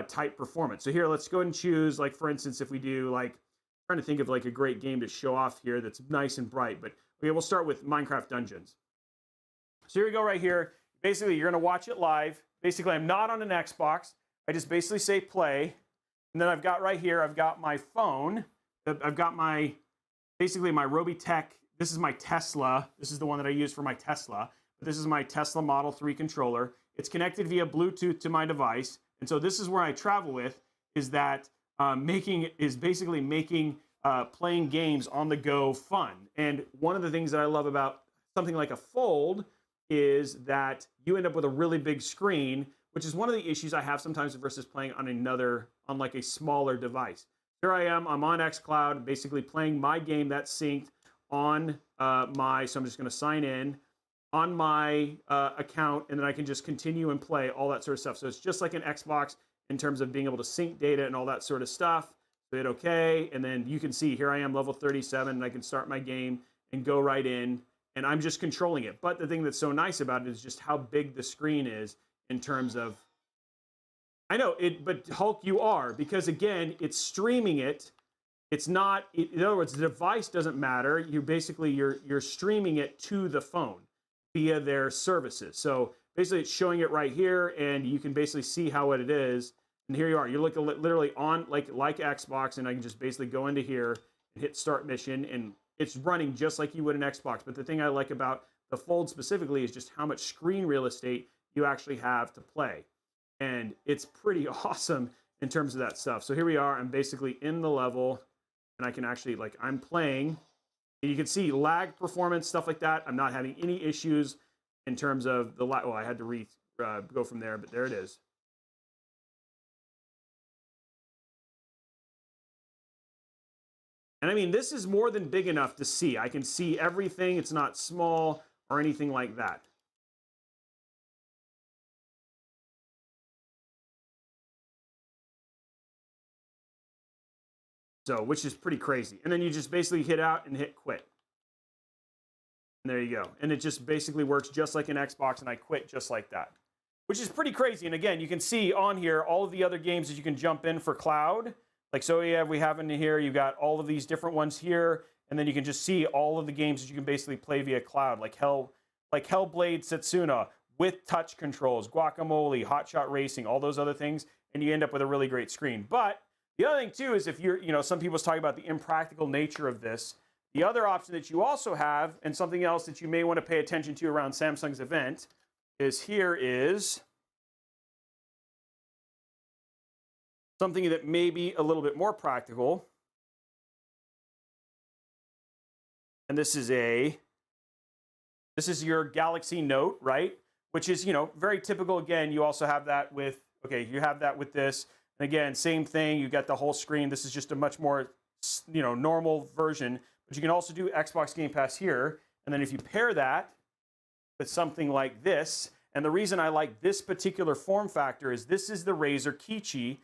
type performance. So here, let's go ahead and choose, like, for instance, if we do, like, I'm trying to think of like a great game to show off here that's nice and bright. But okay, we'll start with Minecraft Dungeons. So here we go right here. Basically, you're going to watch it live. Basically, I'm not on an Xbox. I just basically say play. And then I've got right here, I've got my phone. I've got my, basically my Robeytech. This is my Tesla. This is the one that I use for my Tesla. But this is my Tesla Model 3 controller. It's connected via Bluetooth to my device. And so this is where I travel with, is that basically making playing games on the go fun. And one of the things that I love about something like a Fold is that you end up with a really big screen, which is one of the issues I have sometimes versus playing on like a smaller device. Here I am, I'm on xCloud, basically playing my game that's synced on so I'm just gonna sign in on my account, and then I can just continue and play all that sort of stuff. So it's just like an Xbox in terms of being able to sync data and all that sort of stuff. So hit OK, and then you can see here I am level 37, and I can start my game and go right in, and I'm just controlling it. But the thing that's so nice about it is just how big the screen is in terms of, I know it, but Hulk, you are, because again, it's streaming it. It's not, in other words, the device doesn't matter. You're streaming it to the phone via their services. So basically it's showing it right here, and you can basically see how it is. And here you are. You're looking literally on like Xbox, and I can just basically go into here and hit start mission, and it's running just like you would an Xbox. But the thing I like about the Fold specifically is just how much screen real estate you actually have to play. And it's pretty awesome in terms of that stuff. So here we are. I'm basically in the level, and I can actually, like, I'm playing. And you can see lag performance, stuff like that. I'm not having any issues in terms of the lag. Well, I had to go from there, but there it is. And I mean, this is more than big enough to see. I can see everything. It's not small or anything like that. So, which is pretty crazy. And then you just basically hit out and hit quit. And there you go. And it just basically works just like an Xbox, and I quit just like that, which is pretty crazy. And again, you can see on here all of the other games that you can jump in for cloud. Like, so yeah, we have in here, you've got all of these different ones here, and then you can just see all of the games that you can basically play via cloud, like Hellblade Setsuna with touch controls, Guacamole, Hot Shot Racing, all those other things, and you end up with a really great screen. But the other thing too is if you're, some people's talking about the impractical nature of this. The other option that you also have, and something else that you may want to pay attention to around Samsung's event, is here is something that may be a little bit more practical. And this is your Galaxy Note, right? Which is, very typical. Again, you also have that with, you have that with this. And again, same thing, you got the whole screen. This is just a much more, normal version. But you can also do Xbox Game Pass here. And then if you pair that with something like this, and the reason I like this particular form factor is this is the Razer Kichi,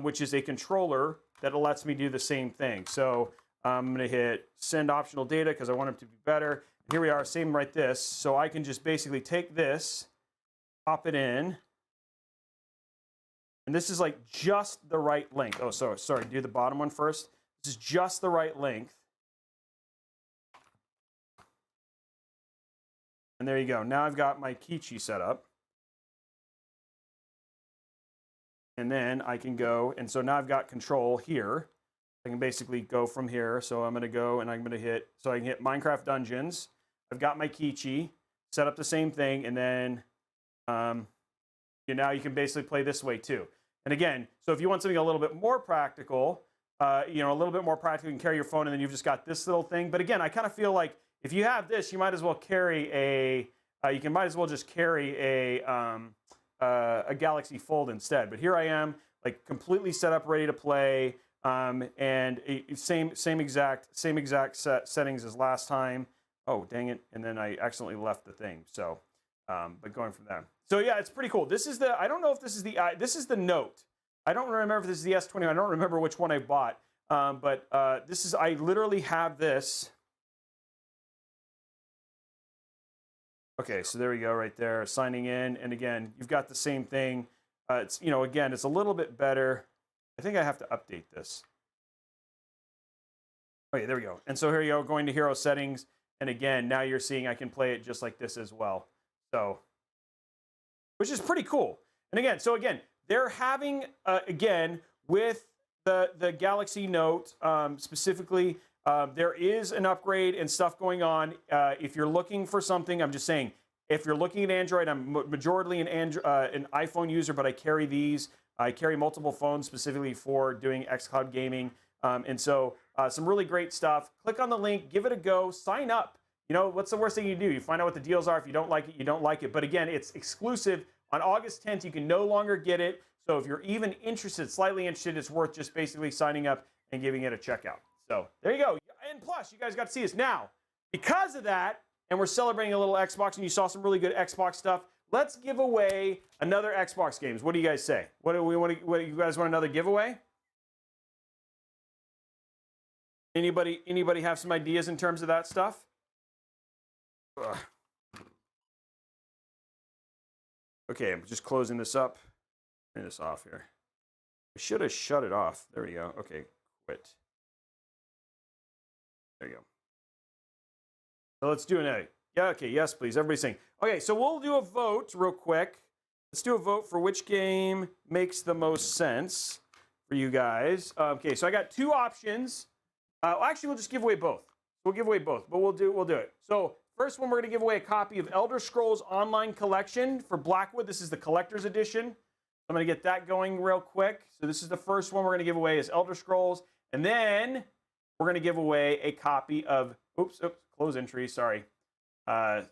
which is a controller that lets me do the same thing. So I'm going to hit send optional data because I want it to be better. And here we are, same right this. So I can just basically take this, pop it in. And this is like just the right length. Oh, sorry, do the bottom one first. This is just the right length. And there you go. Now I've got my Kichi set up. And then I can go, and so now I've got control here. I can basically go from here. So I'm going to go and I'm going to hit, so I can hit Minecraft Dungeons. I've got my Kichi, set up the same thing, and then now you can basically play this way too. And again, so if you want something a little bit more practical, a little bit more practical, you can carry your phone, and then you've just got this little thing. But again, I kind of feel like if you have this, you might as well carry might as well just carry a Galaxy Fold instead. But here I am, like completely set up, ready to play, and same exact settings as last time. Oh, dang it! And then I accidentally left the thing. So, but going from there. So yeah, it's pretty cool. This is the, I don't know if this is the Note. I don't remember if this is the S20. I don't remember which one I bought. But this is, I literally have this. Okay, so there we go right there, signing in. And again, you've got the same thing. It's, again, it's a little bit better. I think I have to update this. Okay, there we go. And so here you go, going to hero settings. And again, now you're seeing I can play it just like this as well. So, which is pretty cool. And again, they're having, again, with the Galaxy Note specifically, there is an upgrade and stuff going on. If you're looking for something, I'm just saying, if you're looking at Android, I'm majorly an iPhone user, but I carry these. I carry multiple phones specifically for doing xCloud gaming. And so some really great stuff. Click on the link, give it a go, sign up. What's the worst thing you do? You find out what the deals are. If you don't like it, you don't like it. But again, it's exclusive. On August 10th, you can no longer get it. So if you're even interested, slightly interested, it's worth just basically signing up and giving it a checkout. So there you go. And plus, you guys got to see this now. Because of that, and we're celebrating a little Xbox, and you saw some really good Xbox stuff, let's give away another Xbox games. What do you guys say? What do you guys want another giveaway? Anybody have some ideas in terms of that stuff? Ugh. Okay, I'm just closing this up. Turn this off here. I should have shut it off. There we go. Okay, quit. There you go. So let's do an yeah, okay, yes, please. Everybody's saying. Okay, so we'll do a vote real quick. Let's do a vote for which game makes the most sense for you guys. Okay, so I got two options. Actually, we'll just give away both. We'll give away both, but we'll do it. So first one, we're going to give away a copy of Elder Scrolls Online Collection for Blackwood. This is the collector's edition. I'm going to get that going real quick. So this is the first one we're going to give away is Elder Scrolls. And then we're going to give away a copy of, close entry, sorry. Okay.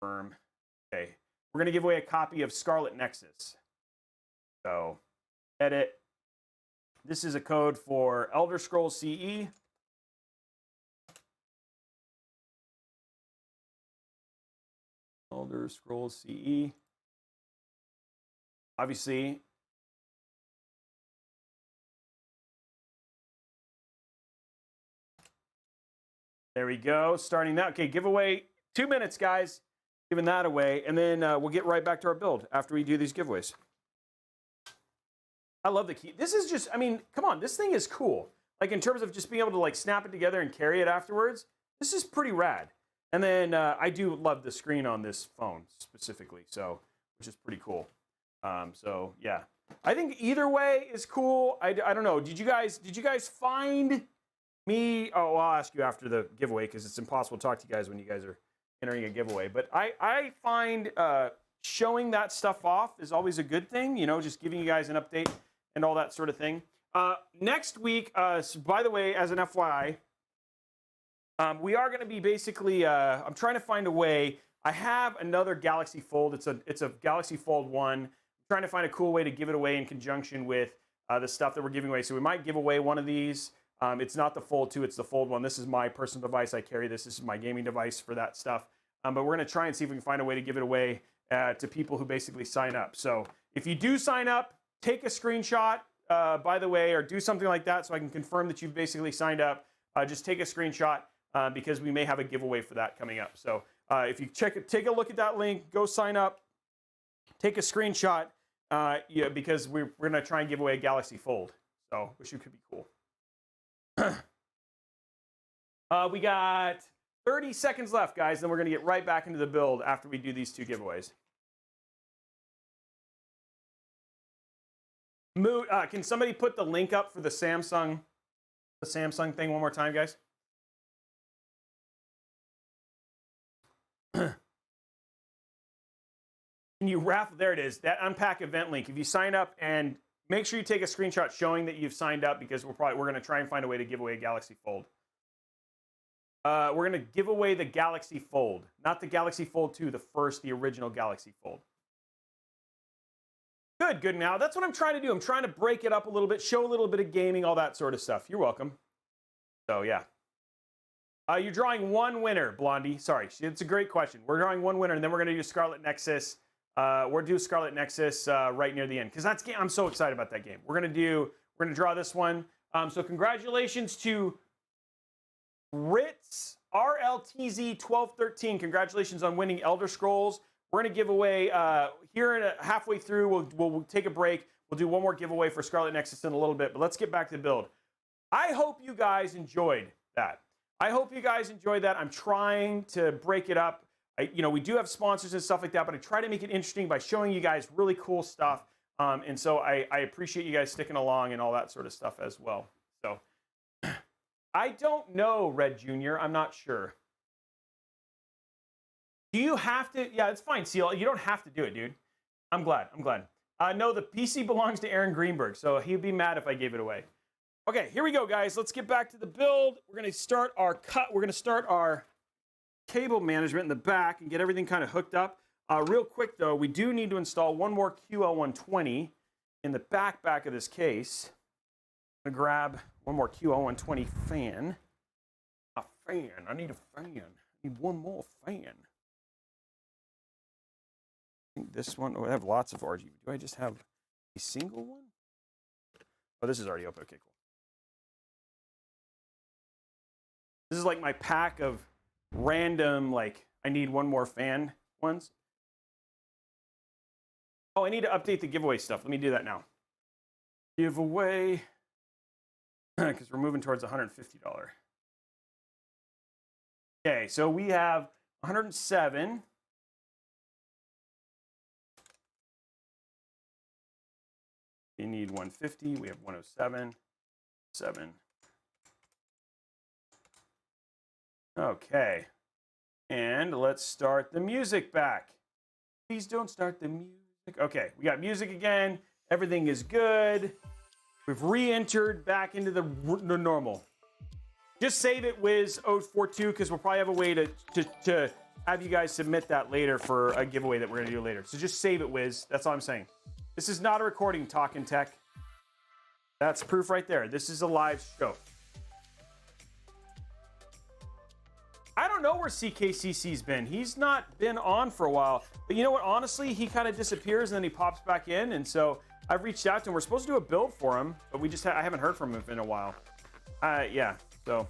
We're going to give away a copy of Scarlet Nexus. So, edit. This is a code for Elder Scrolls CE. Elder Scrolls CE. Obviously, there we go. Starting that. Okay, giveaway. 2 minutes, guys. Giving that away. And then we'll get right back to our build after we do these giveaways. I love the key. This is just, I mean, come on. This thing is cool. Like in terms of just being able to like snap it together and carry it afterwards. This is pretty rad. And then I do love the screen on this phone specifically. So, which is pretty cool. So yeah, I think either way is cool. I don't know. Did you guys find me? Oh, I'll ask you after the giveaway because it's impossible to talk to you guys when you guys are entering a giveaway. But I find showing that stuff off is always a good thing. Just giving you guys an update and all that sort of thing. Next week, so by the way, as an FYI, we are going to be basically. I'm trying to find a way. I have another Galaxy Fold. It's a Galaxy Fold 1. I'm trying to find a cool way to give it away in conjunction with the stuff that we're giving away. So we might give away one of these. It's not the Fold 2, it's the Fold 1. This is my personal device. I carry this. This is my gaming device for that stuff. But we're going to try and see if we can find a way to give it away to people who basically sign up. So if you do sign up, take a screenshot, by the way, or do something like that so I can confirm that you've basically signed up. Just take a screenshot because we may have a giveaway for that coming up. So if you take a look at that link, go sign up, take a screenshot, because we're going to try and give away a Galaxy Fold. So, which could be cool. We got 30 seconds left, guys. Then we're going to get right back into the build after we do these 2 giveaways. Can somebody put the link up for the Samsung thing one more time, guys? Can you raffle? There it is. That unpack event link. If you sign up, and make sure you take a screenshot showing that you've signed up, because we're going to try and find a way to give away a Galaxy Fold. We're going to give away the Galaxy Fold, not the Galaxy Fold 2, the original Galaxy Fold. Good now. That's what I'm trying to do. I'm trying to break it up a little bit, show a little bit of gaming, all that sort of stuff. You're welcome. So, yeah. You're drawing 1 winner, Blondie. Sorry, it's a great question. We're drawing 1 winner, and then we're going to do Scarlet Nexus. We're do Scarlet Nexus right near the end, because that's game. I'm so excited about that game. We're going to draw this one. So congratulations to Ritz RLTZ 1213. Congratulations on winning Elder Scrolls. We're going to give away here halfway through. We'll take a break. We'll do one more giveaway for Scarlet Nexus in a little bit, but let's get back to the build. I hope you guys enjoyed that. I'm trying to break it up. We do have sponsors and stuff like that, but I try to make it interesting by showing you guys really cool stuff. And so I appreciate you guys sticking along and all that sort of stuff as well. So I don't know, Red Jr. I'm not sure. Do you have to? Yeah, it's fine, Seal. You don't have to do it, dude. I'm glad. No, the PC belongs to Aaron Greenberg, so he'd be mad if I gave it away. Okay, here we go, guys. Let's get back to the build. We're going to start our We're going to start our cable management in the back and get everything kind of hooked up. Real quick, though, we do need to install one more QL120 in the back of this case. I'm going to grab one more QL120 fan. A fan. I need a fan. I need one more fan. I think this one, I have lots of RGB. Do I just have a single one? Oh, this is already open. Okay, cool. This is like my pack of random, like, I need one more fan ones. Oh, I need to update the giveaway stuff. Let me do that now. Giveaway, because we're moving towards $150. Okay, so we have 107. We need 150. We have 107. 7. Okay. And let's start the music back. Please don't start the music. Okay, we got music again. Everything is good. We've re-entered back into the normal. Just save it, Wiz042, because we'll probably have a way to have you guys submit that later for a giveaway that we're going to do later. So just save it, Wiz. That's all I'm saying. This is not a recording, Talkin' Tech. That's proof right there. This is a live show. I don't know where CKCC's been. He's not been on for a while. But you know what? Honestly, he kind of disappears and then he pops back in. And so I've reached out to him. We're supposed to do a build for him, but we just I haven't heard from him in a while. Yeah, so.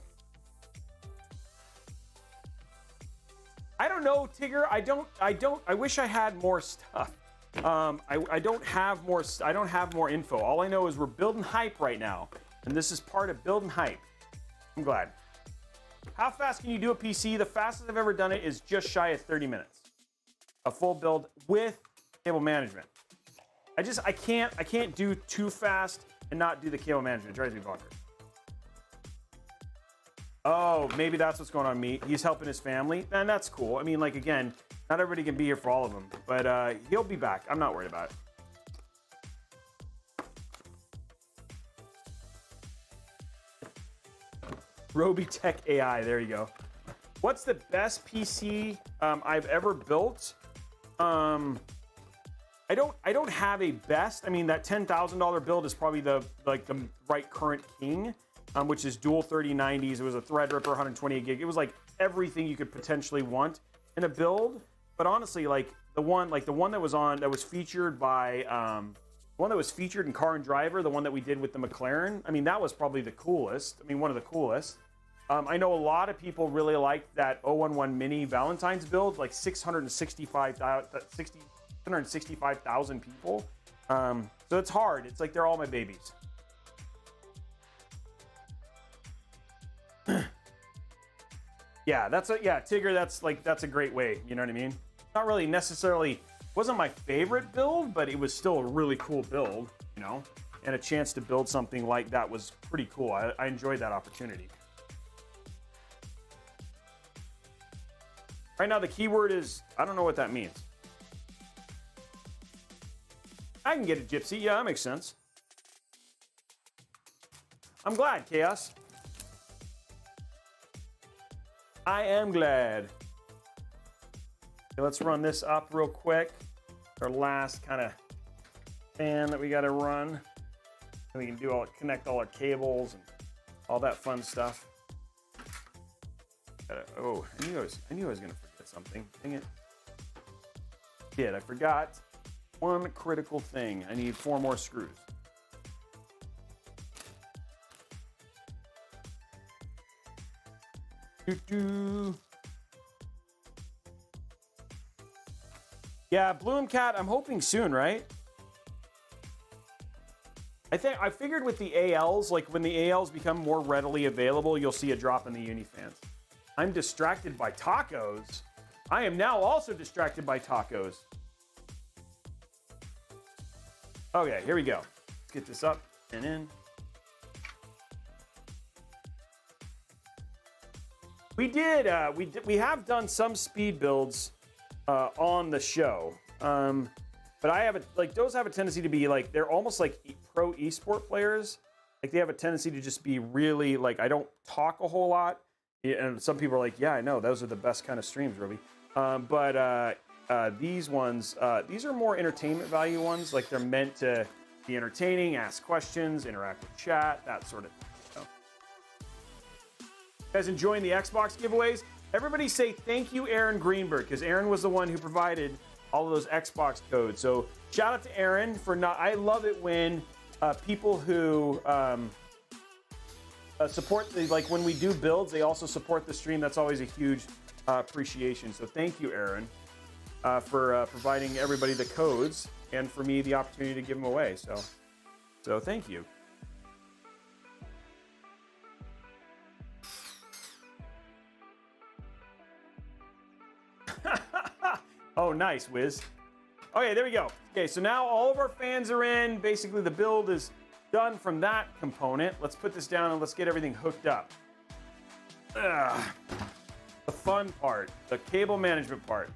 I don't know, Tigger. I wish I had more stuff. I don't have more info. All I know is we're building hype right now. And this is part of building hype. I'm glad. How fast can you do a PC? The fastest I've ever done it is just shy of 30 minutes. A full build with cable management. I can't do too fast and not do the cable management. It drives me bonkers. Oh, maybe that's what's going on with me. He's helping his family. And that's cool. I mean, like, again, not everybody can be here for all of them. But he'll be back. I'm not worried about it. Robeytech AI, there you go. What's the best PC I've ever built? I don't have a best. I mean, that $10,000 build is probably the right current king, which is dual 3090s. It was a Threadripper 128 gig. It was like everything you could potentially want in a build. But honestly, like the one that was featured by the one that was featured in Car and Driver, the one that we did with the McLaren, I mean, that was probably the coolest. I mean, one of the coolest. I know a lot of people really liked that 011 Mini Valentine's build, like 665,000 people. So it's hard. It's like they're all my babies. Yeah, Tigger, that's a great way, you know what I mean? Not really necessarily, wasn't my favorite build, but it was still a really cool build, you know? And a chance to build something like that was pretty cool. I enjoyed that opportunity. Right now, the keyword is, I don't know what that means. I can get a Gypsy. Yeah, that makes sense. I'm glad, Chaos. I am glad. Okay, let's run this up real quick. Our last kind of fan that we got to run. And we can do connect all our cables and all that fun stuff. Oh, I knew I was gonna forget something. Dang it. I forgot one critical thing. I need 4 more screws. Yeah, Bloom Cat, I'm hoping soon, right? I figured with the ALs, like when the ALs become more readily available, you'll see a drop in the Unifans. I'm distracted by tacos. I am now also distracted by tacos. Okay, here we go. Let's get this up and in. We have done some speed builds on the show. But those have a tendency to be like, they're almost like pro esport players. Like they have a tendency to just be really like, I don't talk a whole lot. And some people are like, yeah, I know, those are the best kind of streams, Robey. These ones, these are more entertainment value ones. Like they're meant to be entertaining, ask questions, interact with chat, that sort of thing. So. You guys enjoying the Xbox giveaways? Everybody say thank you, Aaron Greenberg, because Aaron was the one who provided all of those Xbox codes. So shout out to Aaron for I love it when people who support, like when we do builds, they also support the stream. That's always a huge appreciation. So thank you, Aaron, for providing everybody the codes and for me the opportunity to give them away. So thank you. Oh, nice, Wiz. Okay, there we go. Okay, so now all of our fans are in. Basically, the build is done from that component. Let's put this down and let's get everything hooked up. Ugh. The fun part, the cable management part.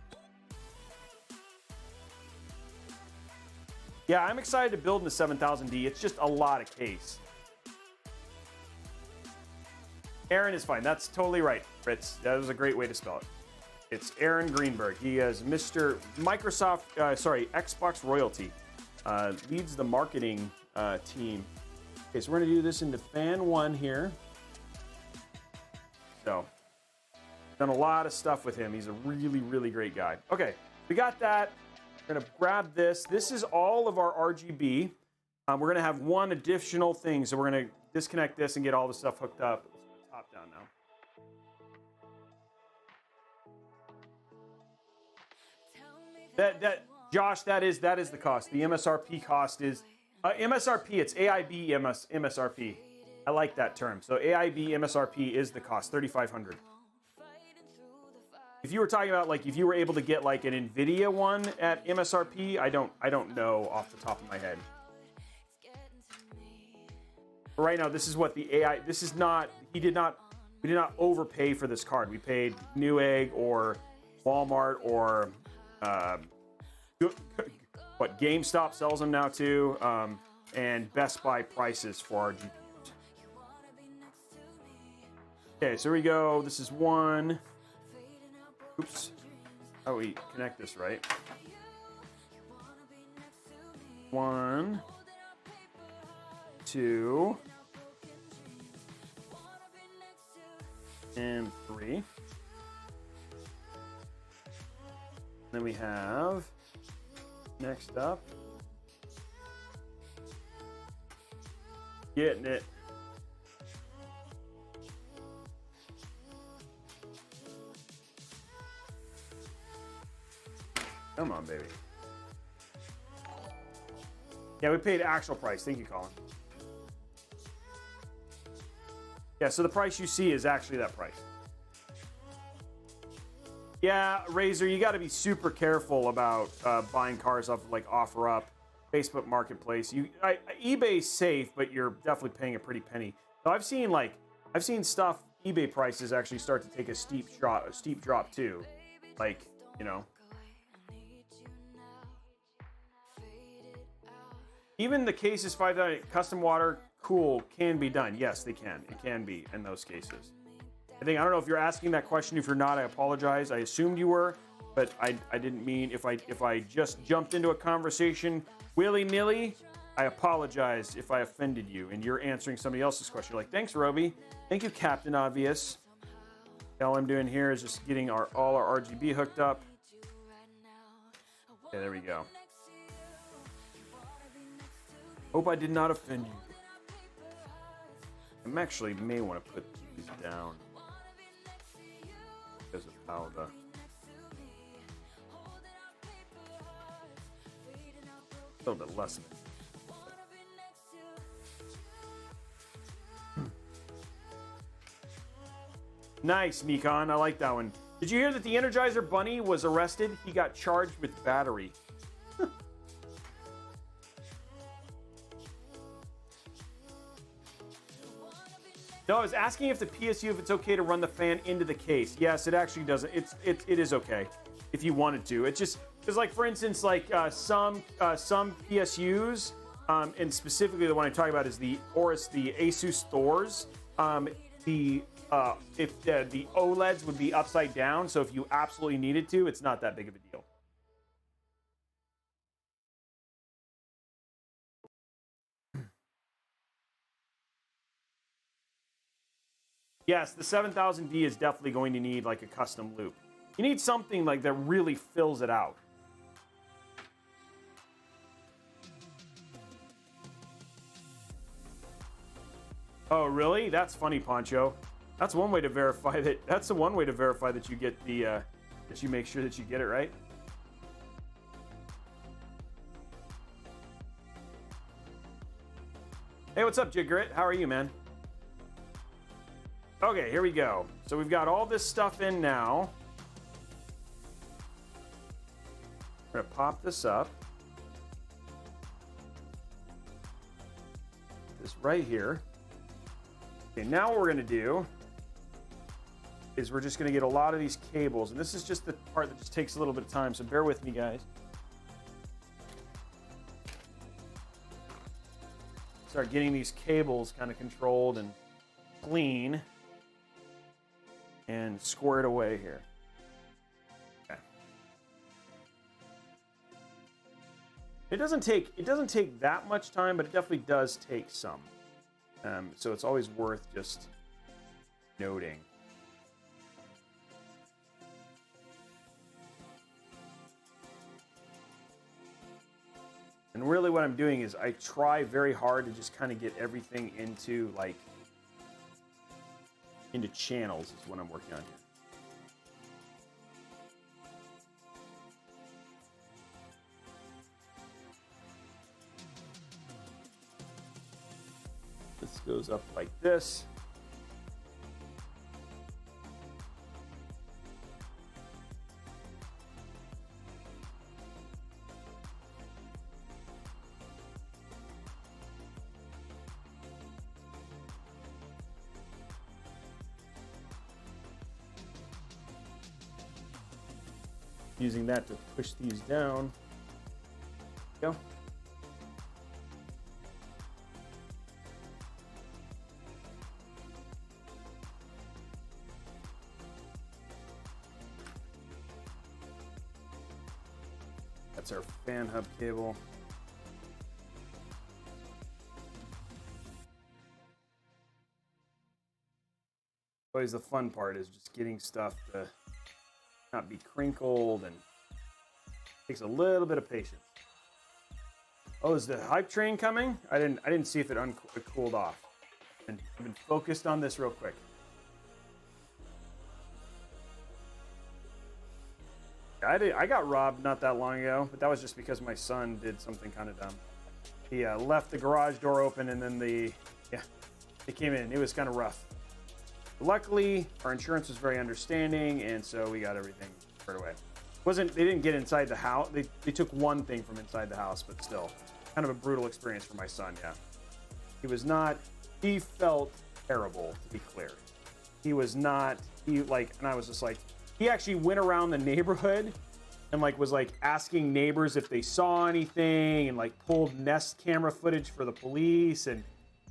Yeah, I'm excited to build in the 7000D. It's just a lot of case. Aaron is fine. That's totally right, Fritz. That was a great way to spell it. It's Aaron Greenberg. He is Mr. Xbox royalty. Leads the marketing team. Okay, so we're gonna do this into fan 1 here. So, done a lot of stuff with him. He's a really, really great guy. Okay, we got that. We're gonna grab this. This is all of our RGB. We're gonna have one additional thing. So we're gonna disconnect this and get all the stuff hooked up. Let's put the top down now. Josh, that is the cost. The MSRP cost is MSRP. It's AIB MSRP. I like that term. So AIB MSRP is the cost, $3,500. If you were talking about like if you were able to get like an Nvidia one at MSRP, I don't know off the top of my head. But right now, this is what the AI. This is not. We did not overpay for this card. We paid Newegg or Walmart or. What GameStop sells them now too, and Best Buy prices for our GPUs. Okay, so here we go. This is one. Oops. Oh, we connect this right. 1, 2, and 3. Then we have, next up, getting it. Come on, baby. Yeah, we paid actual price. Thank you, Colin. Yeah, so the price you see is actually that price. Yeah, Razor, you got to be super careful about buying cars off of, like, OfferUp, Facebook Marketplace. eBay's safe, but you're definitely paying a pretty penny. So I've seen stuff, eBay prices actually start to take a steep drop too. Like, you know. Even the cases 5,000 custom water cool can be done. Yes, they can. It can be in those cases. I don't know if you're asking that question. If you're not, I apologize. I assumed you were, but I didn't mean, if I just jumped into a conversation willy-nilly, I apologize if I offended you and you're answering somebody else's question. You're like, thanks, Robey. Thank you, Captain Obvious. All I'm doing here is just getting all our RGB hooked up. Okay, there we go. Hope I did not offend you. I actually may want to put these down because of how a little bit less of it. Nice, Nikon. I like that one. Did you hear that the Energizer Bunny was arrested? He got charged with battery. No, I was asking if the PSU, if it's okay to run the fan into the case. Yes, it actually doesn't. It is okay if you wanted to. It's just because, like, for instance, like some PSUs, and specifically the one I'm talking about is the ASUS Thors. The OLEDs would be upside down, so if you absolutely needed to, it's not that big of a deal. Yes, the 7000D is definitely going to need like a custom loop. You need something like that really fills it out. Oh, really? That's funny, Poncho. That's one way to verify that. That's the one way to verify that you get the that you make sure that you get it right. Hey, what's up, Jigrit? How are you, man? Okay, here we go. So we've got all this stuff in now. We're gonna pop this up. This right here. Okay, now what we're gonna do is we're just gonna get a lot of these cables, and this is just the part that just takes a little bit of time, so bear with me, guys. Start getting these cables kind of controlled and clean and squared away here. Okay. It doesn't take that much time, but it definitely does take some. So it's always worth just noting. And really what I'm doing is I try very hard to just kind of get everything into channels is what I'm working on here. This goes up like this. Using that to push these down. Go. That's our fan hub cable. Always the fun part is just getting stuff to not be crinkled, and takes a little bit of patience. Oh, is the hype train coming? I didn't see if it cooled off. And I've been focused on this real quick. I got robbed not that long ago, but that was just because my son did something kind of dumb. He left the garage door open, and then they came in. It was kind of rough. Luckily, our insurance was very understanding, and so we got everything right away. They didn't get inside the house. They took one thing from inside the house, but still, kind of a brutal experience for my son. Yeah, he felt terrible, to be clear. He was not, and I was just like, he actually went around the neighborhood and was asking neighbors if they saw anything, and pulled Nest camera footage for the police. And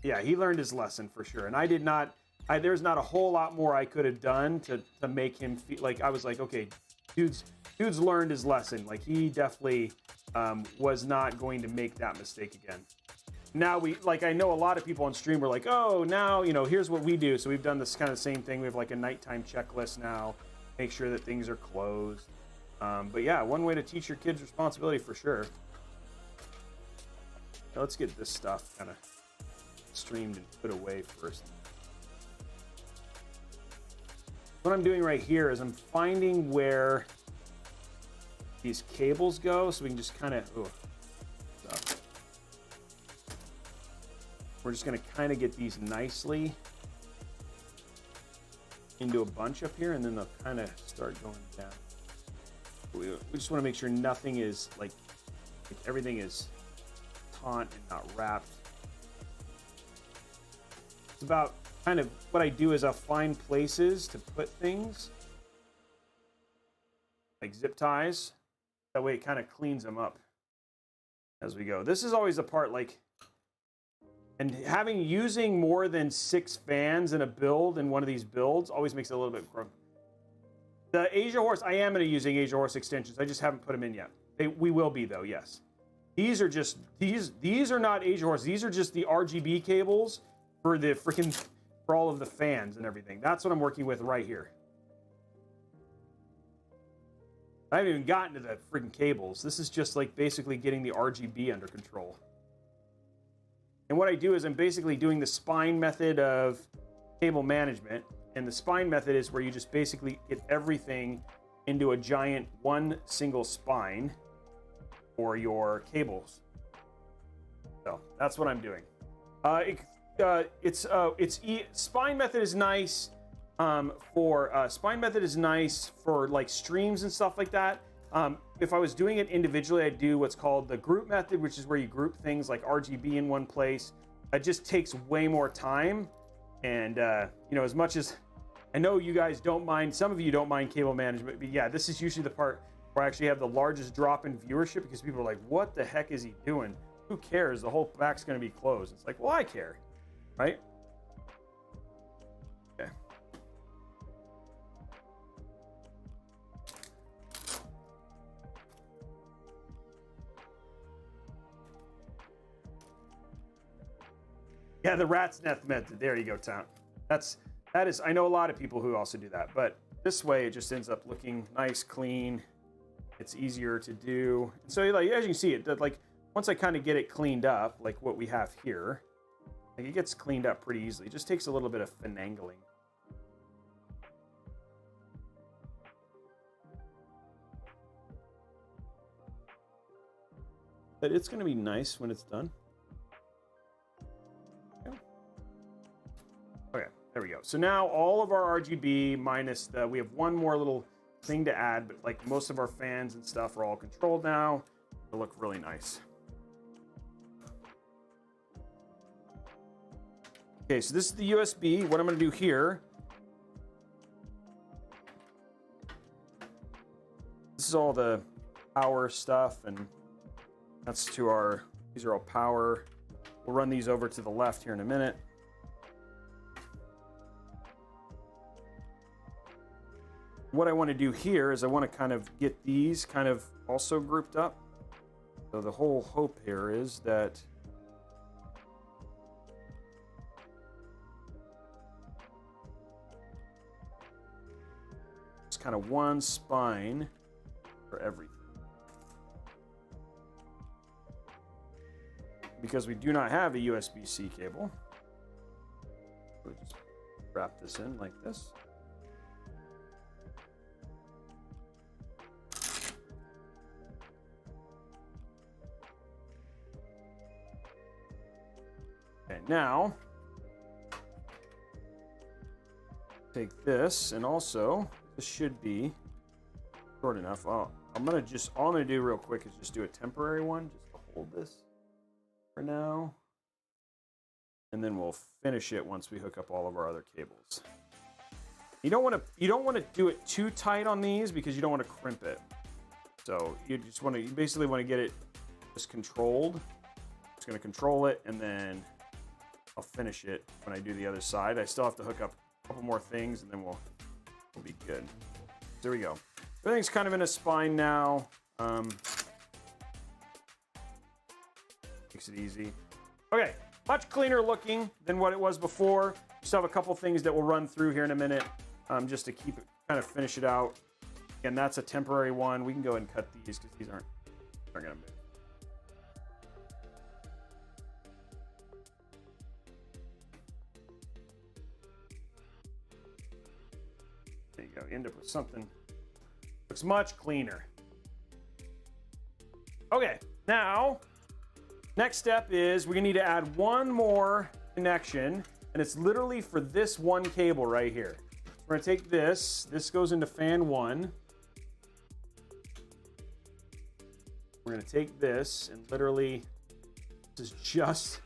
yeah, he learned his lesson for sure. And I did not, there's not a whole lot more I could have done to make him feel I was like, okay, dude's learned his lesson. He definitely was not going to make that mistake again. Now I know a lot of people on stream were like, oh, now, here's what we do. So we've done this kind of same thing. We have a nighttime checklist now, make sure that things are closed. But yeah, one way to teach your kids responsibility for sure. Now let's get this stuff kind of streamed and put away first. What I'm doing right here is I'm finding where these cables go, so we can just kind of, we're just going to kind of get these nicely into a bunch up here, and then they'll kind of start going down. We just want to make sure nothing is everything is taut and not wrapped. It's about kind of what I do is I'll find places to put things, like zip ties. That way it kind of cleans them up as we go. This is always the part and using more than 6 fans in a build, in one of these builds, always makes it a little bit gross. The Asia Horse, I am going to using Asia Horse extensions. I just haven't put them in yet. We will be though, yes. These are just, these are not Asia Horse. These are just the RGB cables for the for all of the fans and everything. That's what I'm working with right here. I haven't even gotten to the freaking cables. This is just basically getting the RGB under control. And what I do is I'm basically doing the spine method of cable management. And the spine method is where you just basically get everything into a giant one single spine for your cables. So that's what I'm doing. Spine method is nice spine method is nice for streams and stuff like that. If I was doing it individually, I'd do what's called the group method, which is where you group things like RGB in one place. It just takes way more time. And, as much as I know you guys don't mind, some of you don't mind cable management, but yeah, this is usually the part where I actually have the largest drop in viewership because people are like, what the heck is he doing? Who cares? The whole back's going to be closed. It's like, well, I care, right? Okay. Yeah, the rat's nest method. There you go, Tom. That is. I know a lot of people who also do that, but this way it just ends up looking nice, clean. It's easier to do. So, as you can see, it once I kind of get it cleaned up, like what we have here, it gets cleaned up pretty easily. It just takes a little bit of finagling. But it's going to be nice when it's done. Okay, there we go. So now all of our RGB minus we have one more little thing to add, but most of our fans and stuff are all controlled now. It'll look really nice. Okay, so this is the USB. What I'm going to do here, this is all the power stuff, and that's to these are all power. We'll run these over to the left here in a minute. What I want to do here is I want to kind of get these kind of also grouped up. So the whole hope here is that it's kind of one spine for everything. Because we do not have a USB-C cable, we'll just wrap this in like this. Okay, now take this, and also this should be short enough. Oh, all I'm gonna do real quick is just do a temporary one, just to hold this for now. And then we'll finish it once we hook up all of our other cables. You don't want to do it too tight on these because you don't want to crimp it. So you basically want to get it just controlled. Just going to control it, and then I'll finish it when I do the other side. I still have to hook up a couple more things, and then we'll be good. There we go. Everything's kind of in a spine now. Makes it easy. Okay, much cleaner looking than what it was before. Still have a couple things that we'll run through here in a minute, just to keep it, kind of finish it out. Again, that's a temporary one. We can go ahead and cut these because these aren't going to move. There you go. You end up with something looks much cleaner. Okay, now next step is we're gonna need to add one more connection, and it's literally for this one cable right here. We're gonna take this goes into fan 1. We're gonna take this and literally, this is just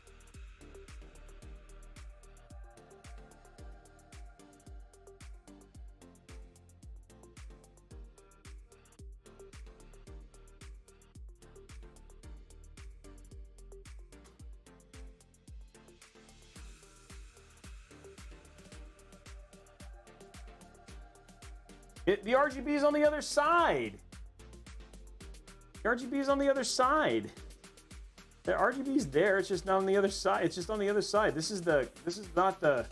the RGB is on the other side. The RGB is on the other side. The RGB is there. It's just not on the other side. It's just on the other side. This is not the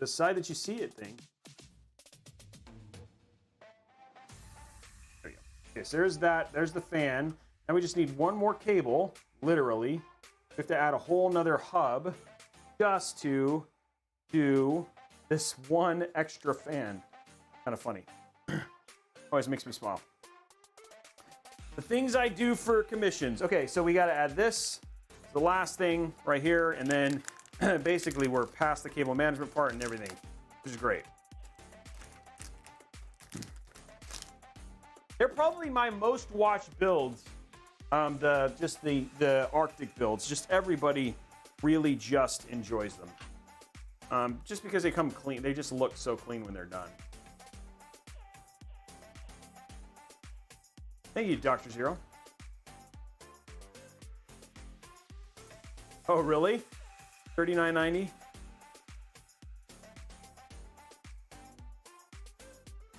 side that you see it thing. There you go. Okay, so there's that. There's the fan. Now we just need one more cable. Literally, we have to add a whole nother hub just to do this one extra fan. Kind of funny. Always makes me smile. The things I do for commissions. Okay, so we got to add this, the last thing right here, and then basically we're past the cable management part and everything, which is great. They're probably my most watched builds. The Arctic builds. Just everybody really just enjoys them. Just because they come clean, they just look so clean when they're done. Thank you, Dr. Zero. Oh, really? $39.90?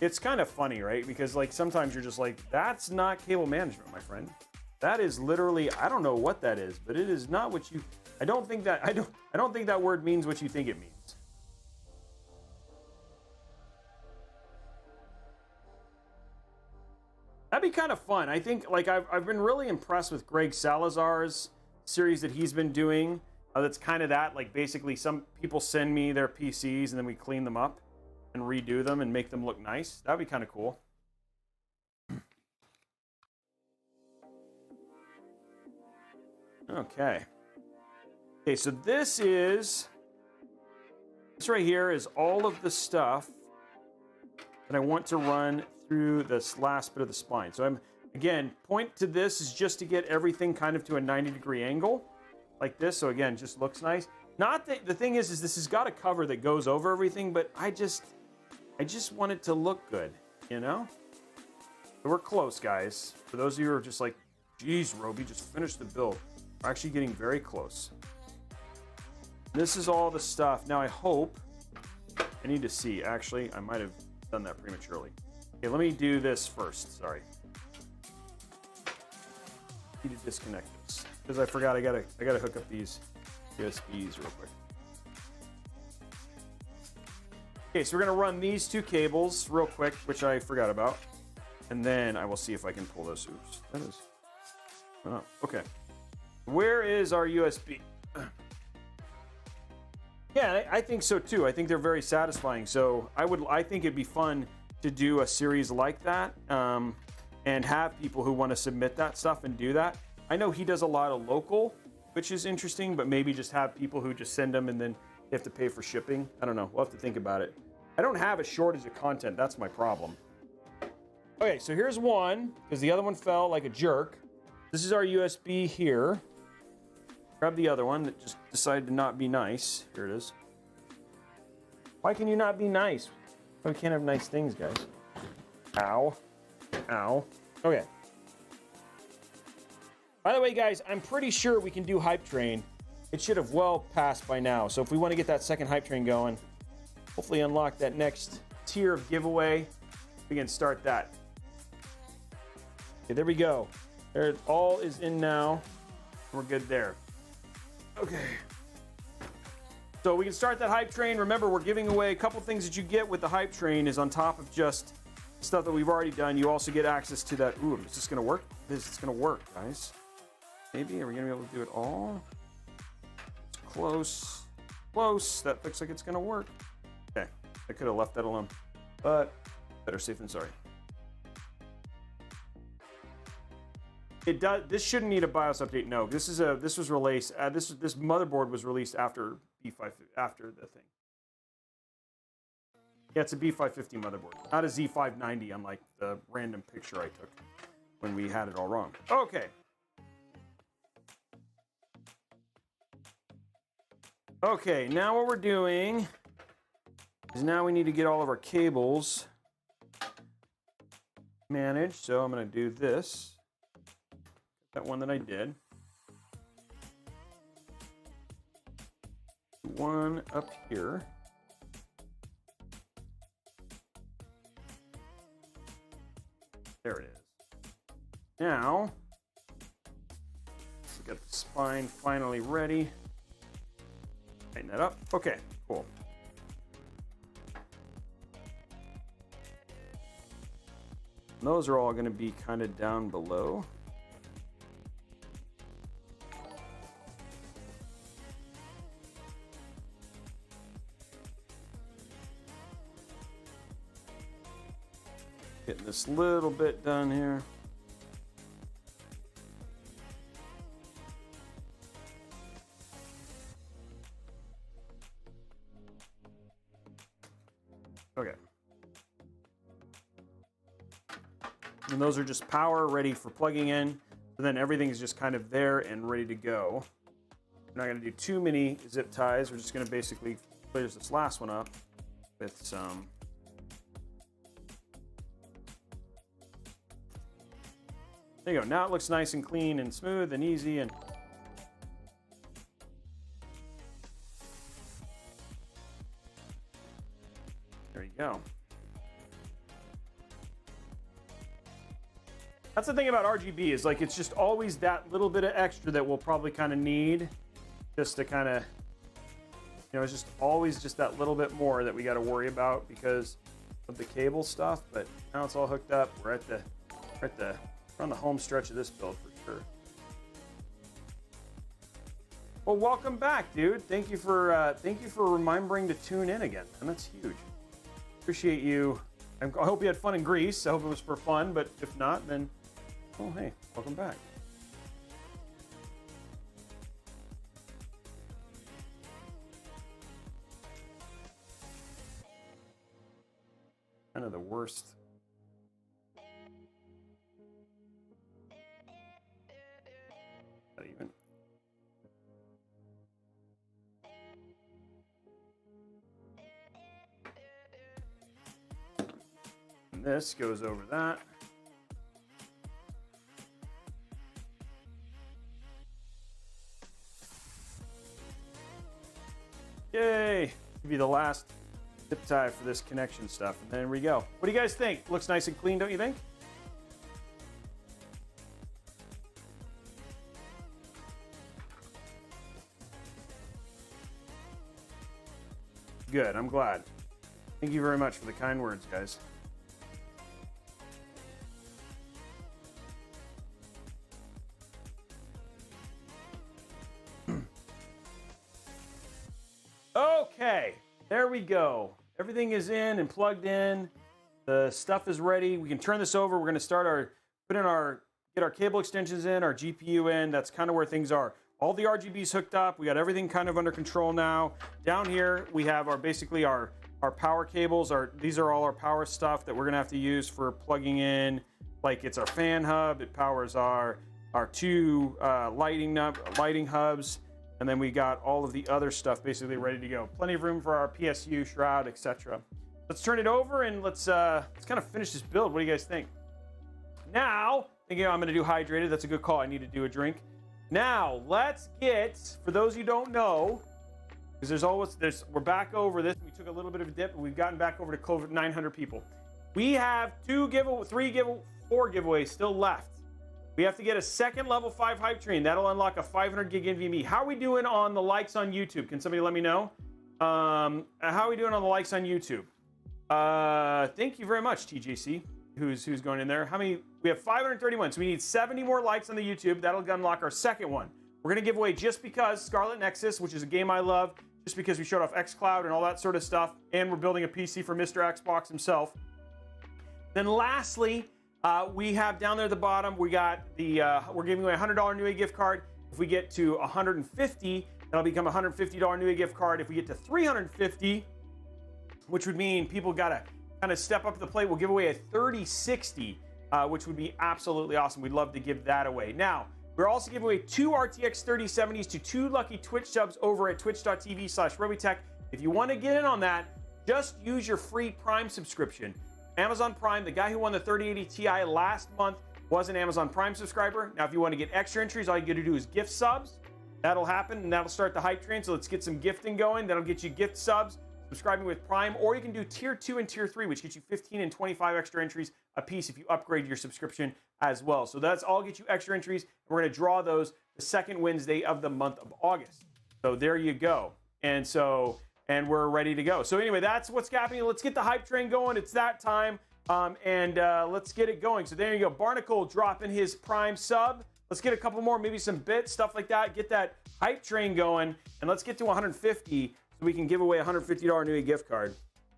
It's kind of funny, right? Because like sometimes you're just like, that's not cable management, my friend. That is literally, I don't know what that is, but it is not what you, I don't think that word means what you think it means. That'd be kind of fun. I think, like, I've been really impressed with Greg Salazar's series that he's been doing. That's kind of that, like, basically some people send me their PCs and then we clean them up and redo them and make them look nice. That'd be kind of cool. Okay. Okay, so this right here is all of the stuff that I want to run through this last bit of the spine. So again, point to this is just to get everything kind of to a 90-degree angle like this. So again, just looks nice. Not that the thing is this has got a cover that goes over everything, but I just want it to look good, you know? So we're close, guys. For those of you who are just like, geez, Robey, just finish the build. We're actually getting very close. This is all the stuff. Now I hope, I need to see, actually, I might have done that prematurely. Okay, let me do this first. Sorry. Need to disconnect this because I forgot. I gotta hook up these USBs real quick. Okay, so we're gonna run these two cables real quick, which I forgot about, and then I will see if I can pull those. Oops, that is. Oh, okay. Where is our USB? Yeah, I think so too. I think they're very satisfying. So I think it'd be fun to do a series like that and have people who want to submit that stuff and do that. I know he does a lot of local, which is interesting, but maybe just have people who just send them and then they have to pay for shipping. I don't know. We'll have to think about it. I don't have a shortage of content. That's my problem. Okay, so here's one, because the other one fell like a jerk. This is our USB here. Grab the other one that just decided to not be nice. Here it is. Why can you not be nice? We can't have nice things, guys. Ow. Ow. Okay. By the way, guys, I'm pretty sure we can do Hype Train. It should have well passed by now. So if we want to get that second Hype Train going, hopefully unlock that next tier of giveaway, we can start that. Okay, there we go. There, all is in now. We're good there. Okay. So we can start that Hype Train. Remember, we're giving away a couple things that you get with the Hype Train is on top of just stuff that we've already done. You also get access to that. Ooh, is this going to work? This is going to work, guys. Maybe. Are we going to be able to do it all? It's close. Close. That looks like it's going to work. Okay. I could have left that alone. But better safe than sorry. It does. This shouldn't need a BIOS update. No, this was released. This motherboard was released after B5 after the thing. Yeah, it's a B550 motherboard, not a Z590. Unlike the random picture I took when we had it all wrong. Okay. Okay. Now what we're doing is now we need to get all of our cables managed. So I'm going to do this. That one that I did. One up here. There it is. Now, we got the spine finally ready. Tighten that up. Okay, cool. And those are all going to be kind of down below. Getting this little bit done here. Okay. And those are just power ready for plugging in. So then everything's just kind of there and ready to go. We're not going to do too many zip ties. We're just going to basically clear this last one up with some there you go. Now it looks nice and clean and smooth and easy and there you go. That's the thing about RGB is like it's just always that little bit of extra that we'll probably kind of need just to kind of, you know, it's just always just that little bit more that we got to worry about because of the cable stuff. But now it's all hooked up. We're on the home stretch of this build for sure. Well, welcome back, dude. Thank you for remembering to tune in again, and that's huge. Appreciate you. I hope you had fun in Greece. I hope it was for fun, but if not, then oh hey, welcome back. Kind of the worst. Not even. And this goes over that. Yay! Give you the last zip tie for this connection stuff, and there we go. What do you guys think? Looks nice and clean, don't you think? Good, I'm glad. Thank you very much for the kind words, guys. Okay, there we go. Everything is in and plugged in. The stuff is ready. We can turn this over. We're going to start get our cable extensions in, our GPU in. That's kind of where things are. All the RGBs hooked up. We got everything kind of under control now. Down here, we have basically our our power cables these are all our power stuff that we're gonna have to use for plugging in. Like it's our fan hub, it powers our two lighting hubs, and then we got all of the other stuff basically ready to go. Plenty of room for our PSU shroud, etc. Let's turn it over and let's kind of finish this build. What do you guys think? Now, thinking I'm gonna do hydrated. That's a good call. I need to do a drink. Now, let's get, for those you don't know, because we're back over this. We took a little bit of a dip, but we've gotten back over to close 900 people. We have 4 giveaways still left. We have to get a second level 5 hype train. That'll unlock a 500 gig NVMe. How are we doing on the likes on YouTube? Can somebody let me know? How are we doing on the likes on YouTube? Thank you very much, TJC, who's going in there. How many? We have 531, so we need 70 more likes on the YouTube. That'll unlock our second one. We're gonna give away Just Because Scarlet Nexus, which is a game I love, just because we showed off xCloud and all that sort of stuff, and we're building a PC for Mr. Xbox himself. Then lastly, we have down there at the bottom, we got the, we're giving away a $100 Newegg gift card. If we get to 150, that'll become a $150 Newegg gift card. If we get to 350, which would mean people gotta kind of step up to the plate, we'll give away a 3060, which would be absolutely awesome. We'd love to give that away. Now, we're also giving away 2 RTX 3070s to 2 lucky Twitch subs over at twitch.tv/Robeytech. If you want to get in on that, just use your free Prime subscription. Amazon Prime, the guy who won the 3080 Ti last month was an Amazon Prime subscriber. Now, if you want to get extra entries, all you got to do is gift subs. That'll happen, and that'll start the hype train. So let's get some gifting going. That'll get you gift subs, subscribing with Prime, or you can do Tier 2 and Tier 3, which gets you 15 and 25 extra entries a piece if you upgrade your subscription as well. So that's all get you extra entries. We're going to draw those the second Wednesday of the month of August. So there you go. And we're ready to go. So anyway, that's what's happening. Let's get the hype train going. It's that time. Let's get it going. So there you go. Barnacle dropping his Prime sub. Let's get a couple more, maybe some bits, stuff like that. Get that hype train going. And let's get to 150 so we can give away a $150 Newegg gift card.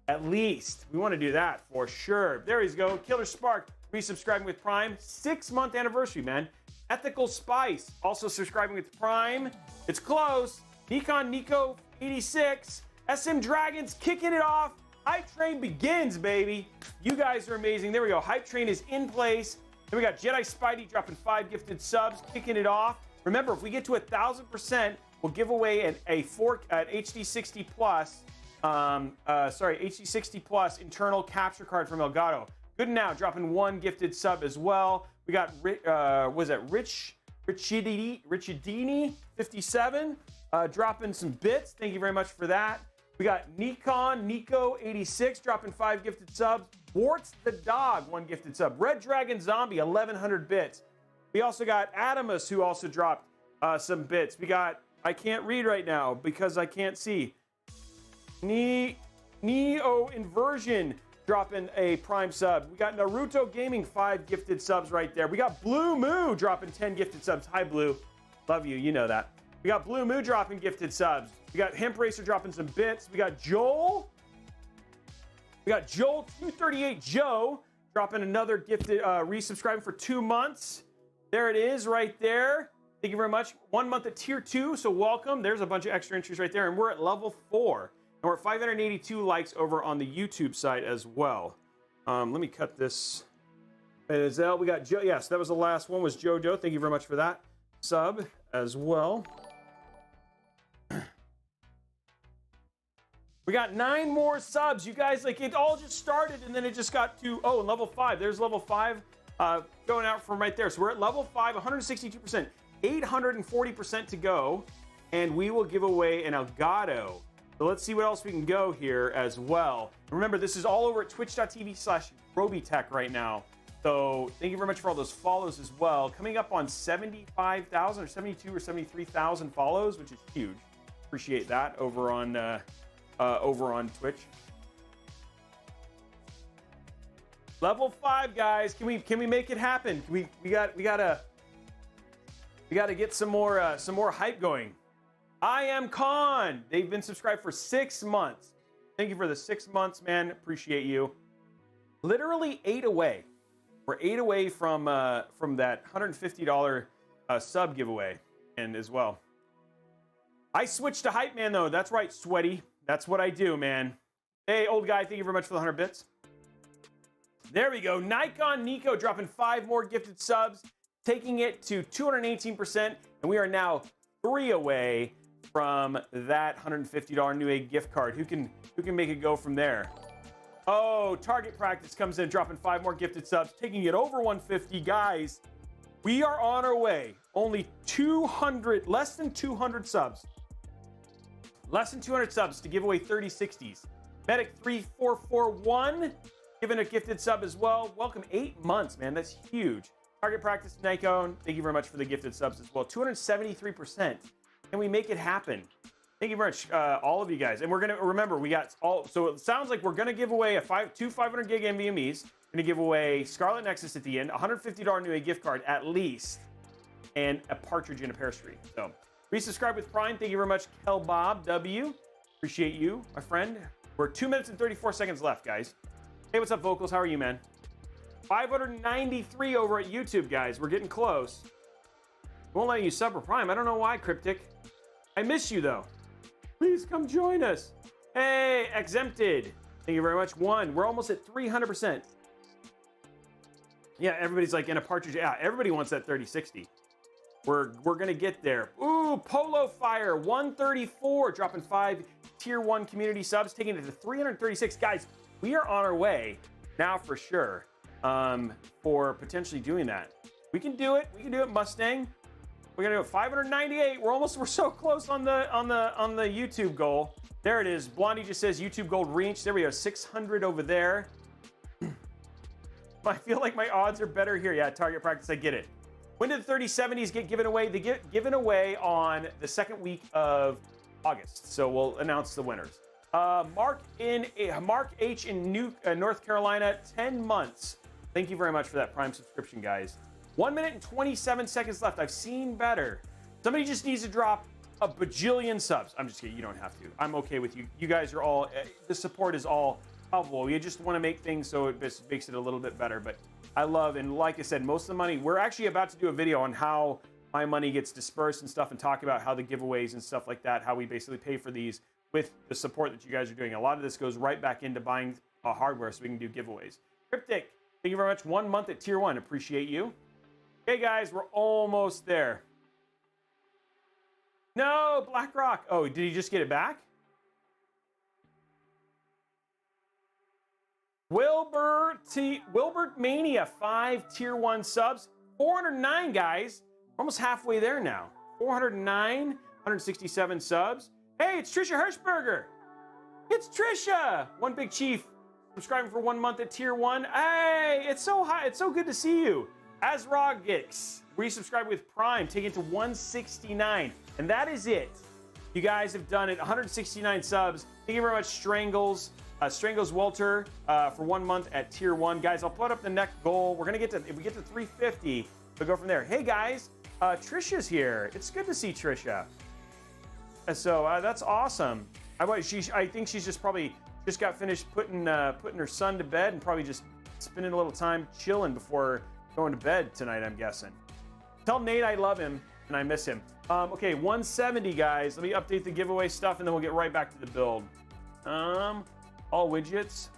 At least. We want to do that for sure. There you go. Killer Spark resubscribing with Prime. 6-month anniversary, man. Ethical Spice also subscribing with Prime. It's close. Nikon Nico 86. SM Dragons kicking it off. Hype train begins, baby. You guys are amazing. There we go. Hype train is in place. Then we got Jedi Spidey dropping 5 gifted subs, kicking it off. Remember, if we get to 1,000%, we'll give away an HD 60 Plus. HD 60 Plus internal capture card from Elgato. Good now, dropping 1 gifted sub as well. We got Richidini 57 dropping some bits. Thank you very much for that. We got Nikon Nico 86 dropping 5 gifted subs. Warts the Dog 1 gifted sub. Red Dragon Zombie 1,100 bits. We also got Adamus who also dropped some bits. We got, I can't read right now because I can't see. Neo Inversion dropping a Prime sub. We got Naruto Gaming 5 gifted subs right there. We got Blue Moo dropping 10 gifted subs. Hi, Blue. Love you. You know that. We got Blue Moo dropping gifted subs. We got Hemp Racer dropping some bits. We got Joel. We got Joel 238 Joe dropping another gifted resubscribing for 2 months. There it is right there. Thank you very much. 1 month at Tier 2, so welcome. There's a bunch of extra entries right there, and we're at level 4. And we're at 582 likes over on the YouTube side as well. Let me cut this. We got Joe. Yes, that was the last one, was JoJo. Thank you very much for that sub as well. We got 9 more subs. You guys, like, it all just started and then it just got to, level 5. There's level 5 going out from right there. So we're at level 5, 162%, 840% to go. And we will give away an Elgato. So let's see what else we can go here as well. Remember, this is all over at twitch.tv/Robeytech right now. So thank you very much for all those follows as well. Coming up on 75,000 or 72 or 73,000 follows, which is huge. Appreciate that over on Twitch. Level 5, guys. Can we make it happen? We gotta get some more hype going. I am Khan. They've been subscribed for 6 months. Thank you for the 6 months, man. Appreciate you. Literally 8 away. We're 8 away from that $150 sub giveaway, and as well. I switched to Hype Man though. That's right, Sweaty. That's what I do, man. Hey, old guy, thank you very much for the 100 bits. There we go. Nikon Nico dropping 5 more gifted subs, taking it to 218%, and we are now 3 away from that $150 New Age gift card. Who can make it go from there? Oh, Target Practice comes in, dropping 5 more gifted subs, taking it over 150. Guys, we are on our way. Only 200, less than 200 subs. Less than 200 subs to give away 3060s. Medic 3441 giving a gifted sub as well. Welcome, 8 months, man. That's huge. Target Practice Nikon, thank you very much for the gifted subs as well. 273%. Can we make it happen? Thank you very much, all of you guys. And we're gonna remember we got all. So it sounds like we're gonna give away two 500 gig NVMe's. Gonna give away Scarlet Nexus at the end, $150 New Age gift card at least, and a partridge in a pear tree. So resubscribe with Prime. Thank you very much, Kel Bob W. Appreciate you, my friend. We're 2 minutes and 34 seconds left, guys. Hey, what's up, Vocals? How are you, man? 593 over at YouTube, guys. We're getting close. Won't let you sub or Prime. I don't know why, Cryptic. I miss you, though. Please come join us. Hey, Exempted. Thank you very much. 1. We're almost at 300%. Yeah, everybody's like in a partridge. Yeah, everybody wants that 3060. We're gonna get there. Ooh, Polo Fire 134, dropping 5 tier 1 community subs, taking it to 336. Guys, we are on our way now for sure. For potentially doing that. We can do it. We can do it, Mustang. We're gonna do it. 598. We're so close on the YouTube goal. There it is. Blondie just says YouTube goal reached. There we go. 600 over there. I feel like my odds are better here. Yeah, Target Practice. I get it. When did the 3070s get given away? They get given away on the second week of August. So we'll announce the winners. Mark H in North Carolina, 10 months. Thank you very much for that Prime subscription, guys. 1 minute and 27 seconds left. I've seen better. Somebody just needs to drop a bajillion subs. I'm just kidding. You don't have to. I'm okay with you. You guys are all, the support is all helpful. You just want to make things so it makes it a little bit better. But I love, and like I said, most of the money, we're actually about to do a video on how my money gets dispersed and stuff, and talk about how the giveaways and stuff like that, how we basically pay for these with the support that you guys are doing. A lot of this goes right back into buying hardware so we can do giveaways. Cryptic, thank you very much. 1 month at tier 1. Appreciate you. Okay, guys, we're almost there. No, BlackRock. Oh, did he just get it back? Wilbert Mania, 5 tier 1 subs. 409, guys. We're almost halfway there now. 409, 167 subs. Hey, it's Trisha Hirschberger. It's Trisha. One Big Chief subscribing for 1 month at tier 1. Hey, it's so high. It's so good to see you. Azrogix, resubscribe with Prime, taking it to 169. And that is it. You guys have done it. 169 subs. Thank you very much, Strangles Walter, for 1 month at tier 1. Guys, I'll put up the next goal. We're going to get to, if we get to 350, we'll go from there. Hey, guys, Trisha's here. It's good to see Trisha. So that's awesome. I think she's just got finished putting her son to bed and probably just spending a little time chilling before going to bed tonight, I'm guessing. Tell Nate I love him and I miss him. Okay, 170, guys. Let me update the giveaway stuff and then we'll get right back to the build. All widgets.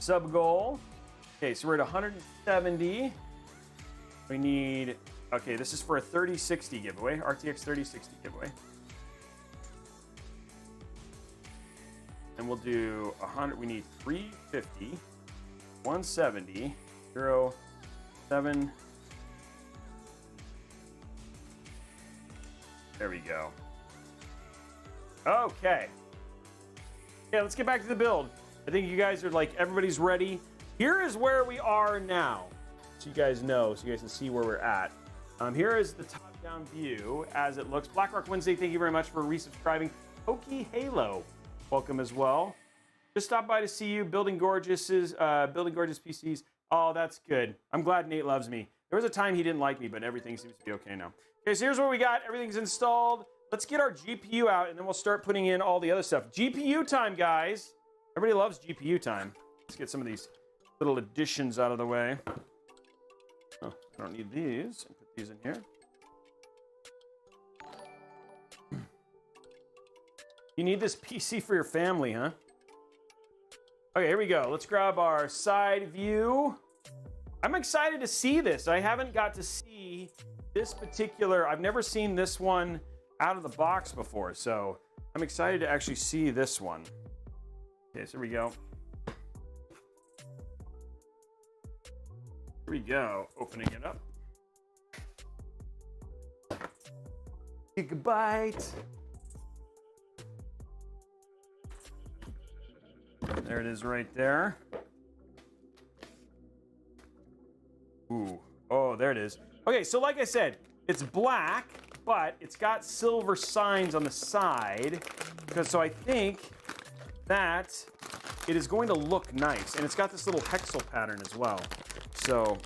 Sub goal. Okay, so we're at 170. We need, okay, this is for a 3060 giveaway, RTX 3060 giveaway. And we'll do 100, we need 350, 170, 0, 7. There we go. Okay. Yeah, let's get back to the build. I think you guys are like, everybody's ready. Here is where we are now. So you guys know, so you guys can see where we're at. Here is the top-down view as it looks. BlackRock Wednesday, thank you very much for resubscribing. Pokey Halo, welcome as well. Just stopped by to see you. Building gorgeous PCs. Oh, that's good. I'm glad Nate loves me. There was a time he didn't like me, but everything seems to be okay now. Okay, so here's what we got. Everything's installed. Let's get our GPU out, and then we'll start putting in all the other stuff. GPU time, guys. Everybody loves GPU time. Let's get some of these little additions out of the way. Oh, I don't need these. I'll put these in here. You need this PC for your family, huh? Okay, here we go. Let's grab our side view. I'm excited to see this. I haven't got to see this particular, I've never seen this one out of the box before, so I'm excited to actually see this one. Okay, so here we go. Here we go, opening it up. Gigabyte. There it is right there. Ooh, oh, there it is. Okay, so like I said, it's black, but it's got silver signs on the side. So I think that it is going to look nice. And it's got this little hexel pattern as well. So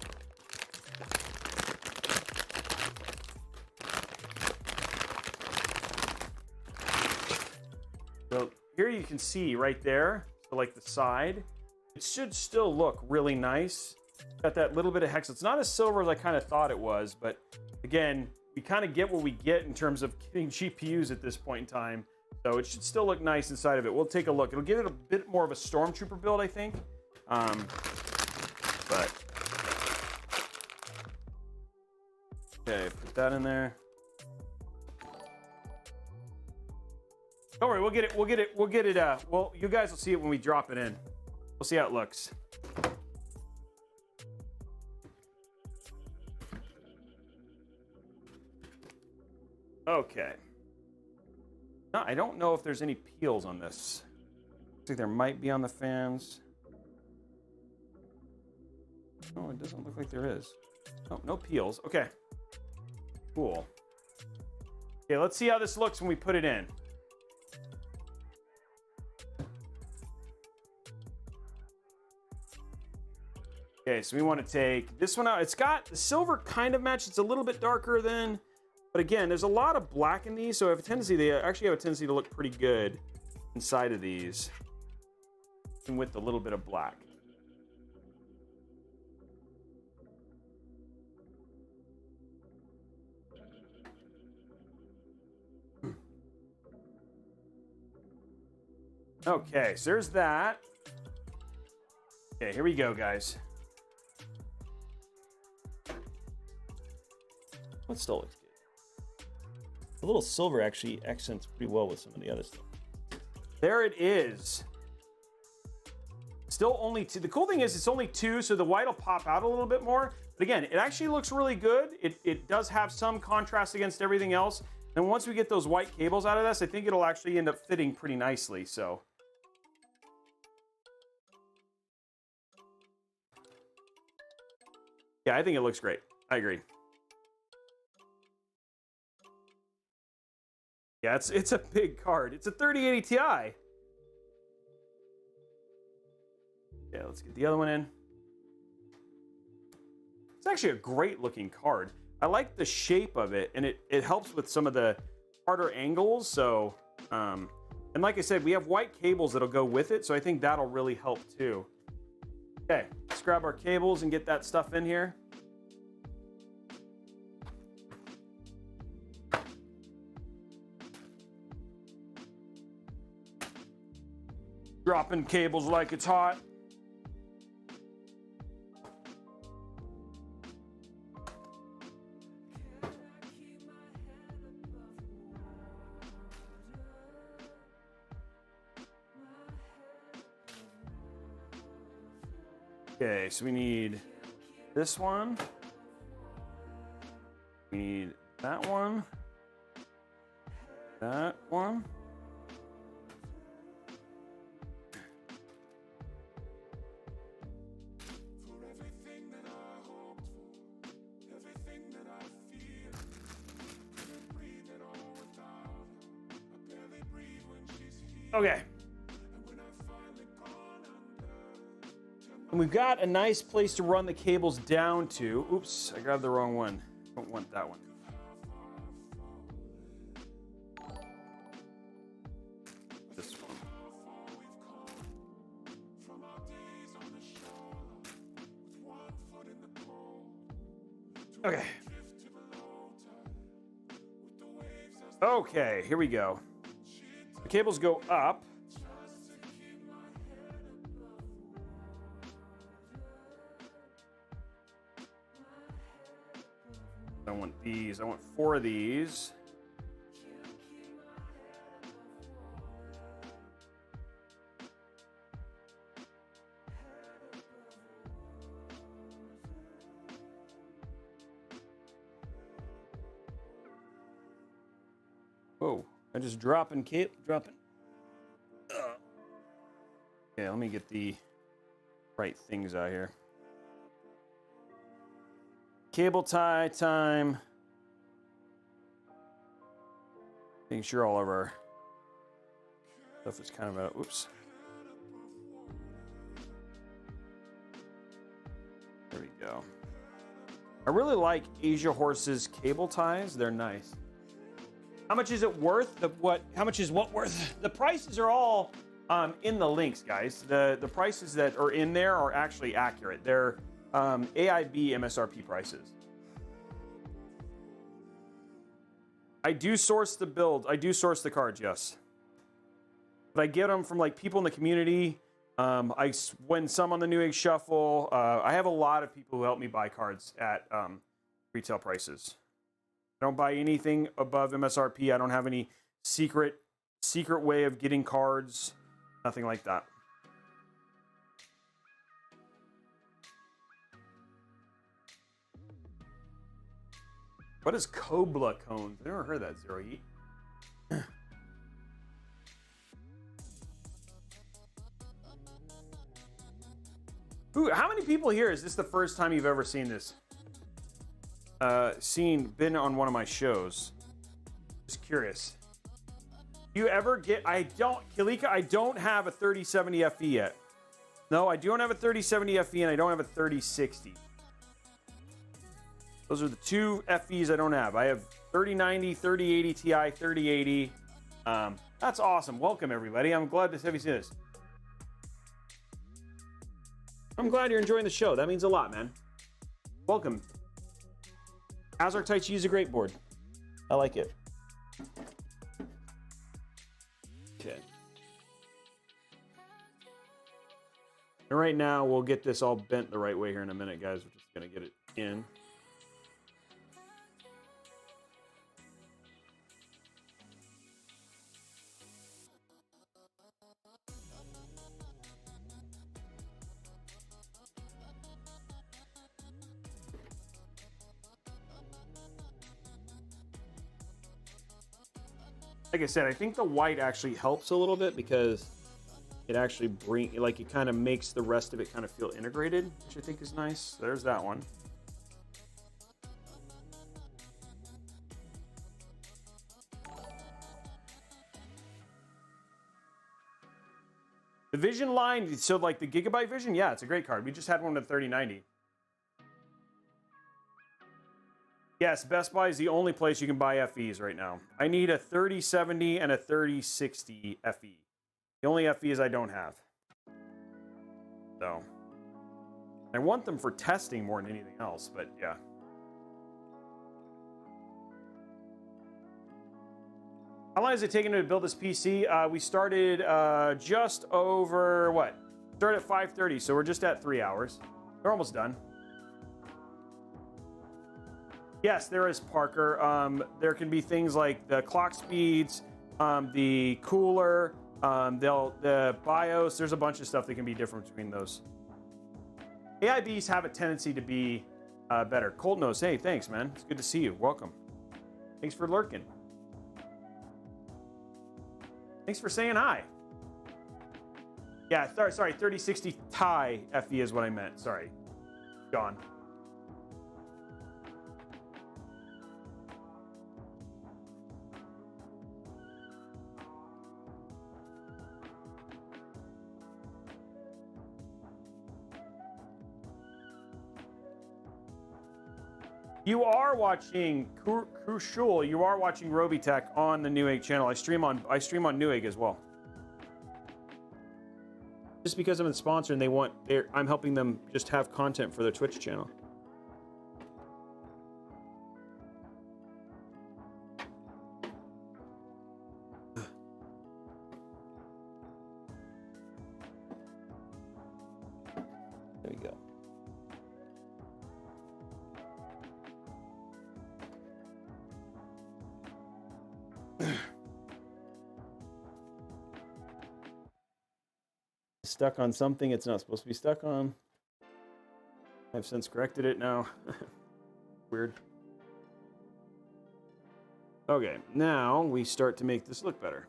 here you can see right there, so like the side, it should still look really nice. Got that little bit of hex. It's not as silver as I kind of thought it was, but again, we kind of get what we get in terms of getting GPUs at this point in time. So it should still look nice inside of it. We'll take a look. It'll give it a bit more of a Stormtrooper build, I think. But okay, put that in there. Don't worry, we'll get it. Well, you guys will see it when we drop it in. We'll see how it looks. Okay. No, I don't know if there's any peels on this. Looks like there might be on the fans. No, it doesn't look like there is. Oh, no peels. Okay. Cool. Okay, let's see how this looks when we put it in. Okay, so we want to take this one out. It's got the silver kind of match. It's a little bit darker than, but again, there's a lot of black in these, so I have a tendency, they actually have a tendency to look pretty good inside of these, and with a little bit of black. Okay, so there's that. Okay, here we go, guys. It still looks good. The little silver actually accents pretty well with some of the other stuff. There it is. Still only two. The cool thing is it's only two, so the white will pop out a little bit more. But again, it actually looks really good. It does have some contrast against everything else. And once we get those white cables out of this, I think it'll actually end up fitting pretty nicely. So yeah, I think it looks great. I agree. Yeah, it's a big card. It's a 3080 Ti. Yeah, let's get the other one in. It's actually a great looking card. I like the shape of it, and it helps with some of the harder angles. So, and like I said, we have white cables that'll go with it, so I think that'll really help too. Okay, let's grab our cables and get that stuff in here. Dropping cables like it's hot. Okay, so we need this one. We need that one. That one. Okay. And we've got a nice place to run the cables down to. Oops, I grabbed the wrong one. Don't want that one. This one. Okay. Okay, here we go. The cables go up. I want these. I want 4 of these. Whoa, I just dropping. Okay, let me get the right things out here. Cable tie time. Making sure all of our stuff is kind of a, oops. There we go. I really like Asia Horse's cable ties. They're nice. How much is it worth? How much is what worth? The prices are all in the links, guys. The prices that are in there are actually accurate. They're AIB MSRP prices. I do source the build. I do source the cards, yes. But I get them from like people in the community. I win some on the Newegg Shuffle. I have a lot of people who help me buy cards at retail prices. I don't buy anything above MSRP. I don't have any secret way of getting cards. Nothing like that. What is Cobla cones? I never heard that, Zero Heat. Ooh, how many people here, is this the first time you've ever seen this? Been on one of my shows. Just curious. You ever get, Kalika, I don't have a 3070 FE yet. No, I don't have a 3070 FE and I don't have a 3060. Those are the 2 FEs I don't have. I have 3090, 3080 Ti, 3080. That's awesome. Welcome, everybody. I'm glad to have you see this. I'm glad you're enjoying the show. That means a lot, man. Welcome. Azark Tai Chi is a great board. I like it. Okay. And right now, we'll get this all bent the right way here in a minute, guys. We're just going to get it in. Like I said, I think the white actually helps a little bit because it actually it kind of makes the rest of it kind of feel integrated, which I think is nice. There's that one. The Vision line, so like the Gigabyte Vision, yeah, it's a great card. We just had one at 3090. Yes, Best Buy is the only place you can buy FEs right now. I need a 3070 and a 3060 FE. The only FEs I don't have. So, I want them for testing more than anything else, but yeah. How long has it taken to build this PC? We started just over, what? Started at 5:30, so we're just at 3 hours. We're almost done. Yes, there is, Parker. There can be things like the clock speeds, the cooler, the BIOS. There's a bunch of stuff that can be different between those. AIBs have a tendency to be better. Colt knows. Hey, thanks, man. It's good to see you. Welcome. Thanks for lurking. Thanks for saying hi. Yeah, sorry, 3060 Ti FE is what I meant. Sorry. Gone. You are watching Crucial. You are watching Robeytech on the Newegg channel. I stream on Newegg as well. Just because I'm a sponsor and I'm helping them just have content for their Twitch channel. There we go. Stuck on something it's not supposed to be stuck on. I've since corrected it now. Weird. Okay, now we start to make this look better.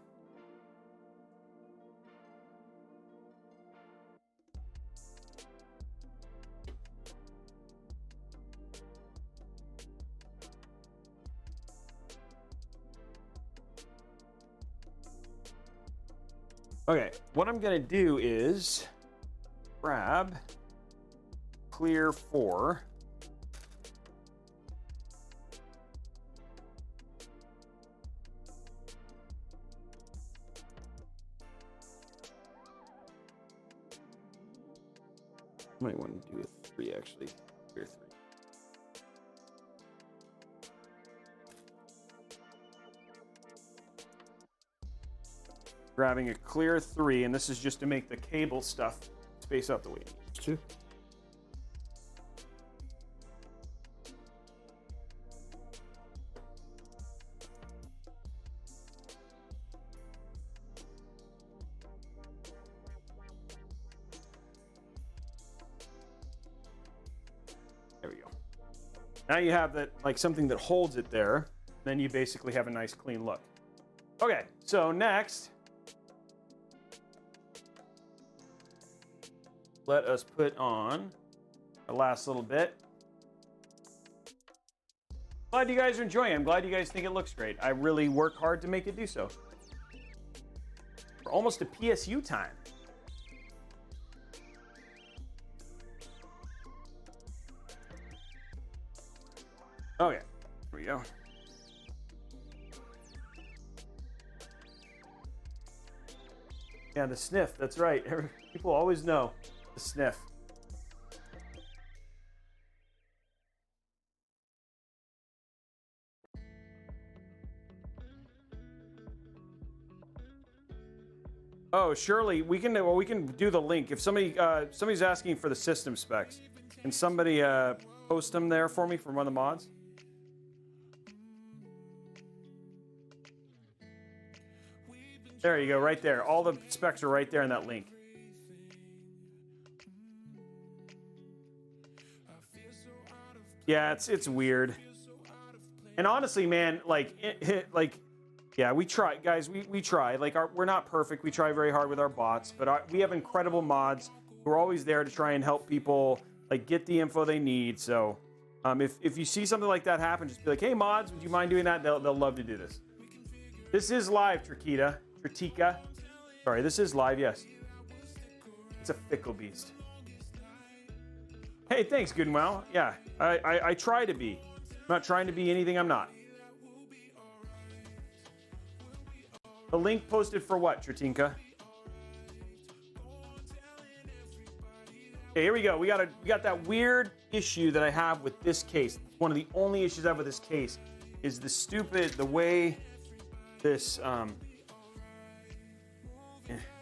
Okay, what I'm gonna do is grab clear 4. Might want to do a 3 actually. Clear 3. Grabbing a clear 3, and this is just to make the cable stuff space out the way it needs to. There we go. Now you have that, like something that holds it there. Then you basically have a nice clean look. Okay, so next, let us put on the last little bit. Glad you guys are enjoying it. I'm glad you guys think it looks great. I really work hard to make it do so. We're almost to PSU time. Okay, here we go. Yeah, the sniff, that's right. People always know the sniff. Oh, surely we can. Well, we can do the link. If somebody's asking for the system specs, can somebody post them there for me from one of the mods? There you go, right there. All the specs are right there in that link. Yeah, it's weird. And honestly, man, like yeah, we try, guys. We try. Like we're not perfect. We try very hard with our bots, but we have incredible mods who are always there to try and help people like get the info they need. So if you see something like that happen, just be like, hey mods, would you mind doing that? They'll love to do this. This is live, Tritika. Sorry, this is live, yes. It's a fickle beast. Hey, thanks, good and well. Yeah, I try to be. I'm not trying to be anything I'm not. The link posted for what, Tritinka? Okay, here we go. We got that weird issue that I have with this case. One of the only issues I have with this case is the way this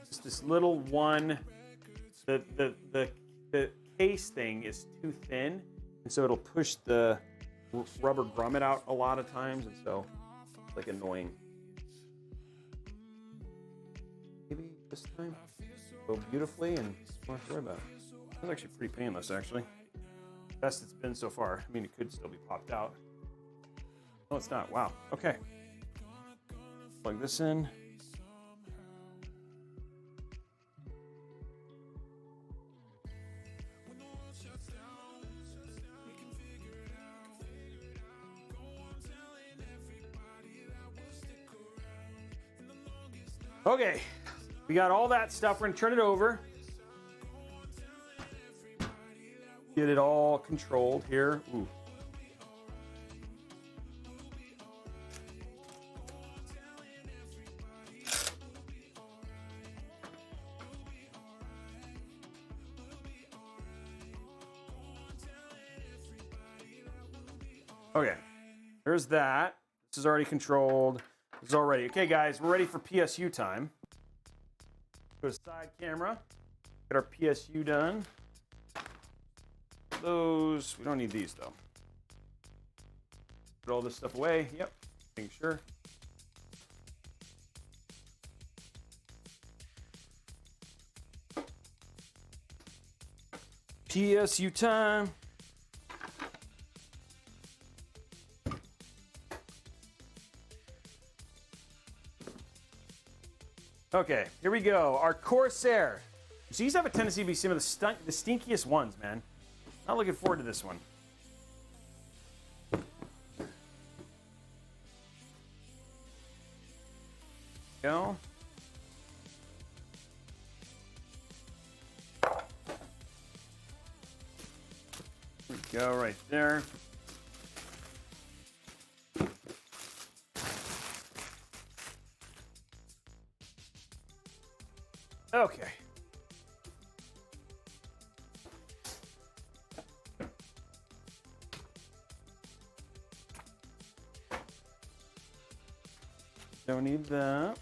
just this little one, the case thing is too thin, and so it'll push the rubber grommet out a lot of times, and so it's like annoying. Maybe this time go beautifully and don't have to worry about it. It's actually pretty painless, actually. Best it's been so far. I mean, it could still be popped out. No, it's not. Wow. Okay. Plug this in. Okay, we got all that stuff. We're gonna turn it over. Get it all controlled here. Ooh. Okay, there's that. This is already controlled. This is all ready. Okay, guys, we're ready for PSU time. Go to side camera. Get our PSU done. Those, we don't need these though. Put all this stuff away. Yep, making sure. PSU time. Okay, here we go. Our Corsair. So these have a tendency to be some of the stinkiest ones, man. Not looking forward to this one. Go. There we go, right there. Okay. Don't need that.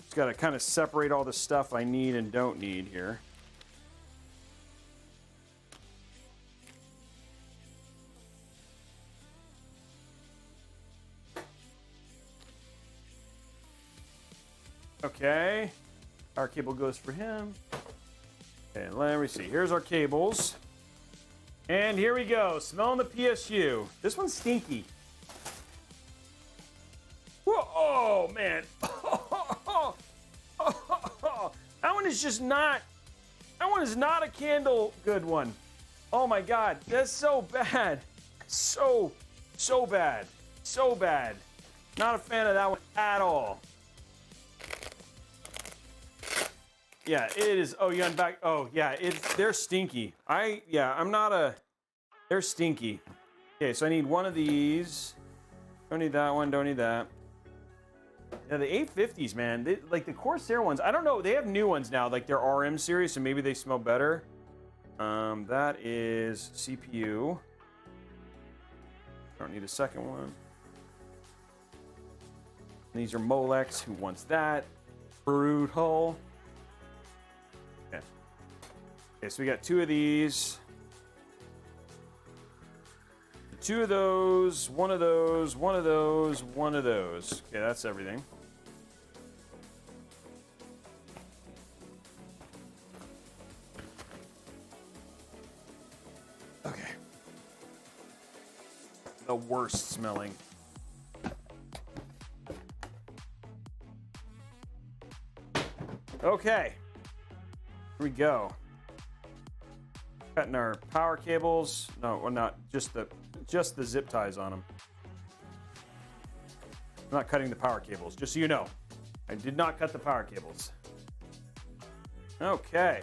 Just got to kind of separate all the stuff I need and don't need here. Okay. Our cable goes for him. Okay, let me see. Here's our cables. And here we go. Smelling the PSU. This one's stinky. Whoa, oh, man. That one is just not. That one is not a candle good one. Oh my God. That's so bad. So bad. So bad. Not a fan of that one at all. Yeah, it is. Oh, you unback. Oh, yeah, they're stinky. I'm not a. They're stinky. Okay, so I need one of these. Don't need that one. Don't need that. Yeah, the 850s, man. Like the Corsair ones. I don't know. They have new ones now, like their RM series, so maybe they smell better. That is CPU. Don't need a second one. These are Molex. Who wants that? Brutal. Okay, so we got two of these. Two of those, one of those, one of those, one of those. Okay, that's everything. Okay. The worst smelling. Okay. Here we go. Cutting our power cables. No, well, not just the zip ties on them. I'm not cutting the power cables, just so you know. I did not cut the power cables. Okay.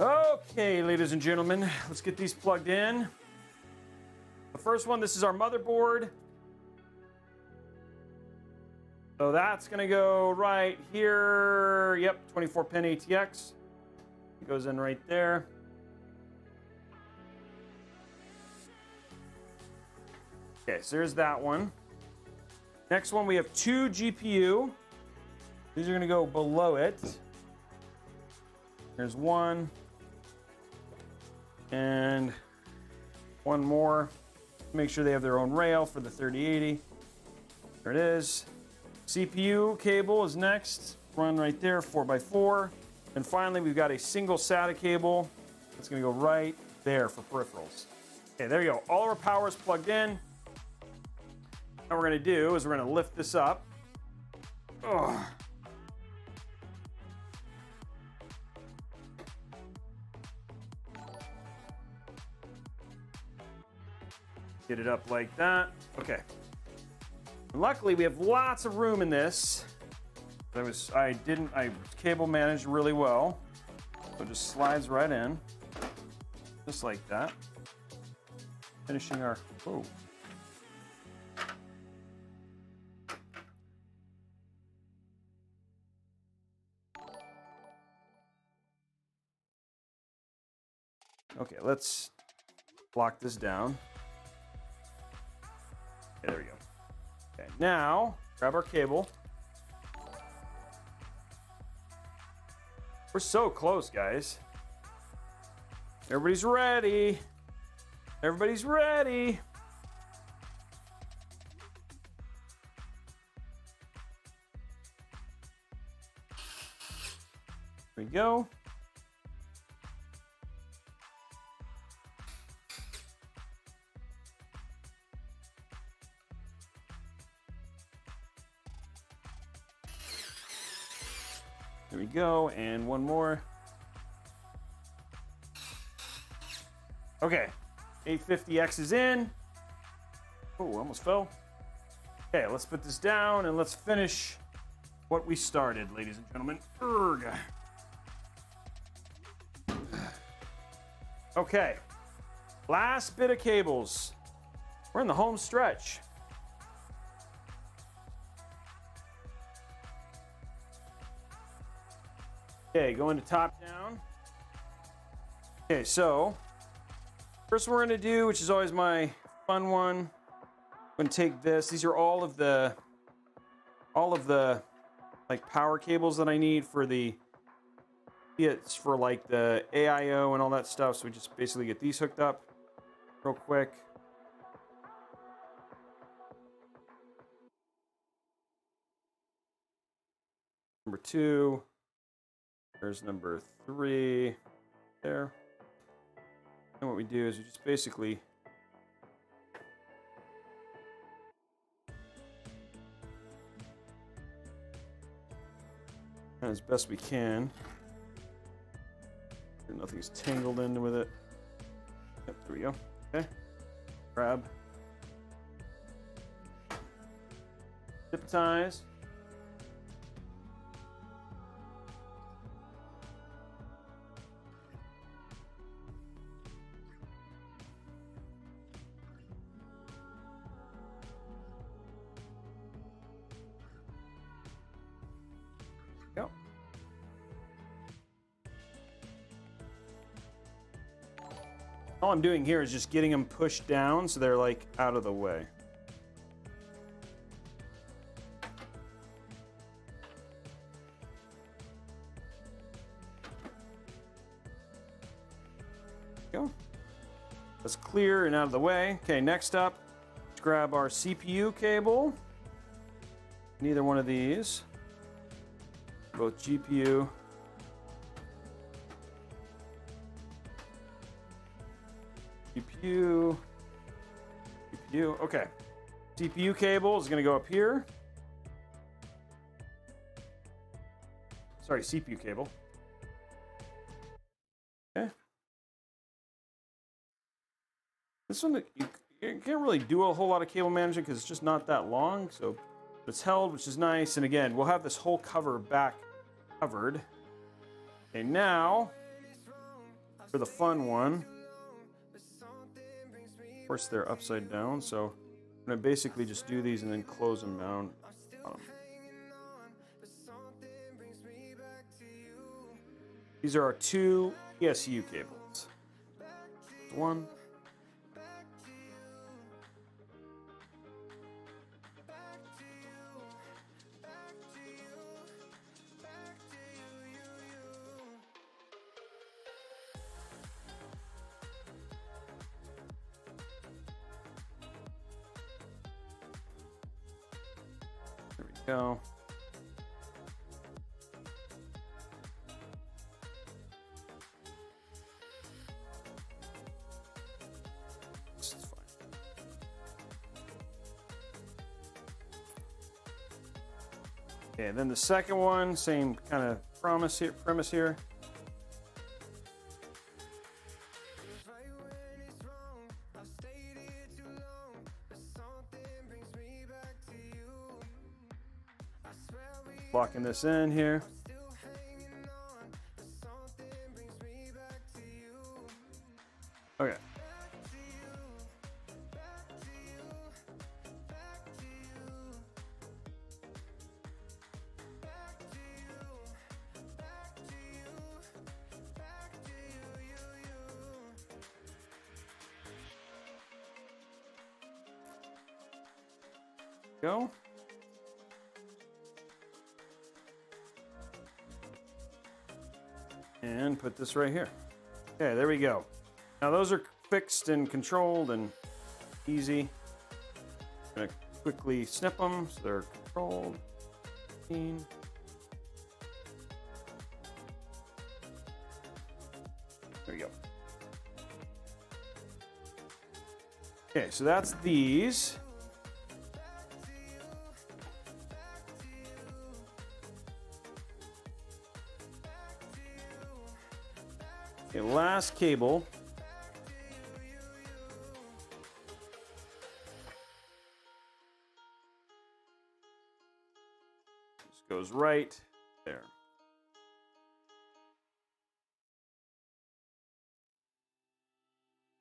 Okay, ladies and gentlemen, let's get these plugged in. The first one, this is our motherboard. So that's going to go right here. Yep, 24-pin ATX. It goes in right there. Okay, so there's that one. Next one, we have two GPU. These are going to go below it. There's one. And one more. Make sure they have their own rail for the 3080. There it is. CPU cable is next. Run right there, 4x4. And finally, we've got a single SATA cable. That's going to go right there for peripherals. Okay, there you go. All our power is plugged in. What we're going to do is we're going to lift this up. Ugh. Get it up like that. Okay. And luckily, we have lots of room in this. I cable managed really well. So it just slides right in. Just like that. Finishing our, oh. Okay, let's lock this down. Okay, there we go. Okay, now grab our cable. We're so close, guys. Everybody's ready. Everybody's ready. go. There we go, and one more. Okay, 850X is in. Oh, almost fell. Okay, let's put this down and let's finish what we started, ladies and gentlemen. Urgh. Okay, last bit of cables. We're in the home stretch. Okay, going to top down. Okay, so first one we're gonna do, which is always my fun one, I'm gonna take this. These are all of the like power cables that I need for the, it's for like the AIO and all that stuff. So we just basically get these hooked up real quick. Number 2. There's number 3 there. And what we do is we just basically as best we can. Nothing's tangled in with it. Yep, there we go. Okay. Grab. Zip ties. Go. All I'm doing here is just getting them pushed down so they're like out of the way. Go. That's clear and out of the way. Okay, next up, let's grab our CPU cable. Neither one of these. Both GPU. GPU. GPU. Okay. CPU cable is going to go up here. Sorry, CPU cable. Okay. This one, you can't really do a whole lot of cable management because it's just not that long. So it's held, which is nice. And again, we'll have this whole cover back covered. Okay, now for the fun one. Of course, they're upside down, so I'm going to basically just do these and then close them down. These are our 2 PSU cables. One. There we go. This is fine. Okay, then the second one, same kind of premise here. Locking this in here. Okay. Go. And put this right here. Okay, there we go. Now those are fixed and controlled and easy. I'm gonna quickly snip them so they're controlled. There we go. Okay, so that's these. Okay, last cable. Just goes right there.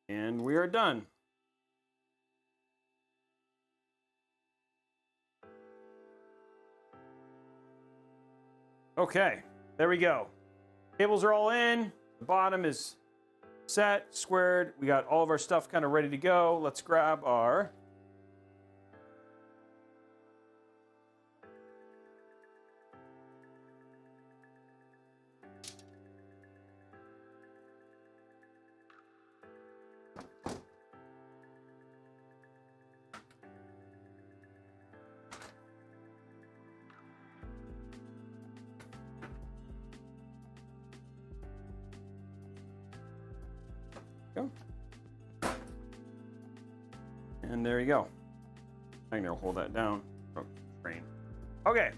And we are done. Okay, there we go. Cables are all in. The bottom is set, squared. We got all of our stuff kind of ready to go. Let's grab our go. And there you go. I'm gonna hold that down. Oh, train. Okay,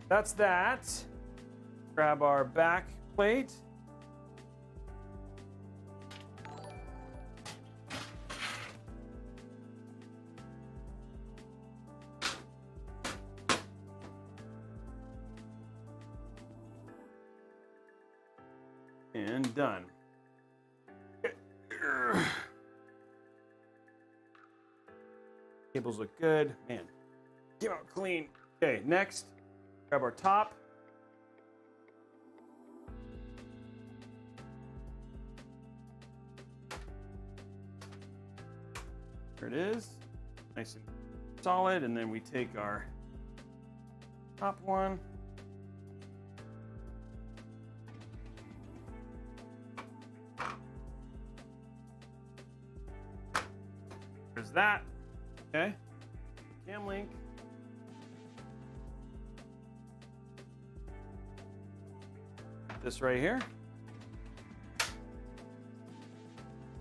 that's that. Grab our back plate. And done. Cables look good. Man, came out clean. Okay, next, grab our top. There it is. Nice and solid. And then we take our top one. There's that. Okay. Cam link. This right here.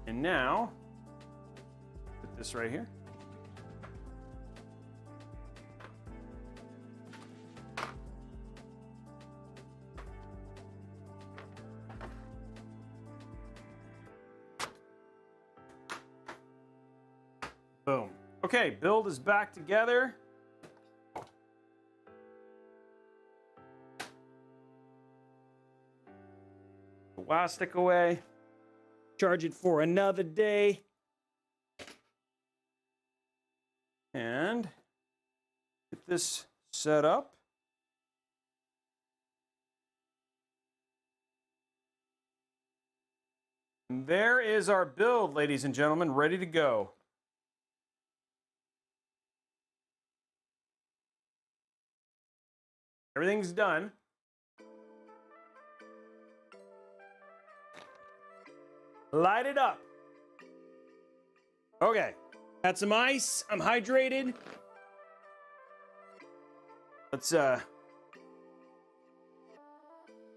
And now, put this right here. Boom. Okay, build is back together. Plastic away. Charge it for another day. And get this set up. And there is our build, ladies and gentlemen, ready to go. Everything's done. Light it up. Okay. Got some ice. I'm hydrated. Let's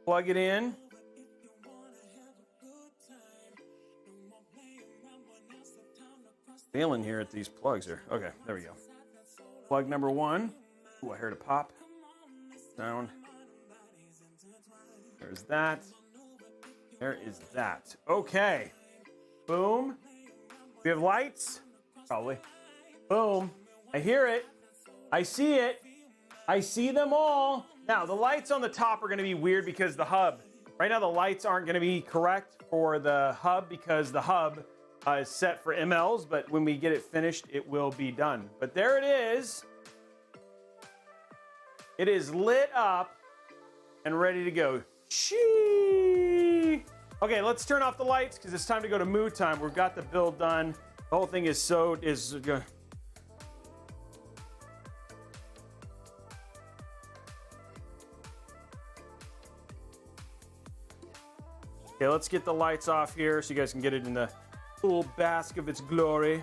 plug it in. Failing here at these plugs here. Okay, there we go. Plug number one. Ooh, I heard a pop. Sound. There's that. There is that. Okay. Boom. We have lights. Probably. Boom. I hear it. I see it. I see them all. Now, the lights on the top are going to be weird because the hub. Right now, the lights aren't going to be correct for the hub because the hub is set for MLs, but when we get it finished, it will be done. But there it is. It is lit up and ready to go. Shee! Okay, let's turn off the lights because it's time to go to mood time. We've got the build done. The whole thing is good. Okay, let's get the lights off here so you guys can get it in the full bask of its glory.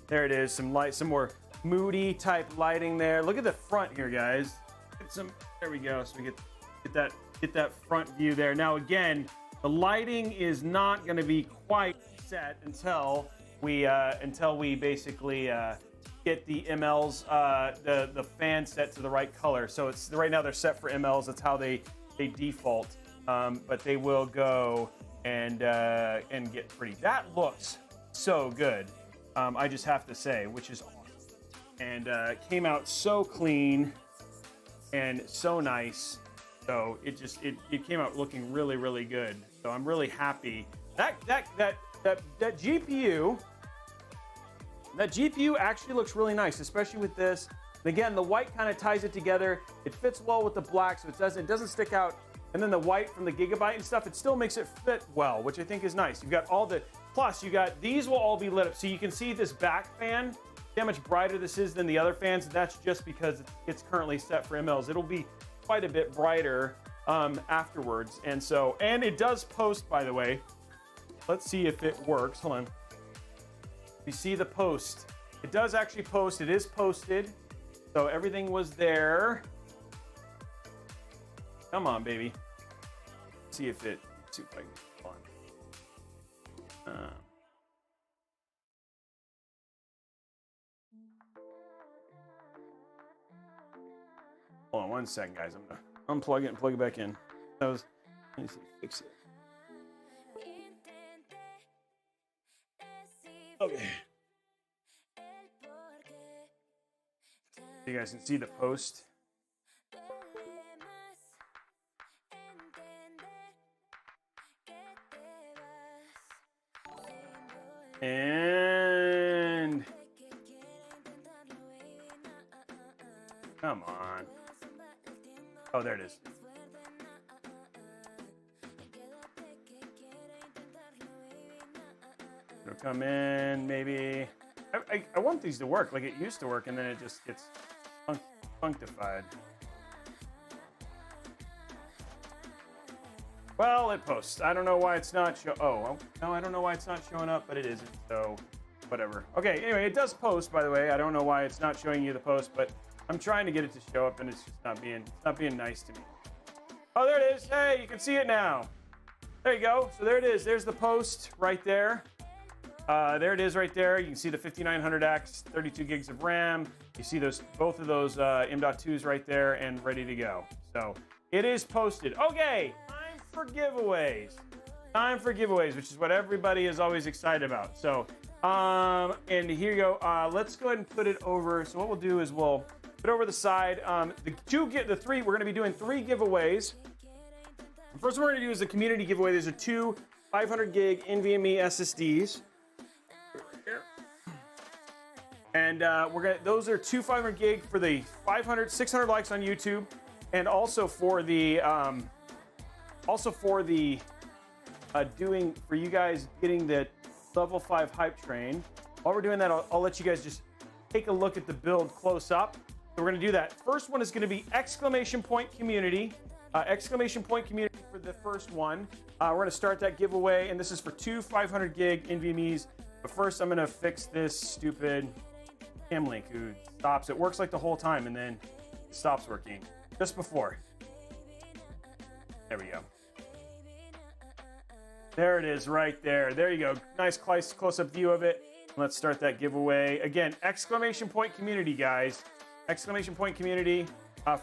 There it is, some light, some more moody type lighting there. Look at the front here, guys. Get some. There we go. So we get that front view there. Now again, The lighting is not going to be quite set until we basically get the MLs, the fan set to the right color. So it's right now they're set for MLs. That's how they default. But they will go and get pretty. That looks so good. I just have to say, which is awesome. And it came out so clean and so nice. So it came out looking really, really good. So I'm really happy. That GPU actually looks really nice, especially with this. And again, the white kind of ties it together. It fits well with the black, so it doesn't stick out. And then the white from the Gigabyte and stuff, it still makes it fit well, which I think is nice. You've got all the, plus you got, these will all be lit up. So you can see this back fan, see how much brighter this is than the other fans. That's just because it's currently set for MLs. It'll be quite a bit brighter afterwards. And it does post, by the way. Let's see if it works. Hold on. You see the post. It does actually post. It is posted. So everything was there. Come on, baby. See if I can get on. Hold on one second, guys. I'm gonna unplug it and plug it back in. Let me see, fix it. Okay. You guys can see the post. And come on. Oh, there it is. It'll come in, maybe. I want these to work like it used to work, and then it just gets functified. Well, it posts. I don't know why it's not no, I don't know why it's not showing up, but it isn't, so whatever. Okay, anyway, it does post, by the way. I don't know why it's not showing you the post, but I'm trying to get it to show up, and it's just not being nice to me. Oh, there it is. Hey, you can see it now. There you go. So there it is. There's the post right there. There it is right there. You can see the 5900X, 32 gigs of RAM. You see both of those M.2s right there and ready to go. So it is posted. Okay, time for giveaways. Time for giveaways, which is what everybody is always excited about. So, and here you go. Let's go ahead and put it over. So what we'll do is we'll put it over the side. We're going to be doing 3 giveaways. The first one we're going to do is a community giveaway. There's 2 500 gig NVMe SSDs. And those are 2 500 gig for the 600 likes on YouTube, and also for the for you guys getting the level 5 hype train. While we're doing that, I'll let you guys just take a look at the build close up. So we're gonna do that. First one is gonna be exclamation point community for the first one. We're gonna start that giveaway, and this is for 2 500 gig NVMe's. But first, I'm gonna fix this stupid Camlink who stops. It works like the whole time, and then it stops working just before. There we go. There it is right there. There you go. Nice close-up view of it. Let's start that giveaway. Again, exclamation point community, guys. Exclamation point community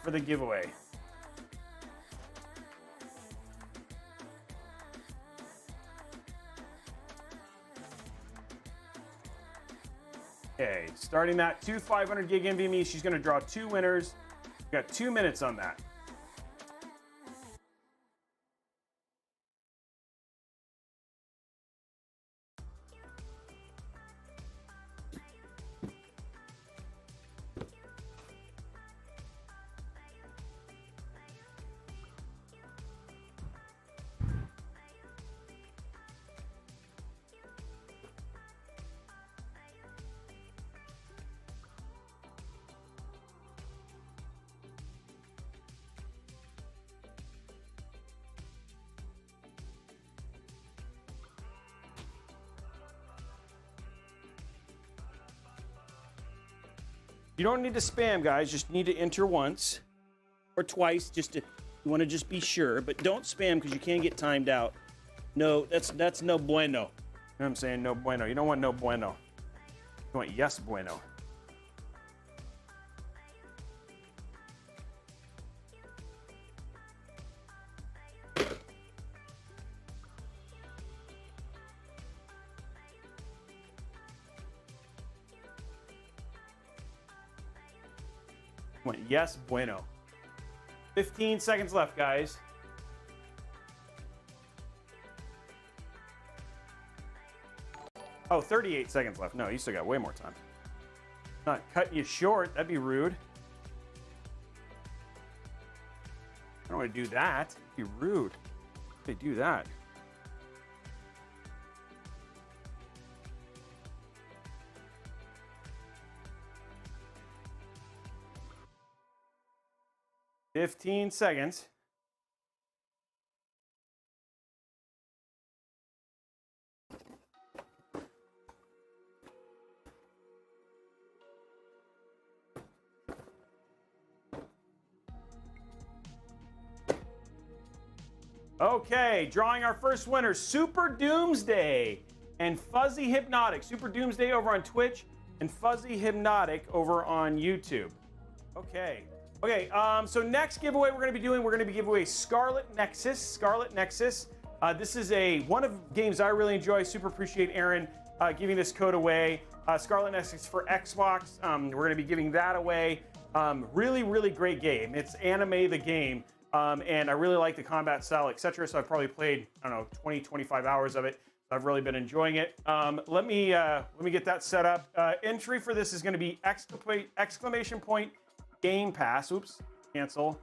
for the giveaway. Okay, starting that 2 500 gig NVMe. She's going to draw 2 winners. We got 2 minutes on that. You don't need to spam, guys. Just need to enter once or twice, you want to just be sure. But don't spam because you can get timed out. No, that's no bueno. You know what I'm saying? No bueno. You don't want no bueno. You want yes bueno. Yes, bueno. 15 seconds left, guys. Oh, 38 seconds left. No, you still got way more time. Not cutting you short. That'd be rude. I don't want to do that. That'd be rude. They do that. Fifteen seconds. Okay, drawing our first winner, Super Doomsday and Fuzzy Hypnotic. Super Doomsday over on Twitch and Fuzzy Hypnotic over on YouTube. Okay. Okay, so next giveaway we're going to be giving away Scarlet Nexus. Scarlet Nexus. This is one of the games I really enjoy. Super appreciate Aaron giving this code away. Scarlet Nexus for Xbox. We're going to be giving that away. Really, really great game. It's anime the game, and I really like the combat style, etc. So I've probably played, I don't know, 20, 25 hours of it. I've really been enjoying it. Let me get that set up. Entry for this is going to be exclamation point Game Pass. Oops, cancel.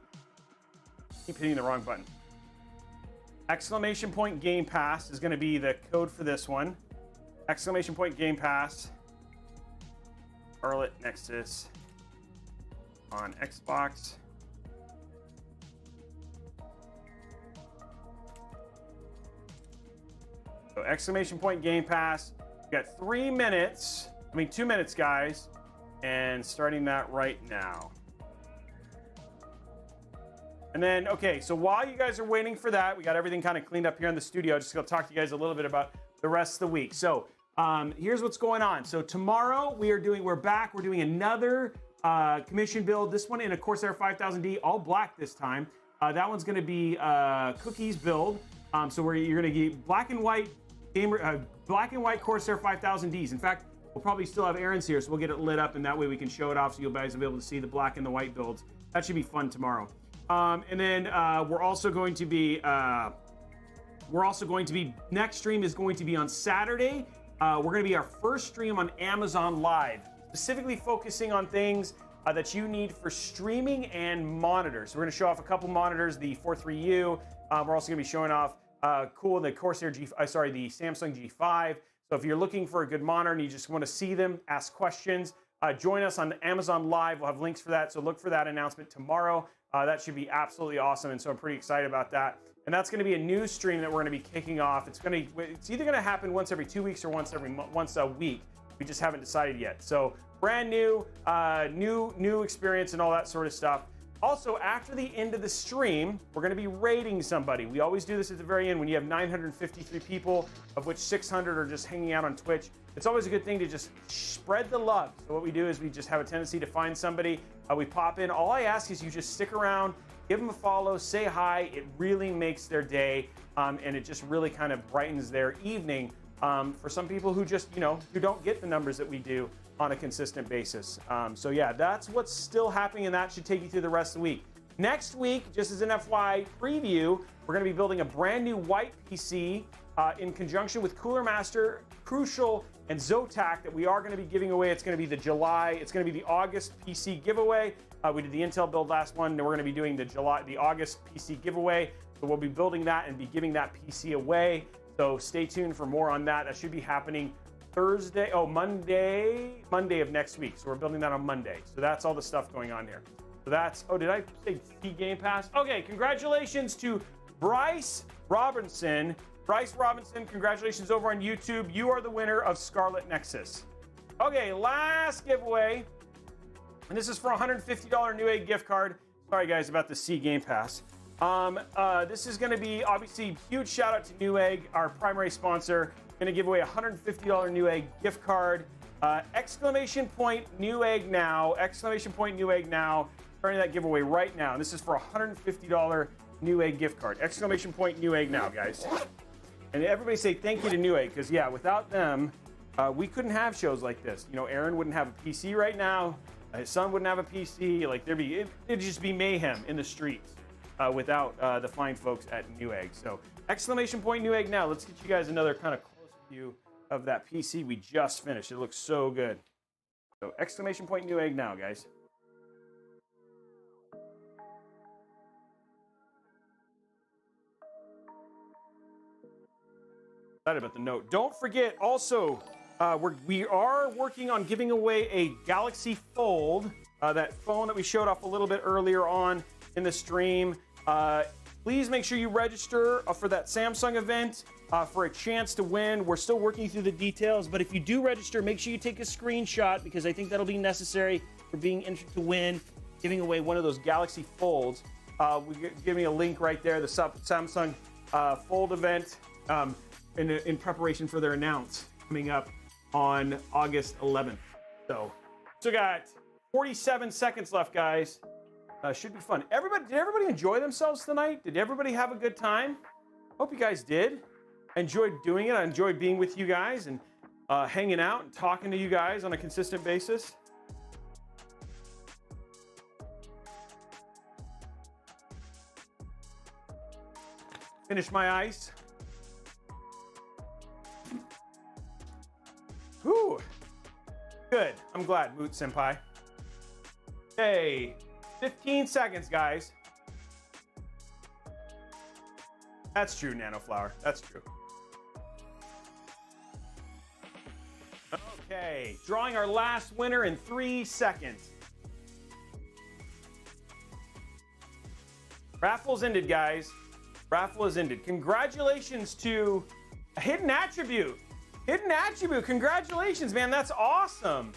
Keep hitting the wrong button. Exclamation point Game Pass is going to be the code for this one. Exclamation point Game Pass. Scarlet Nexus on Xbox. So exclamation point Game Pass. You got 3 minutes. 2 minutes, guys. And starting that right now. And then, okay, so while you guys are waiting for that, we got everything kind of cleaned up here in the studio. Just going to talk to you guys a little bit about the rest of the week. So here's what's going on. So tomorrow we're back. We're doing another commission build. This one in a Corsair 5000D, all black this time. That one's going to be Cookies build. So you're going to get black and white Corsair 5000Ds. In fact, we'll probably still have Aaron's here, so we'll get it lit up, and that way we can show it off so you guys will be able to see the black and the white builds. That should be fun tomorrow. And then we're also going to be next stream is going to be on Saturday. We're going to be our first stream on Amazon Live, specifically focusing on things that you need for streaming and monitors. So we're going to show off a couple monitors, the 43U. We're also going to be showing off the Corsair the Samsung G5. So if you're looking for a good monitor and you just want to see them, ask questions, join us on Amazon Live. We'll have links for that. So look for that announcement tomorrow. That should be absolutely awesome. And so I'm pretty excited about that. And that's going to be a new stream that we're going to be kicking off. It's either going to happen once every 2 weeks or once a week. We just haven't decided yet. So brand new, new experience and all that sort of stuff. Also, after the end of the stream, we're going to be rating somebody. We always do this at the very end when you have 953 people, of which 600 are just hanging out on Twitch. It's always a good thing to just spread the love. So what we do is we just have a tendency to find somebody. We pop in. All I ask is you just stick around, give them a follow, say hi. It really makes their day, and it just really kind of brightens their evening for some people who just, who don't get the numbers that we do on a consistent basis. So yeah, that's what's still happening, and that should take you through the rest of the week. Next week, just as an FY preview, we're going to be building a brand new white PC in conjunction with Cooler Master, Crucial, and Zotac that we are going to be giving away. It's going to be the August PC giveaway. We did the Intel build last one, and we're going to be doing the August PC giveaway. So we'll be building that and be giving that PC away. So stay tuned for more on that. That should be happening Monday of next week. So we're building that on Monday. So that's all the stuff going on here. So that's, did I say Game Pass? Okay, congratulations to Bryce Robinson. Bryce Robinson, congratulations over on YouTube. You are the winner of Scarlet Nexus. Okay, last giveaway. And this is for a $150 New Egg gift card. Sorry guys about the C Game Pass. This is going to be obviously huge shout out to Newegg, our primary sponsor. Going to give away a $150 Newegg gift card. Exclamation point Newegg now! Exclamation point Newegg now! Starting that giveaway right now. This is for a $150 Newegg gift card. Exclamation point Newegg now, guys. And everybody say thank you to Newegg, because yeah, without them, we couldn't have shows like this. You know, Aaron wouldn't have a PC right now. His son wouldn't have a PC. Like it'd just be mayhem in the streets without the fine folks at Newegg. So exclamation point Newegg now. Let's get you guys another kind of close view of that PC we just finished. It looks so good. So exclamation point Newegg now, guys. Excited about the Note. Don't forget also, we are working on giving away a Galaxy Fold, that phone that we showed off a little bit earlier on in the stream. Please make sure you register for that Samsung event for a chance to win. We're still working through the details, but if you do register, make sure you take a screenshot, because I think that'll be necessary for being entered to win, giving away one of those Galaxy Folds. Give me a link right there, the Samsung Fold event. In preparation for their announce coming up on August 11th. So got 47 seconds left, guys. Should be fun. Did everybody enjoy themselves tonight? Did everybody have a good time? Hope you guys did. I enjoyed doing it. I enjoyed being with you guys and hanging out and talking to you guys on a consistent basis. Finish my ice. Whew. Good. I'm glad, Moot Senpai. Okay. 15 seconds, guys. That's true, Nanoflower. That's true. Okay. Drawing our last winner in 3 seconds. Raffle's ended, guys. Raffle has ended. Congratulations to a Hidden Attribute. Hidden Attribute, congratulations, man. That's awesome.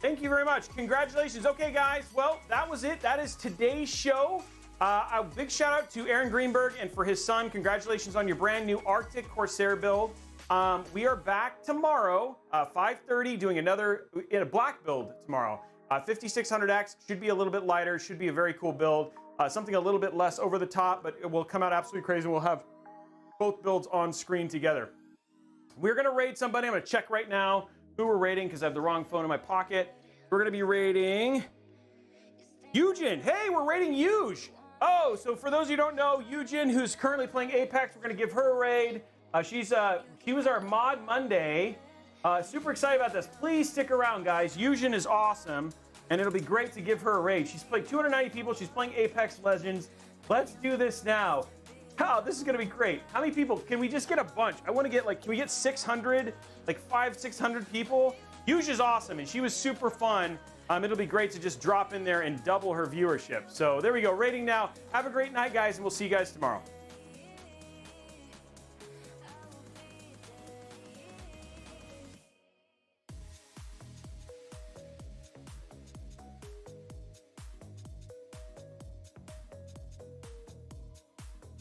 Thank you very much. Congratulations. Okay, guys. Well, that was it. That is today's show. A big shout out to Aaron Greenberg and for his son. Congratulations on your brand new Arctic Corsair build. We are back tomorrow, 5:30, doing another in a black build tomorrow. 5600X should be a little bit lighter. Should be a very cool build. Something a little bit less over the top, but it will come out absolutely crazy. We'll have both builds on screen together. We're gonna raid somebody. I'm gonna check right now who we're raiding because I have the wrong phone in my pocket. We're gonna be raiding Eugen. Hey, we're raiding Euge. Oh, so for those of you who don't know, Eugen, who's currently playing Apex, we're gonna give her a raid. She was our mod Monday. Super excited about this. Please stick around, guys. Eugen is awesome, and it'll be great to give her a raid. She's played 290 people. She's playing Apex Legends. Let's do this now. Oh, this is gonna be great. How many people? Can we just get a bunch? I wanna get can we get 600, like 600 people? Euge is awesome, and she was super fun. It'll be great to just drop in there and double her viewership. So there we go, rating now. Have a great night, guys, and we'll see you guys tomorrow.